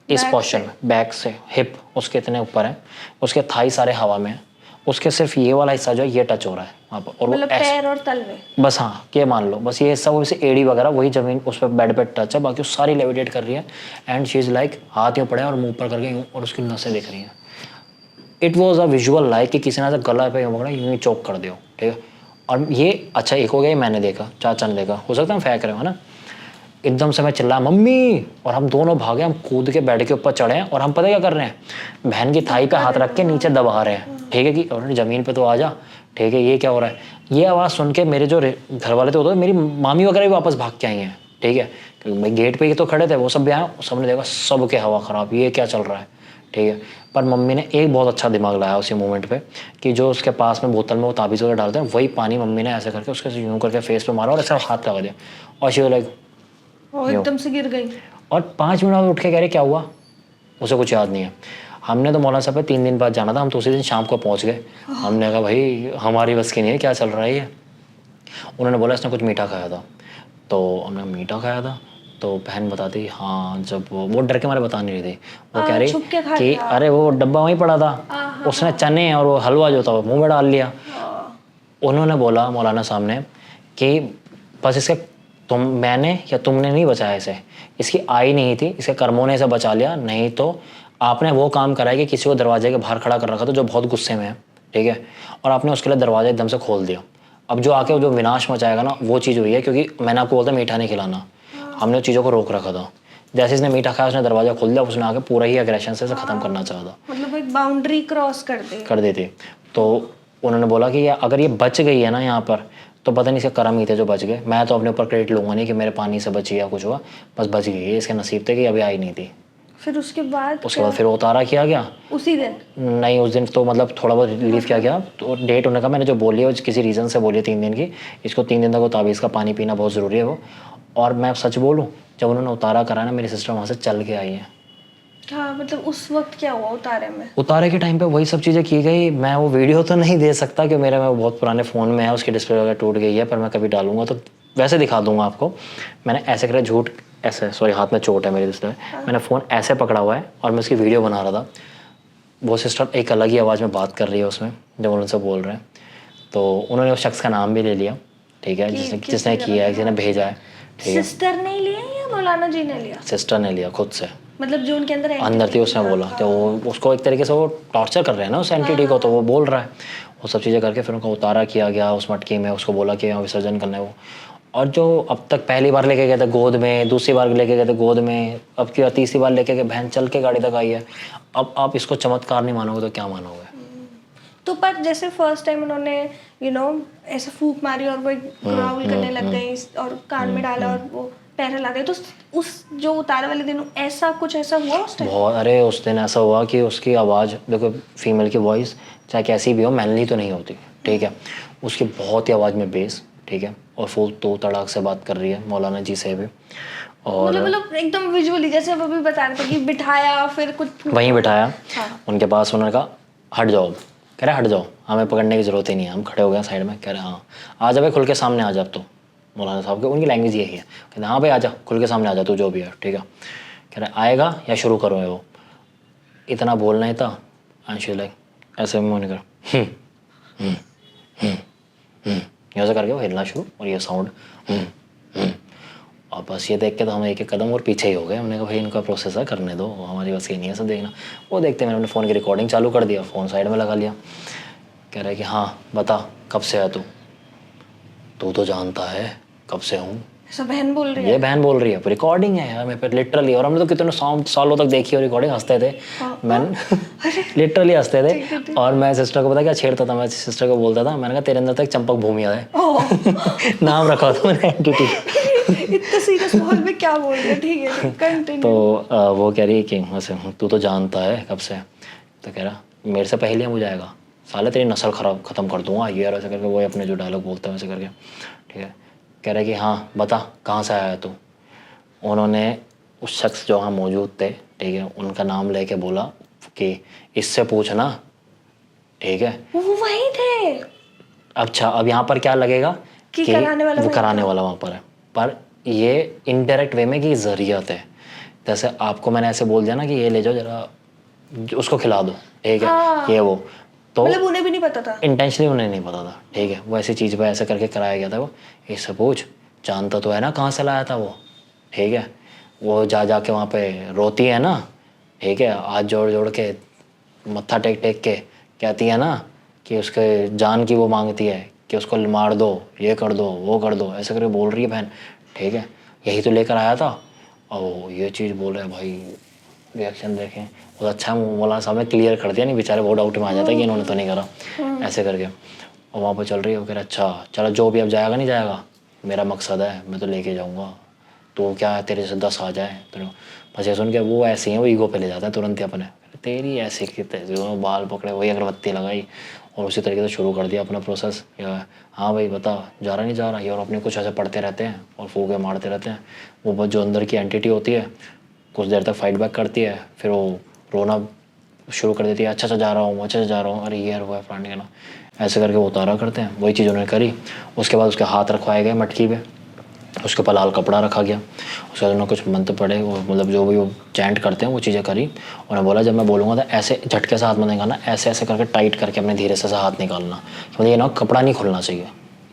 इस Back पोस्चर से? में, बैक से हिप उसके इतने ऊपर है, उसके थाई सारे हवा में है, उसके सिर्फ ये वाला हिस्सा जो है ये टच हो रहा है वहाँ पर, और वो मतलब ऐसे पैर और तलवे। बस, हाँ ये मान लो बस ये हिस्सा, वो जैसे एड़ी वगैरह वही जमीन उस पर बेड पे टच है, बाकी वो सारी लेविटेट कर रही है। एंड शी इज़ लाइक हाथ यूँ पड़े हैं और मुंह ऊपर करके यूँ, और उसकी नसें दिख रही हैं। It was a visual like कि किसी ने ऐसा गला पे यूँ पकड़ा, यूँ ही चोक कर दियो, ठीक है। और ये अच्छा एक हो गया, ये मैंने देखा, चाचा ने देखा, हो सकता है हम फेंक रहे हो, है ना। एकदम से मैं चिल्लाया मम्मी, और हम दोनों भागे, हम कूद के बेड के ऊपर चढ़े हैं, और हम पता क्या कर रहे हैं, बहन की थाई पे हाथ रख के नीचे दबा रहे हैं, ठीक है, कि और ज़मीन पे तो आ जा, ठीक है, ये क्या हो रहा है। ये आवाज़ सुन के मेरे जो घर वाले थे, वो तो मेरी मामी वगैरह भी वापस भाग के आई हैं, ठीक है, क्योंकि मैं गेट पे ही तो खड़े थे, वो सब भी आए, सबने देखा, सबके हवा ख़राब, ये क्या चल रहा है, ठीक है। पर मम्मी ने एक बहुत अच्छा दिमाग लगाया उसी मोमेंट पे, कि जो उसके पास में बोतल में वो ताबीज़ वगैरह डालते हैं, वही पानी मम्मी ने ऐसे करके उसके यूँ करके फेस पे मारा और ऐसा हाथ लगा दिया, और शी वाज लाइक, वो एकदम से गिर गई। और 5 मिनट बाद उठ के कह रहे क्या हुआ, उसे कुछ याद नहीं है। हमने तो मौलाना साहब पे 3 दिन बाद जाना था, हम तो उसी दिन शाम को पहुंच गए। हमने कहा भाई हमारी बस की नहीं है, क्या चल रहा है ये। उन्होंने बोला इसने कुछ मीठा खाया था, तो हमने मीठा खाया था, तो बहन बताती हाँ, जब वो डर के मारे बता नहीं रही थी, वो कह रही छुप के खा कि लिया। अरे वो डब्बा वहीं पड़ा था, उसने चने और वो हलवा जो था वो मुँह में डाल लिया। उन्होंने बोला मौलाना साहब ने कि बस इसके मैंने या तुमने नहीं बचाया इसे, इसकी आई नहीं थी, इसके कर्मों ने इसे बचा लिया, नहीं तो आपने वो काम करा है कि किसी को दरवाजे के बाहर खड़ा कर रखा था जो बहुत गुस्से में है, ठीक है, और आपने उसके लिए दरवाजा एकदम से खोल दिया। अब जो आके जो विनाश मचाएगा ना, वो चीज़ हुई है, क्योंकि मैंने आपको बोलता मीठा नहीं खिलाना, हमने उन चीज़ों को रोक रखा था। जैसे इसने मीठा खाया, उसने दरवाजा खोल दिया, उसने आके पूरा ही एग्रेशन से ख़त्म करना चाहा था, मतलब एक बाउंड्री क्रॉस कर देती। तो उन्होंने बोला कि अगर ये बच गई है ना यहाँ पर, तो पता नहीं इसके कर्म ही थे जो बच गए। मैं तो अपने ऊपर क्रेडिट लूंगा नहीं कि मेरे पानी से बची या कुछ हुआ, बस बच गई है, इसके नसीब थे कि अभी आई नहीं थी। फिर उसके बाद फिर उतारा किया गया उसी दिन। नहीं, उस दिन तो मतलब थोड़ा बहुत रिलीफ किया गया। तो डेट होने का मैंने जो बोली है, वो किसी रीज़न से बोली है 3 दिन की, इसको 3 दिन तक वो ताबीज़ का पानी पीना बहुत ज़रूरी है वो। और मैं सच बोलूँ, जब उन्होंने उतारा करा ना, मेरी सिस्टर वहाँ से चल के आई है। हाँ, मतलब उस वक्त क्या हुआ उतारे में? उतारे के टाइम पे वही सब चीज़ें की गई। मैं वो वीडियो तो नहीं दे सकता कि मेरे में बहुत पुराने फ़ोन में है, उसकी डिस्प्ले वगैरह टूट गई है, पर मैं कभी डालूंगा तो वैसे दिखा दूंगा आपको। मैंने ऐसे करे झूठ, ऐसे सॉरी हाथ में चोट है मेरी डिस्प्ले, मैंने फ़ोन ऐसे पकड़ा हुआ है और मैं उसकी वीडियो बना रहा था। वो सिस्टर एक अलग ही आवाज़ में बात कर रही है उसमें, जब उनसे बोल रहे हैं, तो उन्होंने उस शख्स का नाम भी ले लिया, ठीक है, जिसने किया है, जिसने भेजा है, ठीक है। सिस्टर ने लिया या मौलाना जी ने लिया? सिस्टर ने लिया खुद से, मतलब जो उनके अंदर थी, उसने बोला कि वो उसको एक तरीके से वो टॉर्चर कर रहे हैं ना उस एंटिटी को, तो वो बोल रहा है वो सब चीज़ें करके। फिर उनको उतारा किया गया उस मटकी में, उसको बोला कि यहाँ विसर्जन करना है वो। और जो अब तक पहली बार लेके गए थे गोद में, दूसरी बार लेके गए थे गोद में, अब की तीसरी बार लेके गए, बहन चल के गाड़ी तक आई है। अब आप इसको चमत्कार नहीं मानोगे तो क्या मानोगे? तो पर जैसे फर्स्ट टाइम उन्होंने ऐसे फूंक मारी और वो ग्राउल करने लग गई और कान में डाला और वो पैर हिला दिया, तो उस जो उतारे वाले दिन ऐसा हुआ उस टाइम? बहुत, अरे उस दिन ऐसा हुआ कि उसकी आवाज़ देखो, फीमेल की वॉइस चाहे कैसी भी हो, मैनली तो नहीं होती, ठीक है, उसकी बहुत ही आवाज़ में बेस, ठीक है, और फुल तो तड़ाक से बात कर रही है मौलाना जी से भी। और मतलब एकदम विजुअली, जैसे अब अभी बता रहे थे कि बिठाया, फिर कुछ वहीं बिठाया। हाँ। उनके पास, उन्होंने कहा हट जाओ, कह रहे हट जाओ, हमें पकड़ने की ज़रूरत ही नहीं है। हम खड़े हो गए साइड में, कह रहे हाँ आ जा भाई, खुल के सामने आ जा। अब तो मौलाना साहब के उनकी लैंग्वेज यही है, कहते हाँ भाई आ जा, खुल के सामने आ जा, तू जो भी है, ठीक है। कह रहे आएगा या शुरू करो वो, इतना बोलना ही था। अंशी लाइक ऐसे मुँह नहीं कर, ऐसा करके वो हिलना शुरू, और ये साउंड, और बस ये देख के तो हम एक कदम और पीछे ही हो गए। हमने कहा भाई इनका प्रोसेस है, करने दो, हमारी बस ये नहीं है सब देखना। वो देखते मैंने अपने फ़ोन की रिकॉर्डिंग चालू कर दिया, फ़ोन साइड में लगा लिया। कह रहा है कि हाँ बता कब से है तू तो जानता है कब से हूँ। ऐसा बहन बोल रही ये है? बहन बोल रही है, रिकॉर्डिंग है यार मेरे पे लिटरली। और हमने तो कितने सालों तक देखी और रिकॉर्डिंग, हंसते थे मैंने लिटरली हंसते थे। और मैं सिस्टर को पता क्या छेड़ता था, मैं सिस्टर को बोलता था, मैंने कहा तेरे अंदर तक चंपक भूमिया है नाम रखा था मैंने एंटिटी। इतना सीरियस माहौल में क्या बोल रहे? ठीक है कंटिन्यू। तो वो कह रही है कि वैसे तू तो जानता है कब से। तो कह रहा मेरे से पहले मुझे आएगा, साले तेरी नस्ल ख़त्म कर दूंगा ये, और ऐसे करके वो अपने जो डायलॉग बोलता है वैसे करके, ठीक है। कह रहा है कि हाँ बता कहाँ से आया है तू। उन्होंने उस शख्स जो वहाँ मौजूद थे, ठीक है, उनका नाम लेके बोला कि इससे पूछना, ठीक है। वो वहीं थे? अच्छा अब यहाँ पर क्या लगेगा कि कराने वाला वहाँ पर है, पर ये इनडायरेक्ट वे में कि ज़रियत है जैसे आपको मैंने ऐसे बोल दिया ना कि ये ले जाओ जरा, उसको खिला दो, ठीक है, ये वो, तो मतलब उन्हें भी नहीं पता था। इंटेंशनली उन्हें नहीं पता था, ठीक है, वो ऐसी चीज़ पे ऐसे करके कराया गया था। वो इससे पूछ, जानता तो है ना कहाँ से लाया था वो, ठीक है, वो जा जा के वहाँ पे रोती है ना, ठीक है, हाथ जोड़ जोड़ के, मत्था टेक टेक के कहती है ना कि उसके जान की वो मांगती है कि उसको मार दो, ये कर दो, वो कर दो, ऐसे करके बोल रही है बहन, ठीक है, यही तो लेकर आया था। और ये चीज़ बोल रहे भाई, रिएक्शन देखें, बहुत अच्छा है, मौलाना साहब ने क्लियर कर दिया, नहीं बेचारे बहुत डाउट में आ जाता है कि इन्होंने तो नहीं करा, ऐसे करके। और वहाँ पर चल रही है, वो कह रहा अच्छा चलो जो भी अब जाएगा नहीं जाएगा, मेरा मकसद है, मैं तो लेके जाऊँगा, तो क्या है तेरे से 10 आ जाए तो बस ये सुन के वो ऐसे ही है, वो ईगो पे ले जाता है तुरंत ही अपने, तेरी ऐसे की तैसे, दोनों बाल पकड़े, वही अगरबत्ती लगाई और उसी तरीके से शुरू कर दिया अपना प्रोसेस। हाँ भाई बता, जा रहा नहीं जा रहा, ये और अपने कुछ ऐसे पढ़ते रहते हैं और फूके मारते रहते हैं। वो बस जो अंदर की एंटिटी होती है कुछ देर तक फाइट बैक करती है, फिर वो रोना शुरू कर देती है, अच्छा अच्छा जा रहा हूँ, अच्छा अच्छा जा रहा हूँ, अरे ये हुआ है फलाने का ना, ऐसे करके वो उतारा करते हैं। वही चीज़ उन्होंने करी। उसके बाद उसके हाथ रखवाए गए मटकी पे, उसके ऊपर लाल कपड़ा रखा गया, उसके बाद उन्होंने कुछ मंत्र पढ़े, वो मतलब जो भी वो चैंट करते हैं वो चीज़ें करी। उन्होंने बोला जब मैं बोलूँगा तो ऐसे झटके से हाथ मत निकालना, ऐसे ऐसे करके टाइट करके अपने धीरे से हाथ निकालना, मतलब ये ना कपड़ा नहीं खुलना चाहिए।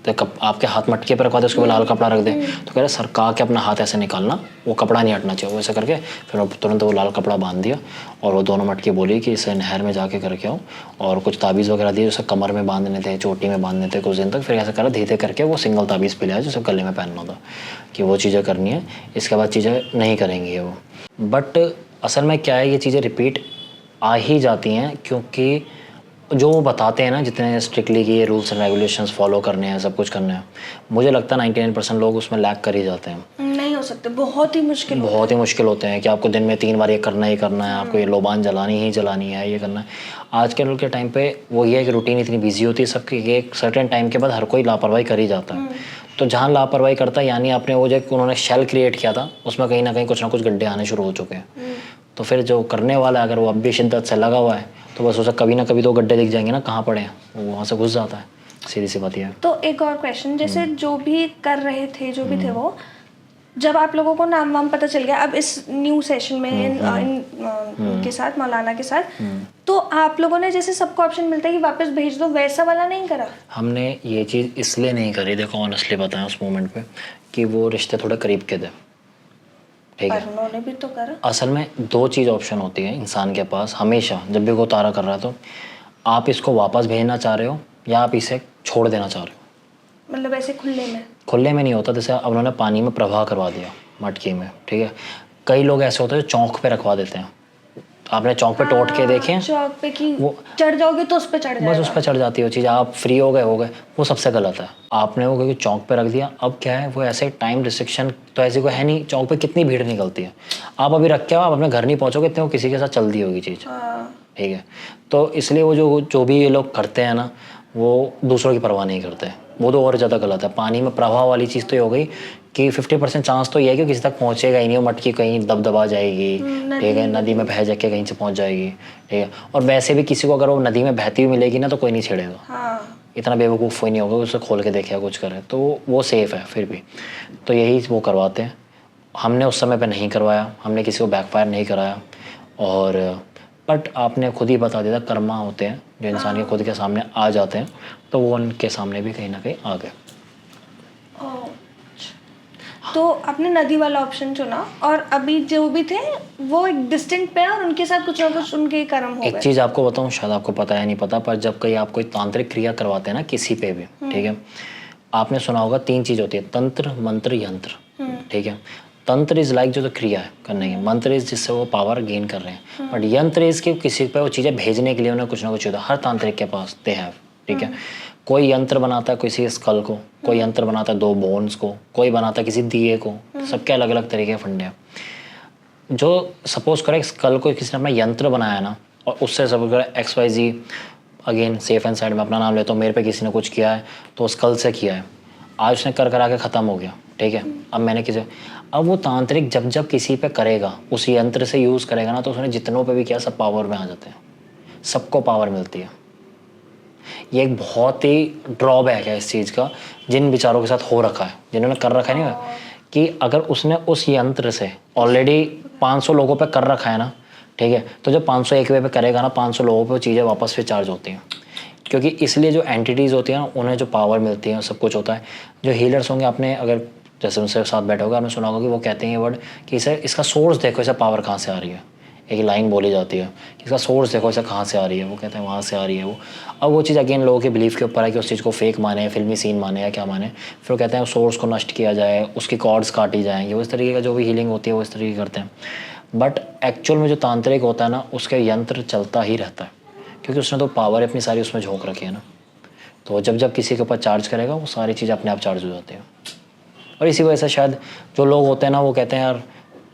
तो आपके हाथ मटके पर रखवा दे, उसके ऊपर लाल कपड़ा रख दे, तो कह रहे सरका के अपना हाथ ऐसे निकालना, वो कपड़ा नहीं हटना चाहिए। वो ऐसे करके फिर तुरंत वो लाल कपड़ा बांध दिया और वो दोनों मटके बोली कि इसे नहर में जाके करके आओ, और कुछ ताबीज़ वगैरह दिए, जैसे कमर में बांधने थे, चोटी में बांधने थे कुछ दिन तक। फिर ऐसा करा धीरे करके वो सिंगल ताबीज़ पे लिया जो सिर्फ गले में पहनना था, कि वो चीज़ें करनी है, इसके बाद चीज़ें नहीं करेंगी वो। बट असल में क्या है, ये चीज़ें रिपीट आ ही जाती हैं, क्योंकि जो वो बताते हैं ना जितने स्ट्रिक्टली कि ये रूल्स एंड रेगुलेशंस फॉलो करने हैं, सब कुछ करना है, मुझे लगता है 99% लोग उसमें लैग कर ही जाते हैं। नहीं हो सकते, बहुत ही मुश्किल होता बहुत ही मुश्किल होते हैं कि आपको दिन में 3 बार ये करना ही करना है, आपको ये लोबान जलानी ही जलानी है, ये करना है। आज के लोग के टाइम पे वो ये है कि रूटीन इतनी बिजी होती है सबकी कि एक सर्टेन टाइम के बाद हर कोई लापरवाही कर ही जाता है। तो जहाँ लापरवाही करता है, यानी आपने वो जो उन्होंने शेल क्रिएट किया था उसमें कहीं ना कुछ गड्ढे आने शुरू हो चुके हैं। तो फिर जो करने वाला है अगर वो अब भी शिद्दत से लगा हुआ है तो बस उसे कभी ना कभी तो गड्ढे दिख जाएंगे ना कहाँ पड़े हैं, वो वहाँ से घुस जाता है, सीधी सी बात ये है। तो एक और क्वेश्चन, जैसे जो भी कर रहे थे, जो भी थे वो, जब आप लोगों को नाम वाम पता चल गया अब इस न्यू सेशन में इनके साथ, मौलाना के साथ, तो आप लोगों ने जैसे सबको ऑप्शन मिलता है कि वापस भेज दो, वैसा वाला नहीं करा? हमने ये चीज़ इसलिए नहीं करी, देखो ऑनेस्टली बताएं उस मोमेंट पे, कि वो रिश्ते थोड़े करीब के थे, ठीक है। उन्होंने भी तो करा। असल में 2 चीज़ ऑप्शन होती है इंसान के पास हमेशा, जब भी वो तारा कर रहा है, तो आप इसको वापस भेजना चाह रहे हो या आप इसे छोड़ देना चाह रहे हो। मतलब ऐसे खुले में नहीं होता, जैसे अब उन्होंने पानी में प्रवाह करवा दिया मटकी में, ठीक है। कई लोग ऐसे होते हैं जो चौक पे रखवा देते हैं, आपने चौक पे टोट के देखे हैं, चौक पे कि वो चढ़ जाओगे तो उस पे चढ़ जाएगा, बस उस पर चढ़ जाती है वो चीज़, आप फ्री हो गए, वो सबसे गलत है। आपने वो क्योंकि चौक पे रख दिया, अब क्या है वो ऐसे टाइम रिस्ट्रिक्शन तो ऐसी कोई है नहीं, चौक पे कितनी भीड़ निकलती है, आप अभी रख के आओ, आप अपने घर नहीं पहुँचोगे इतने वो किसी के साथ चल दी होगी चीज़, ठीक है। तो इसलिए वो जो भी ये लोग करते हैं ना, वो दूसरों की परवाह नहीं करते, वो तो और ज़्यादा गलत है। पानी में प्रवाह वाली चीज़ तो ये हो गई कि 50% चांस तो ये है कि किसी तक पहुँचेगा ही नहीं, वो मटकी कहीं दबा जाएगी, ठीक है, नदी में बह जाके कहीं से पहुँच जाएगी, ठीक है। और वैसे भी किसी को अगर वो नदी में बहती हुई मिलेगी ना तो कोई नहीं छेड़ेगा, इतना बेवकूफ़ कोई नहीं होगा उसे खोल के देखे कुछ करे, तो वो सेफ़ है फिर भी। तो यही वो करवाते हैं। हमने उस समय पे नहीं करवाया, हमने किसी को बैकफायर नहीं कराया, और बट आपने खुद ही बता दिया था कर्मा होते हैं जो इंसान के खुद के सामने आ जाते हैं, तो वो उनके सामने भी कहीं ना कहीं आ गए। तो आपने नदी वाला ऑप्शन चुना, और अभी जो भी थे वो एक डिस्टेंट पे और उनके साथ कुछ ना कुछ उनके कर्म हो गए। एक चीज़ आपको बताऊं, शायद आपको पता है नहीं पता, पर जब कहीं आप कोई तांत्रिक क्रिया करवाते हैं ना किसी पे भी, ठीक है, आपने सुना होगा 3 चीज़ होती है, तंत्र मंत्र यंत्र, ठीक है। तंत्र इज लाइक जो क्रिया है करने की, मंत्र इज जिससे वो पावर गेन कर रहे हैं, बट यंत्र इज कि किसी पे वो चीज़ें भेजने के लिए उन्हें कुछ ना कुछ होता है। हर तांत्रिक के पास दे हैव, ठीक है। कोई यंत्र बनाता है किसी स्कल को, कोई यंत्र बनाता है 2 बोन्स को, कोई बनाता है किसी दिए को, सबके अलग अलग तरीके के फंडे हैं। जो सपोज करें स्कल को किसी ने अपना यंत्र बनाया ना, और उससे सपोज करें XYZ, again safe and side में अपना नाम लेता हूँ, मेरे पे किसी ने कुछ किया है तो स्कल से किया है, आज उसने कर करा के ख़त्म हो गया, ठीक है। अब मैंने किसी, अब वो तांत्रिक जब किसी पे करेगा, उस यंत्र से यूज़ करेगा ना, तो उसने जितनों पे भी किया सब पावर में आ जाते हैं, सबको पावर मिलती है। ये एक बहुत ही ड्रॉबैक है इस चीज़ का, जिन विचारों के साथ हो रखा है, जिन्होंने कर रखा है नहीं, कि अगर उसने उस यंत्र से ऑलरेडी 500 लोगों पे कर रखा है ना, ठीक है, तो जब 500 एक वे पे करेगा ना, 500 लोगों पे वो चीज़ें वापस से चार्ज होती हैं। क्योंकि इसलिए जो एंटिटीज़ होती हैं ना, उन्हें जो पावर मिलती है, सब कुछ होता है। जो हीलर्स होंगे, आपने अगर जैसे उनसे साथ बैठे होगा, आपने सुना होगा कि वो कहते हैं ये वर्ड कि इसे, इसका सोर्स देखो, इसे पावर कहाँ से आ रही है। एक लाइन बोली जाती है कि इसका सोर्स देखो, इसे कहाँ से आ रही है। वो कहते हैं वहाँ से आ रही है वो। अब वो चीज़ अगेन लोगों के बिलीफ के ऊपर है कि उस चीज़ को फेक माने, फिल्मी सीन माने या क्या माने। फिर वो कहते हैं सोर्स को नष्ट किया जाए, उसकी कॉर्ड्स काटी जाएंगे। वो इस तरीके का जो भी हीलिंग होती है वो इस तरीके करते हैं। बट एक्चुअल में जो तांत्रिक होता है ना, उसके यंत्र चलता ही रहता है, क्योंकि उसने तो पावर अपनी सारी उसमें झोंक रखी है ना। तो जब जब किसी के ऊपर चार्ज करेगा, वो सारी चीज़ें अपने आप चार्ज हो जाती हैं। और इसी वजह से शायद जो लोग होते हैं ना, वो कहते हैं यार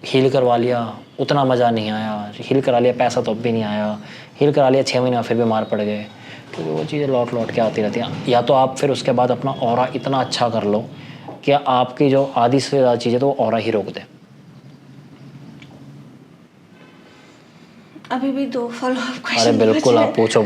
हील करवा लिया, उतना मज़ा नहीं आया, हील करा लिया, पैसा तो अब भी नहीं आया, हील करा लिया 6 महीना फिर बीमार पड़ गए। क्योंकि वो चीज़ें लौट लौट के आती रहती हैं। या तो आप फिर उसके बाद अपना ऑरा इतना अच्छा कर लो कि आपकी जो आधी से ज़्यादा चीज़ें तो वो ऑरा ही रोक दे। अभी भी 2 फॉलोअप अरे क्वेश्चन बिल्कुल, आप पूछो।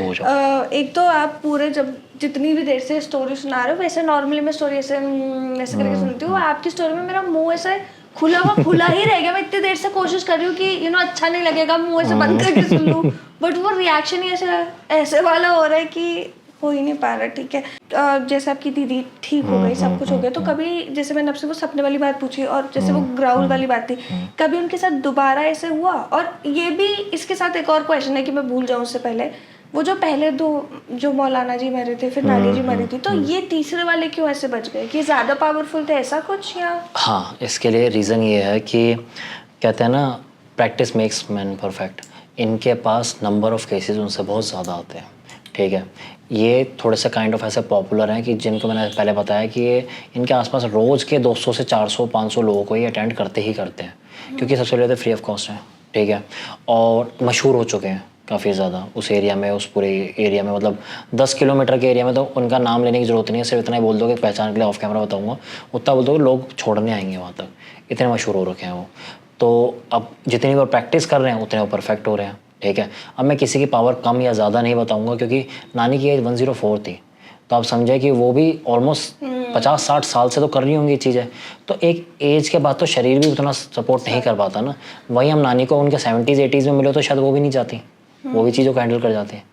एक तो आप पूरे जब जितनी भी देर से स्टोरी सुना रहे हो, वैसे नॉर्मली मैं स्टोरी ऐसे ऐसे करके सुनती हूँ। आपकी स्टोरी में मेरा मुंह ऐसे खुला ही रह गया। मैं इतनी देर से कोशिश कर रही हूँ कि अच्छा नहीं लगेगा, मुंह ऐसे बंद करके सुन लूँ, बट वो रिएक्शन ही ऐसे वाला हो रहा है कि हो ही नहीं पा रहा। ठीक है, जैसे आपकी दीदी ठीक हो गई, सब कुछ हो गया, तो कभी जैसे मैंने आपसे वो सपने वाली बात पूछी और जैसे वो ग्राउल वाली बात थी, कभी उनके साथ दोबारा ऐसे हुआ? और ये भी इसके साथ एक और क्वेश्चन है कि मैं भूल जाऊँ उससे पहले, वो जो पहले 2 जो मौलाना जी मरे थे, फिर नानी जी मरी थी, तो ये तीसरे वाले क्यों ऐसे बच गए? कि ज़्यादा पावरफुल थे, ऐसा कुछ? या हाँ, इसके लिए रीज़न ये है कि कहते हैं ना, प्रैक्टिस मेक्स मैन परफेक्ट। इनके पास नंबर ऑफ़ केसेस उनसे बहुत ज़्यादा आते हैं। ठीक है, ये थोड़े से काइंड ऑफ ऐसे पॉपुलर हैं कि जिनको मैंने पहले बताया कि ये इनके आसपास रोज़ के 200 से 400 500 लोगों को ये अटेंड करते ही करते हैं, क्योंकि सबसे पहले तो फ्री ऑफ कॉस्ट है। ठीक है, और मशहूर हो चुके हैं काफ़ी ज़्यादा उस एरिया में, उस पूरे एरिया में। मतलब 10 किलोमीटर के एरिया में तो उनका नाम लेने की ज़रूरत नहीं है, सिर्फ इतना ही बोल दो कि पहचान के लिए ऑफ कैमरा बताऊँगा, उतना बोल दो लोग छोड़ने आएंगे वहाँ तक। इतने मशहूर हो रखे हैं वो। तो अब जितनी बार प्रैक्टिस कर रहे हैं उतने वो परफेक्ट हो रहे हैं। ठीक है, अब मैं किसी की पावर कम या ज़्यादा नहीं बताऊँगा, क्योंकि नानी की एज 104 थी, तो आप समझे कि वो भी ऑलमोस्ट 50-60 साल से तो कर रही होंगी चीज़ें। तो एक एज के बाद तो शरीर भी उतना सपोर्ट नहीं कर पाता ना। वही हम नानी को उनके 70s 80s में मिले तो शायद वो भी नहीं जाती, वो भी चीज़ों को हैंडल कर जाती हैं।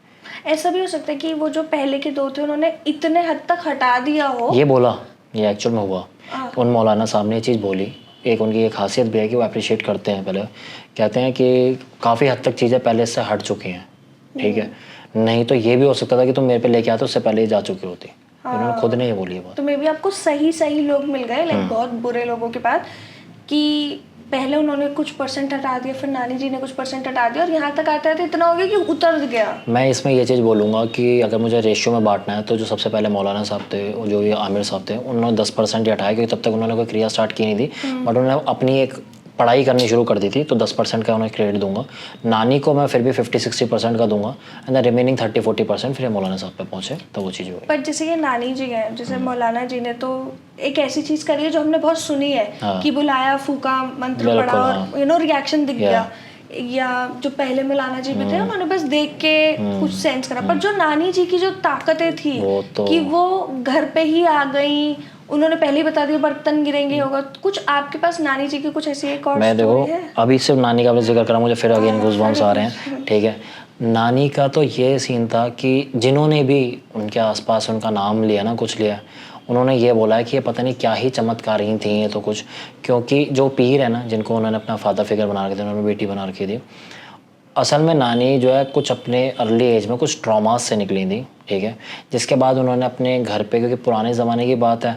ऐसा भी हो सकता है कि वो जो पहले के 2 थे उन्होंने इतने हद तक हटा दिया हो। ये बोला, ये एक्चुअल में हुआ। उन मौलाना साहब ने ये चीज़ बोली। एक उनकी एक खासियत भी है कि वो अप्रिशिएट करते हैं। पहले कहते हैं कि काफ़ी हद तक चीज़ें पहले से हट चुकी हैं। ठीक है, नहीं तो ये भी हो सकता था कि तुम मेरे पे लेके आते उससे पहले ही जा चुकी होती। उन्होंने खुद ने ये बोली है बात। तो मे भी आपको सही लोग मिल गए, लाइक बहुत बुरे लोगों के पास, कि पहले उन्होंने कुछ परसेंट हटा दिया, फिर नानी जी ने कुछ परसेंट हटा दिया, और यहाँ तक आते आते इतना हो गया कि उतर गया। मैं इसमें ये चीज़ बोलूँगा कि अगर मुझे रेशियो में बांटना है, तो जो सबसे पहले मौलाना साहब थे, जो ये आमिर साहब थे, उन्होंने 10% ही हटाया, क्योंकि तब तक उन्होंने कोई क्रिया स्टार्ट की नहीं थी। बट उन्होंने अपनी एक पढ़ाई करनी शुरू कर दी थी, तो 10% का उन्हें क्रेडिट दूंगा। नानी को मैं फिर भी 50-60% का दूंगा, एंड द रिमेनिंग 30-40% फिर मौलाना साहब पे पहुँचे, तो वो चीज़ हुई। पर जैसे ये नानी जी हैं, जैसे मौलाना जी ने तो एक ऐसी चीज़ करी है जो हमने बहुत सुनी है, कि बुलाया, फूका, मंत्र पढ़ा और रिएक्शन दिख गया। या जो पहले मौलाना जी भी थे, उन्होंने बस देख के कुछ सेंस करा। पर जो नानी जी की जो ताकतें थी, कि वो घर पे ही आ गई, उन्होंने पहले ही बता दिया बर्तन गिरेंगे होगा। कुछ आपके पास नानी जी की कुछ ऐसी एक और मैं देखो, अभी सिर्फ नानी का आपने जिक्र करा, मुझे फिर अगेन गूज़बम्स आ रहे हैं। ठीक है, नानी का तो ये सीन था कि जिन्होंने भी उनके आसपास उनका नाम लिया ना, कुछ लिया, उन्होंने ये बोला है कि ये पता नहीं क्या ही चमत्कार ही थी ये तो कुछ। क्योंकि जो पीर है ना, जिनको उन्होंने अपना फादर फिगर बना रखे थे, उन्होंने बेटी बना रखी थी, असल में नानी जो है कुछ अपने अर्ली एज में कुछ ट्रॉमास से निकली थी। ठीक है, जिसके बाद उन्होंने अपने घर पे, क्योंकि पुराने ज़माने की बात है,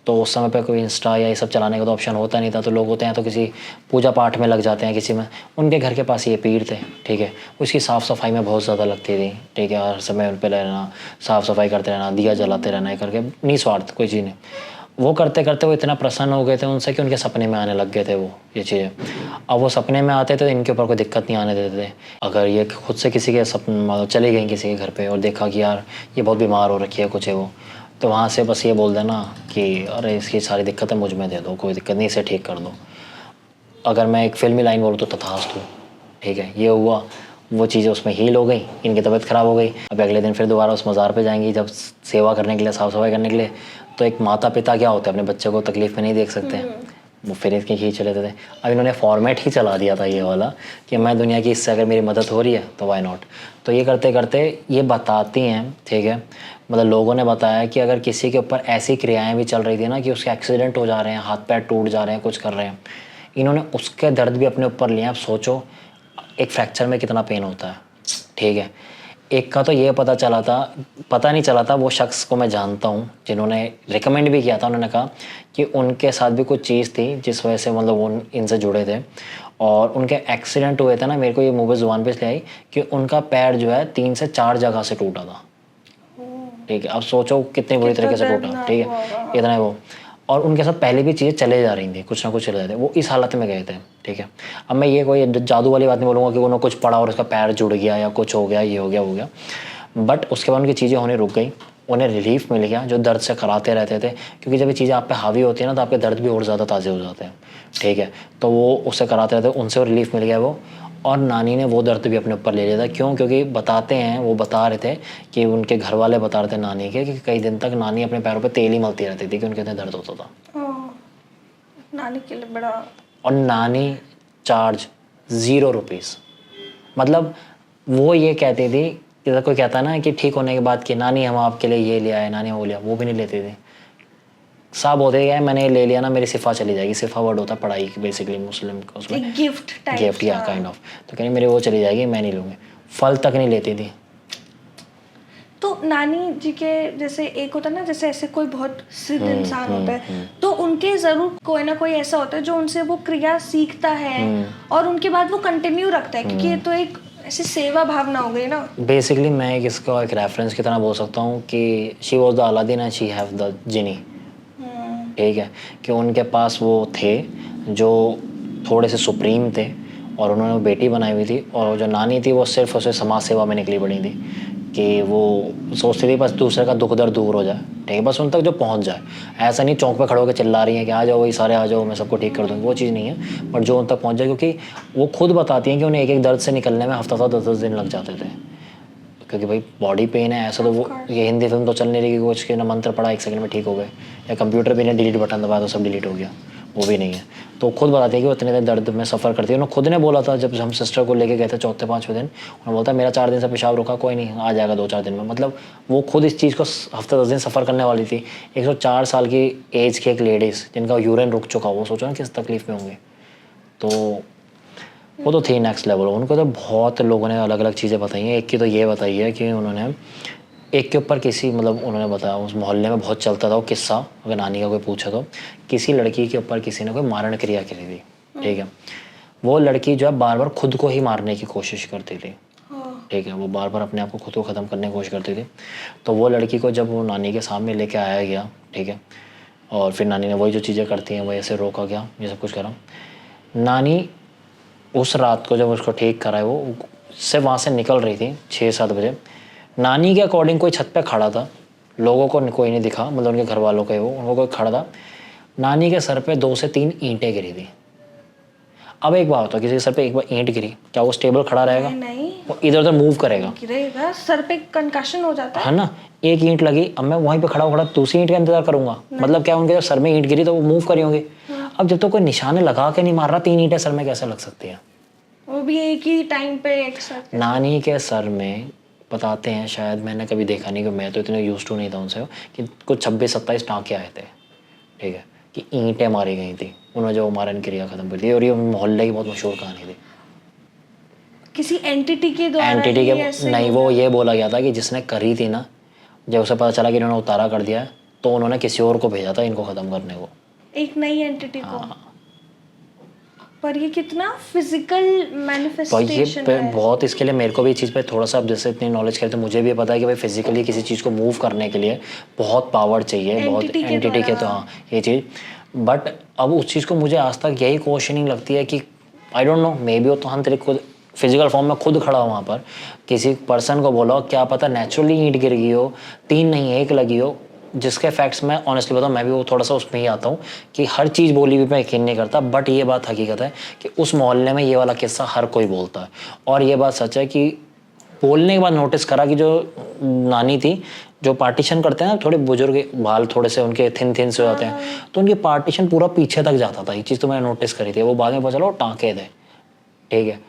तो उस समय पे कोई इंस्टा या ये सब चलाने का तो ऑप्शन होता नहीं था, तो लोग होते हैं तो किसी पूजा पाठ में लग जाते हैं, किसी में। उनके घर के पास ये पीर थे। ठीक है, उसकी साफ़ सफाई में बहुत ज़्यादा लगती थी। ठीक है, हर समय उन पर रहना, साफ़ सफाई करते रहना, दिया जलाते रहना, ये करके निस्वार्थ कोई चीज़ नहीं। वो करते करते वो इतना प्रसन्न हो गए थे उनसे कि उनके सपने में आने लग गए थे वो ये चीज़ें। अब वो सपने में आते थे तो इनके ऊपर कोई दिक्कत नहीं आने देते थे। अगर ये खुद से किसी के सपने चली गई किसी के घर पे और देखा कि यार ये बहुत बीमार हो रखी है, कुछ है वो, तो वहाँ से बस ये बोल देना कि अरे इसकी सारी दिक्कतें मुझ में दे दो, कोई दिक्कत नहीं, इसे ठीक कर दो। अगर मैं एक फिल्मी लाइन बोलूँ तो तथास्तु। ठीक है, ये हुआ, वो चीज़ें उसमें हील हो गई, इनकी तबीयत ख़राब हो गई। अब अगले दिन फिर दोबारा उस मज़ार पे जाएंगी जब सेवा करने के लिए, साफ़ सफाई करने के लिए। तो एक माता पिता क्या होते हैं, अपने बच्चे को तकलीफ़ में नहीं देख सकते। वो फिर इसके खींच लेते थे। अब इन्होंने फॉर्मेट ही चला दिया था ये वाला कि मैं दुनिया की, इससे अगर मेरी मदद हो रही है तो वाई नॉट। तो ये करते करते ये बताती हैं, ठीक है, मतलब लोगों ने बताया कि अगर किसी के ऊपर ऐसी क्रियाएं भी चल रही थी ना कि उसके एक्सीडेंट हो जा रहे हैं, हाथ पैर टूट जा रहे हैं, कुछ कर रहे हैं, इन्होंने उसके दर्द भी अपने ऊपर लिया। अब सोचो एक फ्रैक्चर में कितना पेन होता है, ठीक है। एक का तो ये पता नहीं चला था, वो शख्स को मैं जानता हूँ जिन्होंने रिकमेंड भी किया था। उन्होंने कहा कि उनके साथ भी कुछ चीज़ थी जिस वजह से मतलब वो इनसे जुड़े थे, और उनके एक्सीडेंट हुए थे ना, मेरे को ये मूवी ज़ुबान पे इसलिए आई कि उनका पैर जो है 3 से 4 जगह से टूटा था, ठीक है। अब सोचो कितनी बुरी तरीके से टूटा, ठीक है, इतना है वो। और उनके साथ पहले भी चीज़ें चले जा रही थी, कुछ ना कुछ चले जाते, वो इस हालत में गए थे, ठीक है। अब मैं ये कोई जादू वाली बात नहीं बोलूँगा कि उन्होंने कुछ पढ़ा और उसका पैर जुड़ गया या कुछ हो गया, ये हो गया, वो हो गया, बट उसके बाद उनकी चीज़ें होने रुक गई, उन्हें रिलीफ मिल गया जो दर्द से कराते रहते थे। क्योंकि जब ये चीज़ें आप पे हावी होती है ना तो आपके दर्द भी और ज़्यादा ताज़े हो जाते हैं, ठीक है। तो वो उससे कराते रहते, उनसे रिलीफ मिल गया वो। और नानी ने वो दर्द भी अपने ऊपर ले लिया था। क्यों? क्योंकि बताते हैं, वो बता रहे थे कि उनके घर वाले बता रहे थे नानी के कि कई दिन तक नानी अपने पैरों पे तेल ही मलती रहती थी कि उनके इतने दर्द होता था। नानी के लिए बड़ा। और नानी चार्ज 0 रुपीज़, मतलब वो ये कहती थी, जैसा कोई कहता है ना कि ठीक होने के बाद कि नानी हम आपके लिए ये लिया है, नानी वो लिया, वो भी नहीं लेती थी। साहब होते गए, मैंने ये ले लिया ना मेरी सिफा चली जाएगी। सिफा वर्ड होता है पढ़ाई की, बेसिकली मुस्लिम का, उसमें गिफ्ट टाइप, गिफ्ट या काइंड ऑफ। तो कहीं मेरी वो चली जाएगी, मैं नहीं लूँगी। फल तक नहीं लेती थी। तो नानी जी के जैसे एक होता है ना, जैसे ऐसे कोई बहुत सिद्ध इंसान होता है तो उनके जरूर कोई ना कोई ऐसा होता है जो उनसे वो क्रिया सीखता है और उनके बाद वो कंटिन्यू रखता है, क्योंकि ये तो एक ऐसी सेवा भावना हो गई ना। बेसिकली मैं इसको एक रेफरेंस की तरह बोल सकता हूँ कि she was the Aladdin and she have the जिनी, ठीक है। कि उनके पास वो थे जो थोड़े से सुप्रीम थे और उन्होंने वो बेटी बनाई हुई थी, और जो नानी थी वो सिर्फ उसे समाज सेवा में निकली पड़ी थी कि वो सोचती थी बस दूसरे का दुख दर्द दूर हो जाए, ठीक है, बस उन तक जो पहुंच जाए। ऐसा नहीं चौक पे खड़े होकर चिल्ला रही हैं कि आ जाओ वही सारे आ जाओ मैं सबको ठीक कर दूँगी, वो चीज़ नहीं है, बट जो उन तक पहुंच जाए। क्योंकि वो खुद बताती हैं कि उन्हें एक एक दर्द से निकलने में हफ्ता 10-10 दिन लग जाते थे, क्योंकि भाई बॉडी पेन है ऐसा। तो वो ये हिंदी फिल्म तो चल नहीं रही कि कुछ के ना मंत्र पड़ा 1 सेकंड में ठीक हो गए, या कंप्यूटर भी ने डिलीट बटन दबाया तो सब डिलीट हो गया, वो भी नहीं है। तो खुद बताती है कि वो इतने दिन दर्द में सफ़र करती है। उन्होंने खुद ने बोला था जब हम सिस्टर को लेके गए थे 4-5वें दिन, उन्होंने बोलता मेरा 4 दिन से पेशाब रुका, कोई नहीं आ जाएगा 2-4 दिन में। मतलब वो खुद इस चीज़ को हफ्ते 10 दिन सफ़र करने वाली थी। 104 साल की एज की एक लेडीज़ जिनका यूरिन रुक चुका, वो सोचो ना किस तकलीफ़ में होंगे। तो वो तो थी नेक्स्ट लेवल। उनको तो बहुत लोगों ने अलग अलग चीज़ें बताई हैं। एक की तो ये बताई है कि उन्होंने एक के ऊपर किसी, मतलब उन्होंने बताया उस मोहल्ले में बहुत चलता था वो किस्सा, अगर नानी का कोई पूछे तो, किसी लड़की के ऊपर किसी ने कोई मारण क्रिया करी थी, ठीक है। वो लड़की जो है बार बार खुद को ही मारने की कोशिश करती थी, ठीक है। वो बार बार अपने आप को खुद को ख़त्म करने की कोशिश करती थी। तो वो लड़की को जब वो नानी के सामने लेके आया गया, ठीक है, और फिर नानी ने वही जो चीज़ें करती हैं वही ऐसे रोका गया, ये सब कुछ करा। नानी उस रात को जब उसको ठीक कराए, वो से वहाँ से निकल रही थी 6-7 बजे। नानी के अकॉर्डिंग कोई छत पे खड़ा था, लोगों को कोई नहीं दिखा, मतलब उनके घर वालों के, वो उनको कोई खड़ा था। नानी के सर पे 2 से 3 ईंटें गिरी थी। अब एक बात होता है, किसी के सर पे एक बार ईंट गिरी, क्या वो स्टेबल खड़ा रहेगा? नहीं, वो इधर उधर मूव करेगा, गिरेगा, सर पे कंकशन हो जाता है ना। एक ईंट लगी, अब मैं वहीं पे खड़ा दूसरी ईंट का इंतजार करूंगा, मतलब क्या उनके जब सर में ईंट गिरी तो वो मूव करी होंगे। अब जब तो कोई निशाने लगा के नहीं मार रहा, 3 ईंटें सर में कैसे लग सकती हैं? वो भी एक ही टाइम पे एक साथ। नानी के सर में बताते हैं, शायद मैंने कभी देखा नहीं, कि मैं तो इतने यूज टू नहीं था उनसे, कि कुछ 26-27 टाँके आए थे, ठीक है, कि ईंटें मारी गई थी। उन्होंने जो मारन क्रिया खत्म कर दी, और ये मोहल्ले की बहुत मशहूर कहानी थी। किसी एंटिटी के द्वारा एंटिटी के नहीं, वो ये बोला गया था कि जिसने करी थी ना, जब उसे पता चला कि इन्होंने उतारा कर दिया है, तो उन्होंने किसी और को भेजा था इनको ख़त्म करने को, एक नई एंटिटी को। पर ये कितना फिजिकल मैनिफेस्टेशन है। है। बहुत इसके लिए मेरे को भी इस चीज़ पे थोड़ा सा, अब जैसे इतनी नॉलेज करते, मुझे भी पता है कि भाई फिजिकली किसी चीज़ को मूव करने के लिए बहुत पावर चाहिए, बहुत एंटिटी के, तो हाँ ये चीज़। बट अब उस चीज़ को मुझे आज तक यही क्वेश्चनिंग लगती है कि I don't know, may be वो तो हम तेरे खुद फिजिकल फॉर्म में खुद खड़ा हो वहाँ पर, किसी पर्सन को बोला, क्या पता नेचुरली ईंट गिर गई हो, 3 नहीं 1 लगी हो, जिसके फैक्ट्स मैं ऑनेस्टली बताऊँ, मैं भी वो थोड़ा सा उसमें ही आता हूँ कि हर चीज़ बोली भी मैं यकीन नहीं करता, बट ये बात हकीकत है कि उस मोहल्ले में ये वाला किस्सा हर कोई बोलता है। और ये बात सच है कि बोलने के बाद नोटिस करा कि जो नानी थी, जो पार्टीशन करते हैं ना, थोड़े बुजुर्ग बाल थोड़े से उनके थिन से हो जाते हैं, तो उनकी पार्टीशन पूरा पीछे तक जाता था। ये चीज़ तो मैंने नोटिस करी थी। वो बाद में पता चला वो टाँके थे, ठीक है।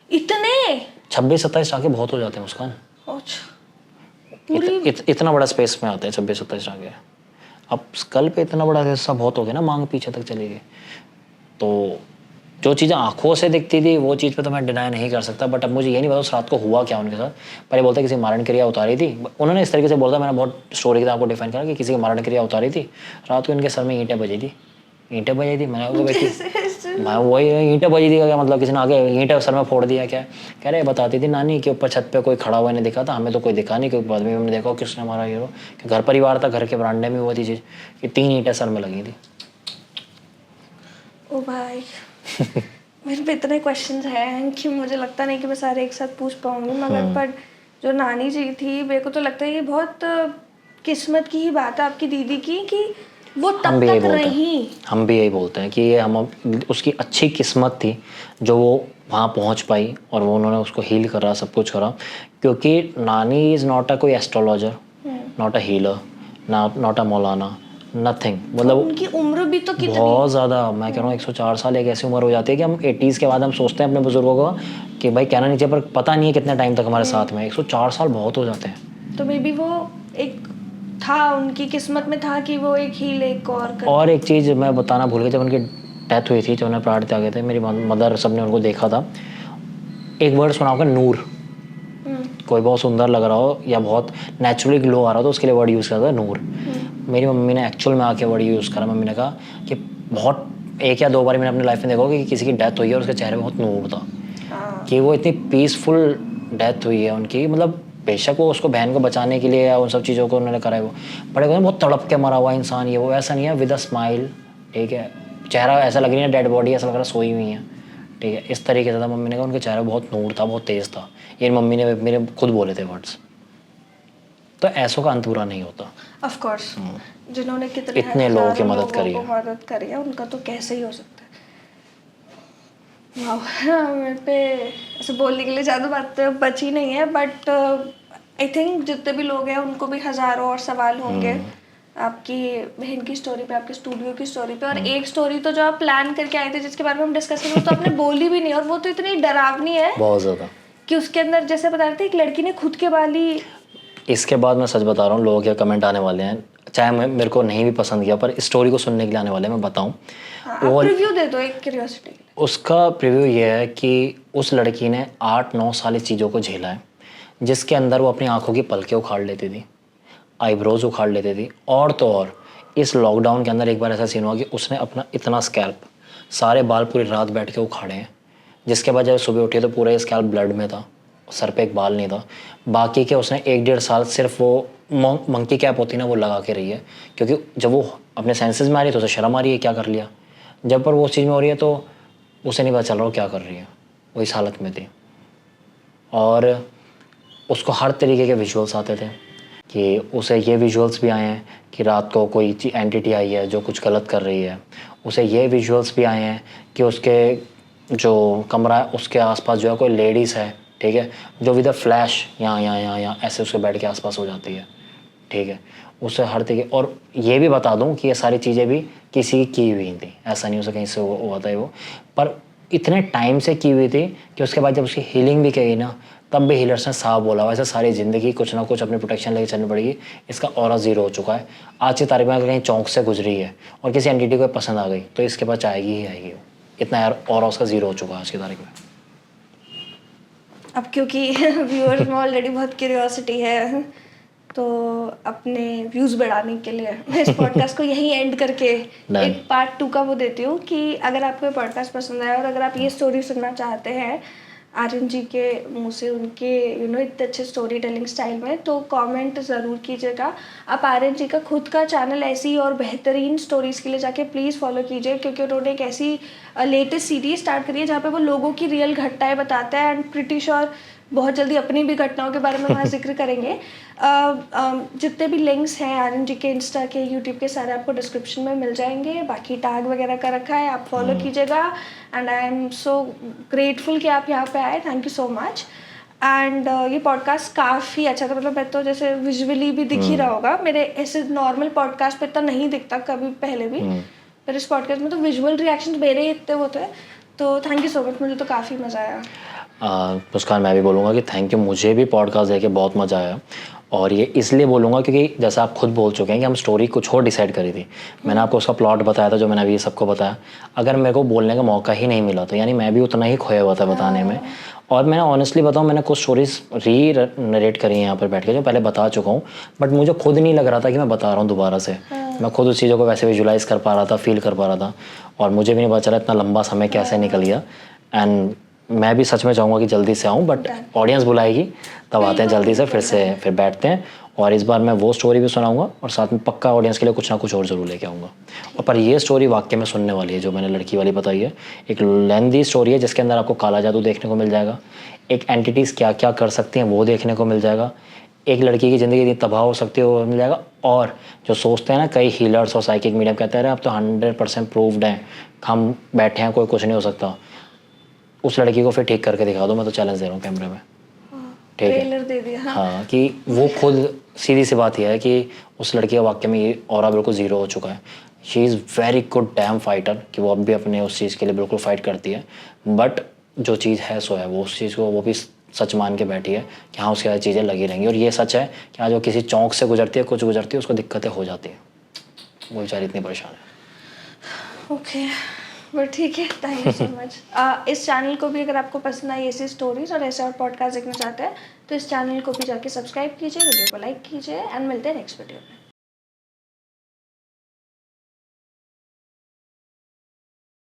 इतने 26-27 टाँके बहुत हो जाते हैं मुस्कान। अच्छा पूरी इतना बड़ा स्पेस में आते हैं 26-27 टाँके। अब स्कल पे इतना बड़ा हिस्सा बहुत हो गया ना, मांग पीछे तक चली गई। तो जो चीज़ें आंखों से दिखती थी वो चीज़ पे तो मैं डिनाई नहीं कर सकता, बट अब मुझे ये नहीं पता उस रात को हुआ क्या उनके साथ। पहले बोलते किसी मारण क्रिया उतारी थी, उन्होंने इस तरीके से बोला था, मैंने बहुत स्टोरी के साथ आपको डिफाइन करा कि किसी की मारण क्रिया उतारी थी, रात को इनके सर में ईंटें बजी थी। मैंने मैं वही ईंटें बजी थी क्या मतलब, किसी ने आगे ईंटें सर में फोड़ दिया क्या? कह रहे बताती थी नानी के ऊपर छत पे कोई खड़ा हुआ नहीं दिखा था, हमें तो कोई दिखा नहीं, क्योंकि बाद में हमने देखा किसने मारा हीरो, कि घर परिवार था, घर के बरांडे में हुआ थी चीज़ कि 3 ईंटें सर में लगी थी। ओ भाई मेरे पे इतने क्वेश्चंस हैं कि मुझे लगता नहीं कि मैं सारे एक साथ पूछ पाऊंगी, मगर पर जो नानी जी थी, मेरे को तो लगता है ये बहुत किस्मत की ही बात है आपकी दीदी की कि वो तब तक रही। हम भी यही बोलते हैं कि ये हम उसकी अच्छी किस्मत थी जो वो वहाँ पहुँच पाई और वो उन्होंने उसको हील करा, सब कुछ करा। क्योंकि नानी इज़ नॉट अ कोई astrologer, not a healer, not a Maulana, nothing. मतलब उनकी उम्र भी तो कितनी बहुत ज़्यादा, मैं कह रहा हूँ 104 साल एक ऐसी उम्र हो जाती है कि हम 80s के बाद हम सोचते हैं अपने बुजुर्गों को कि भाई कहना नहीं चाहिए, पर पता नहीं है कितने टाइम तक हमारे साथ में। 104 साल बहुत हो जाते हैं। तो मे बी वो एक था, उनकी किस्मत में था कि वो एक हील एक और एक चीज़ मैं बताना भूल गया, जब उनकी डेथ हुई थी, जब उन्हें प्राण त्यागे थे, मेरी मदर सब ने उनको देखा था, एक वर्ड सुना होगा नूर। कोई बहुत सुंदर लग रहा हो या बहुत नेचुरली ग्लो आ रहा हो तो उसके लिए वर्ड यूज़ करता है नूर। मेरी मम्मी ने एक्चुअल में आके वर्ड यूज़ करा। मम्मी ने कहा कि बहुत 1 या 2 बार मैंने अपनी लाइफ में देखा कि किसी की डेथ हुई है और उसके चेहरे में बहुत नूर था, कि वो इतनी पीसफुल डेथ हुई है उनकी। मतलब बेशक वो उसको बहन को बचाने के लिए या उन सब चीज़ों को उन्होंने करा है, वो बड़े बहुत तड़प के मरा हुआ इंसान, ये वो ऐसा नहीं है, विद अ स्माइल, ठीक है। चेहरा ऐसा लग रही है डेड बॉडी, ऐसा लग रहा है सोई हुई है, ठीक है। इस तरीके से था। मम्मी ने कहा उनके चेहरे बहुत नूर था, बहुत तेज़ था। ये मम्मी ने मेरे खुद बोले थे वर्ड्स। तो ऐसों का अंत बुरा नहीं होता। ऑफ कोर्स जिन्होंने कितने इतने लोगों की मदद करी है उनका तो कैसे ही हो सकता है। वाह मेरे पे ऐसे बोलने के लिए ज़्यादा बात बची नहीं है, बट आई थिंक जितने भी लोग हैं उनको भी हज़ारों और सवाल होंगे आपकी बहन की स्टोरी पे, आपके स्टूडियो की स्टोरी पे। और एक स्टोरी तो जो आप प्लान करके आए थे जिसके बारे में हम डिस्कस करें, वो तो आपने बोली भी नहीं, और वो तो इतनी डरावनी है बहुत ज़्यादा कि उसके अंदर जैसे बता रहे थे एक लड़की ने खुद के बाल ही। इसके बाद मैं सच बता रहा हूँ, लोगों के कमेंट आने वाले हैं, चाहे मेरे को नहीं भी पसंद किया, पर स्टोरी को सुनने के लिए आने वाले हैं। मैं बताऊँ, आप रिव्यू दे दो एक क्यूरियोसिटी के लिए। उसका प्रीव्यू ये है कि उस लड़की ने 8-9 साल इस चीज़ों को झेला है, जिसके अंदर वो अपनी आंखों की पलकें उखाड़ लेती थी, आईब्रोज उखाड़ लेती थी। और तो और इस लॉकडाउन के अंदर एक बार ऐसा सीन हुआ कि उसने अपना इतना स्कैल्प, सारे बाल पूरी रात बैठ के उखाड़े हैं, जिसके बाद जब सुबह उठी तो पूरा स्कैल्प ब्लड में था, सर पे एक बाल नहीं था। बाकी के उसने 1-1.5 साल सिर्फ वो मंकी कैप होती ना वो लगा के रही है, क्योंकि जब वो अपने सेंसेस में आ रही है तो उसे शर्म आ रही है क्या कर लिया। जब पर वो उस चीज़ में हो रही है तो उसे नहीं पता चल रहा वो क्या कर रही है, वो इस हालत में थी। और उसको हर तरीके के विजुअल्स आते थे, कि उसे ये विजुअल्स भी आए हैं कि रात को कोई एंटिटी आई है जो कुछ गलत कर रही है। उसे ये विजुअल्स भी आए हैं कि उसके जो कमरा है उसके आसपास जो है कोई लेडीज़ है, ठीक है, जो विद अ फ्लैश यहाँ ऐसे उसके बेड के आसपास हो जाती है, ठीक है। उसे हर तरीके, और ये भी बता दूं कि ये सारी चीज़ें भी किसी की हुई थी, ऐसा नहीं उसे कहीं से हुआ था वो, पर इतने टाइम से की हुई थी कि उसके बाद जब उसकी हीलिंग भी की ना, तब भी हीलर्स ने साफ बोला वैसे सारी ज़िंदगी कुछ ना कुछ अपनी प्रोटेक्शन लेके चलनी पड़ेगी, इसका ऑरा ज़ीरो हो चुका है। आज की तारीख में अगर कहीं चौंक से गुजरी है और किसी एंटिटी को पसंद आ गई तो इसके पास आएगी ही आएगी, वो इतना ऑरा उसका ज़ीरो हो चुका है आज की तारीख में। अब क्योंकि व्यूअर्स में ऑलरेडी बहुत क्यूरियोसिटी है, तो अपने व्यूज़ बढ़ाने के लिए मैं इस पॉडकास्ट को यहीं एंड करके एक पार्ट 2 का वो देती हूँ कि अगर आपको ये पॉडकास्ट पसंद आया और अगर आप ये स्टोरी सुनना चाहते हैं आर्यन जी के मुंह से, उनके इतने अच्छे स्टोरी टेलिंग स्टाइल में, तो कमेंट ज़रूर कीजिएगा। आप आर्यन जी का खुद का चैनल ऐसी और बेहतरीन स्टोरीज़ के लिए जाके प्लीज़ फॉलो कीजिए, क्योंकि उन्होंने एक ऐसी लेटेस्ट सीरीज स्टार्ट करी है जहाँ पे वो लोगों की रियल घटनाएं बताते हैं, एंड प्रिटी श्योर बहुत जल्दी अपनी भी घटनाओं के बारे में वहाँ जिक्र करेंगे। जितने भी लिंक्स हैं आर्यन जी के इंस्टा के, यूट्यूब के, सारे आपको डिस्क्रिप्शन में मिल जाएंगे। बाकी टैग वगैरह का रखा है, आप फॉलो कीजिएगा। And I am so grateful कि आप यहाँ पे आए, thank you so much. And ये पॉडकास्ट काफ़ी अच्छा था, मतलब मैं तो जैसे विजुअली भी दिख ही रहा होगा, मेरे ऐसे नॉर्मल पॉडकास्ट पे इतना नहीं दिखता कभी पहले भी, पर इस पॉडकास्ट में तो विजुअल रिएक्शन मेरे ही इतने होते हैं, तो थैंक यू सो मच, मुझे तो काफ़ी मज़ा आया। मुस्कान, मैं भी बोलूँगा कि थैंक यू, मुझे भी पॉडकास्ट देके बहुत मज़ा आया। और ये इसलिए बोलूँगा क्योंकि जैसा आप खुद बोल चुके हैं कि हम स्टोरी कुछ और डिसाइड करी थी। मैंने आपको उसका प्लॉट बताया था जो मैंने अभी सबको बताया। अगर मेरे को बोलने का मौका ही नहीं मिला तो यानी मैं भी उतना ही खोया हुआ था बताने में। और मैं ऑनेस्टली बताऊँ, मैंने कुछ स्टोरीज नरेट करी हैं यहाँ पर बैठ के जो पहले बता चुका हूँ, बट मुझे खुद नहीं लग रहा था कि मैं बता रहा हूँ दोबारा से। मैं खुद उस चीज़ों को वैसे विजुलाइज कर पा रहा था, फील कर पा रहा था, और मुझे भी नहीं पता चला इतना लंबा समय कैसे निकल गया। एंड मैं भी सच में चाहूँगा कि जल्दी से आऊँ, बट ऑडियंस बुलाएगी तब आते हैं जल्दी से, फिर बैठते हैं। और इस बार मैं वो स्टोरी भी सुनाऊंगा और साथ में पक्का ऑडियंस के लिए कुछ ना कुछ और ज़रूर लेके आऊँगा। और पर ये स्टोरी वाकई में सुनने वाली है जो मैंने लड़की वाली बताई है। एक लेंदी स्टोरी है जिसके अंदर आपको काला जादू देखने को मिल जाएगा, एक एंटिटीज़ क्या क्या कर सकती हैं वो देखने को मिल जाएगा, एक लड़की की ज़िंदगी इतनी तबाह हो सकती है वो मिल जाएगा। और जो सोचते हैं ना कई हीलर्स और साइकिक मीडियम कहते हैं आप तो 100% प्रूव्ड हैं, हम बैठे हैं कोई कुछ नहीं हो सकता, उस लड़की को फिर ठीक करके दिखा दो। मैं तो चैलेंज दे रहा हूँ कैमरे में, ठीक है? ट्रेलर दे दिया। हाँ, कि वो खुद, सीधी सी बात यह है कि उस लड़की का वाकई में ये ऑरा बिल्कुल ज़ीरो हो चुका है। She is very good dam fighter, कि वो अब भी अपने उस चीज़ के लिए बिल्कुल फाइट करती है, बट जो चीज़ है सो है, वो उस चीज़ को वो भी सच मान के बैठी है कि हाँ उसके साथ चीज़ें लगी रहेंगी। और ये सच है कि आज वो किसी चौंक से गुजरती है, कुछ गुजरती है, उसको दिक्कतें हो जाती हैं, वो बेचारी इतनी परेशान है। ओके, बट ठीक है, थैंक यू सो मच। इस चैनल को भी अगर आपको पसंद आई ऐसी स्टोरीज और ऐसे और पॉडकास्ट देखना चाहते हैं तो इस चैनल को भी जाके सब्सक्राइब कीजिए, वीडियो को लाइक कीजिए, एंड मिलते हैं नेक्स्ट वीडियो में।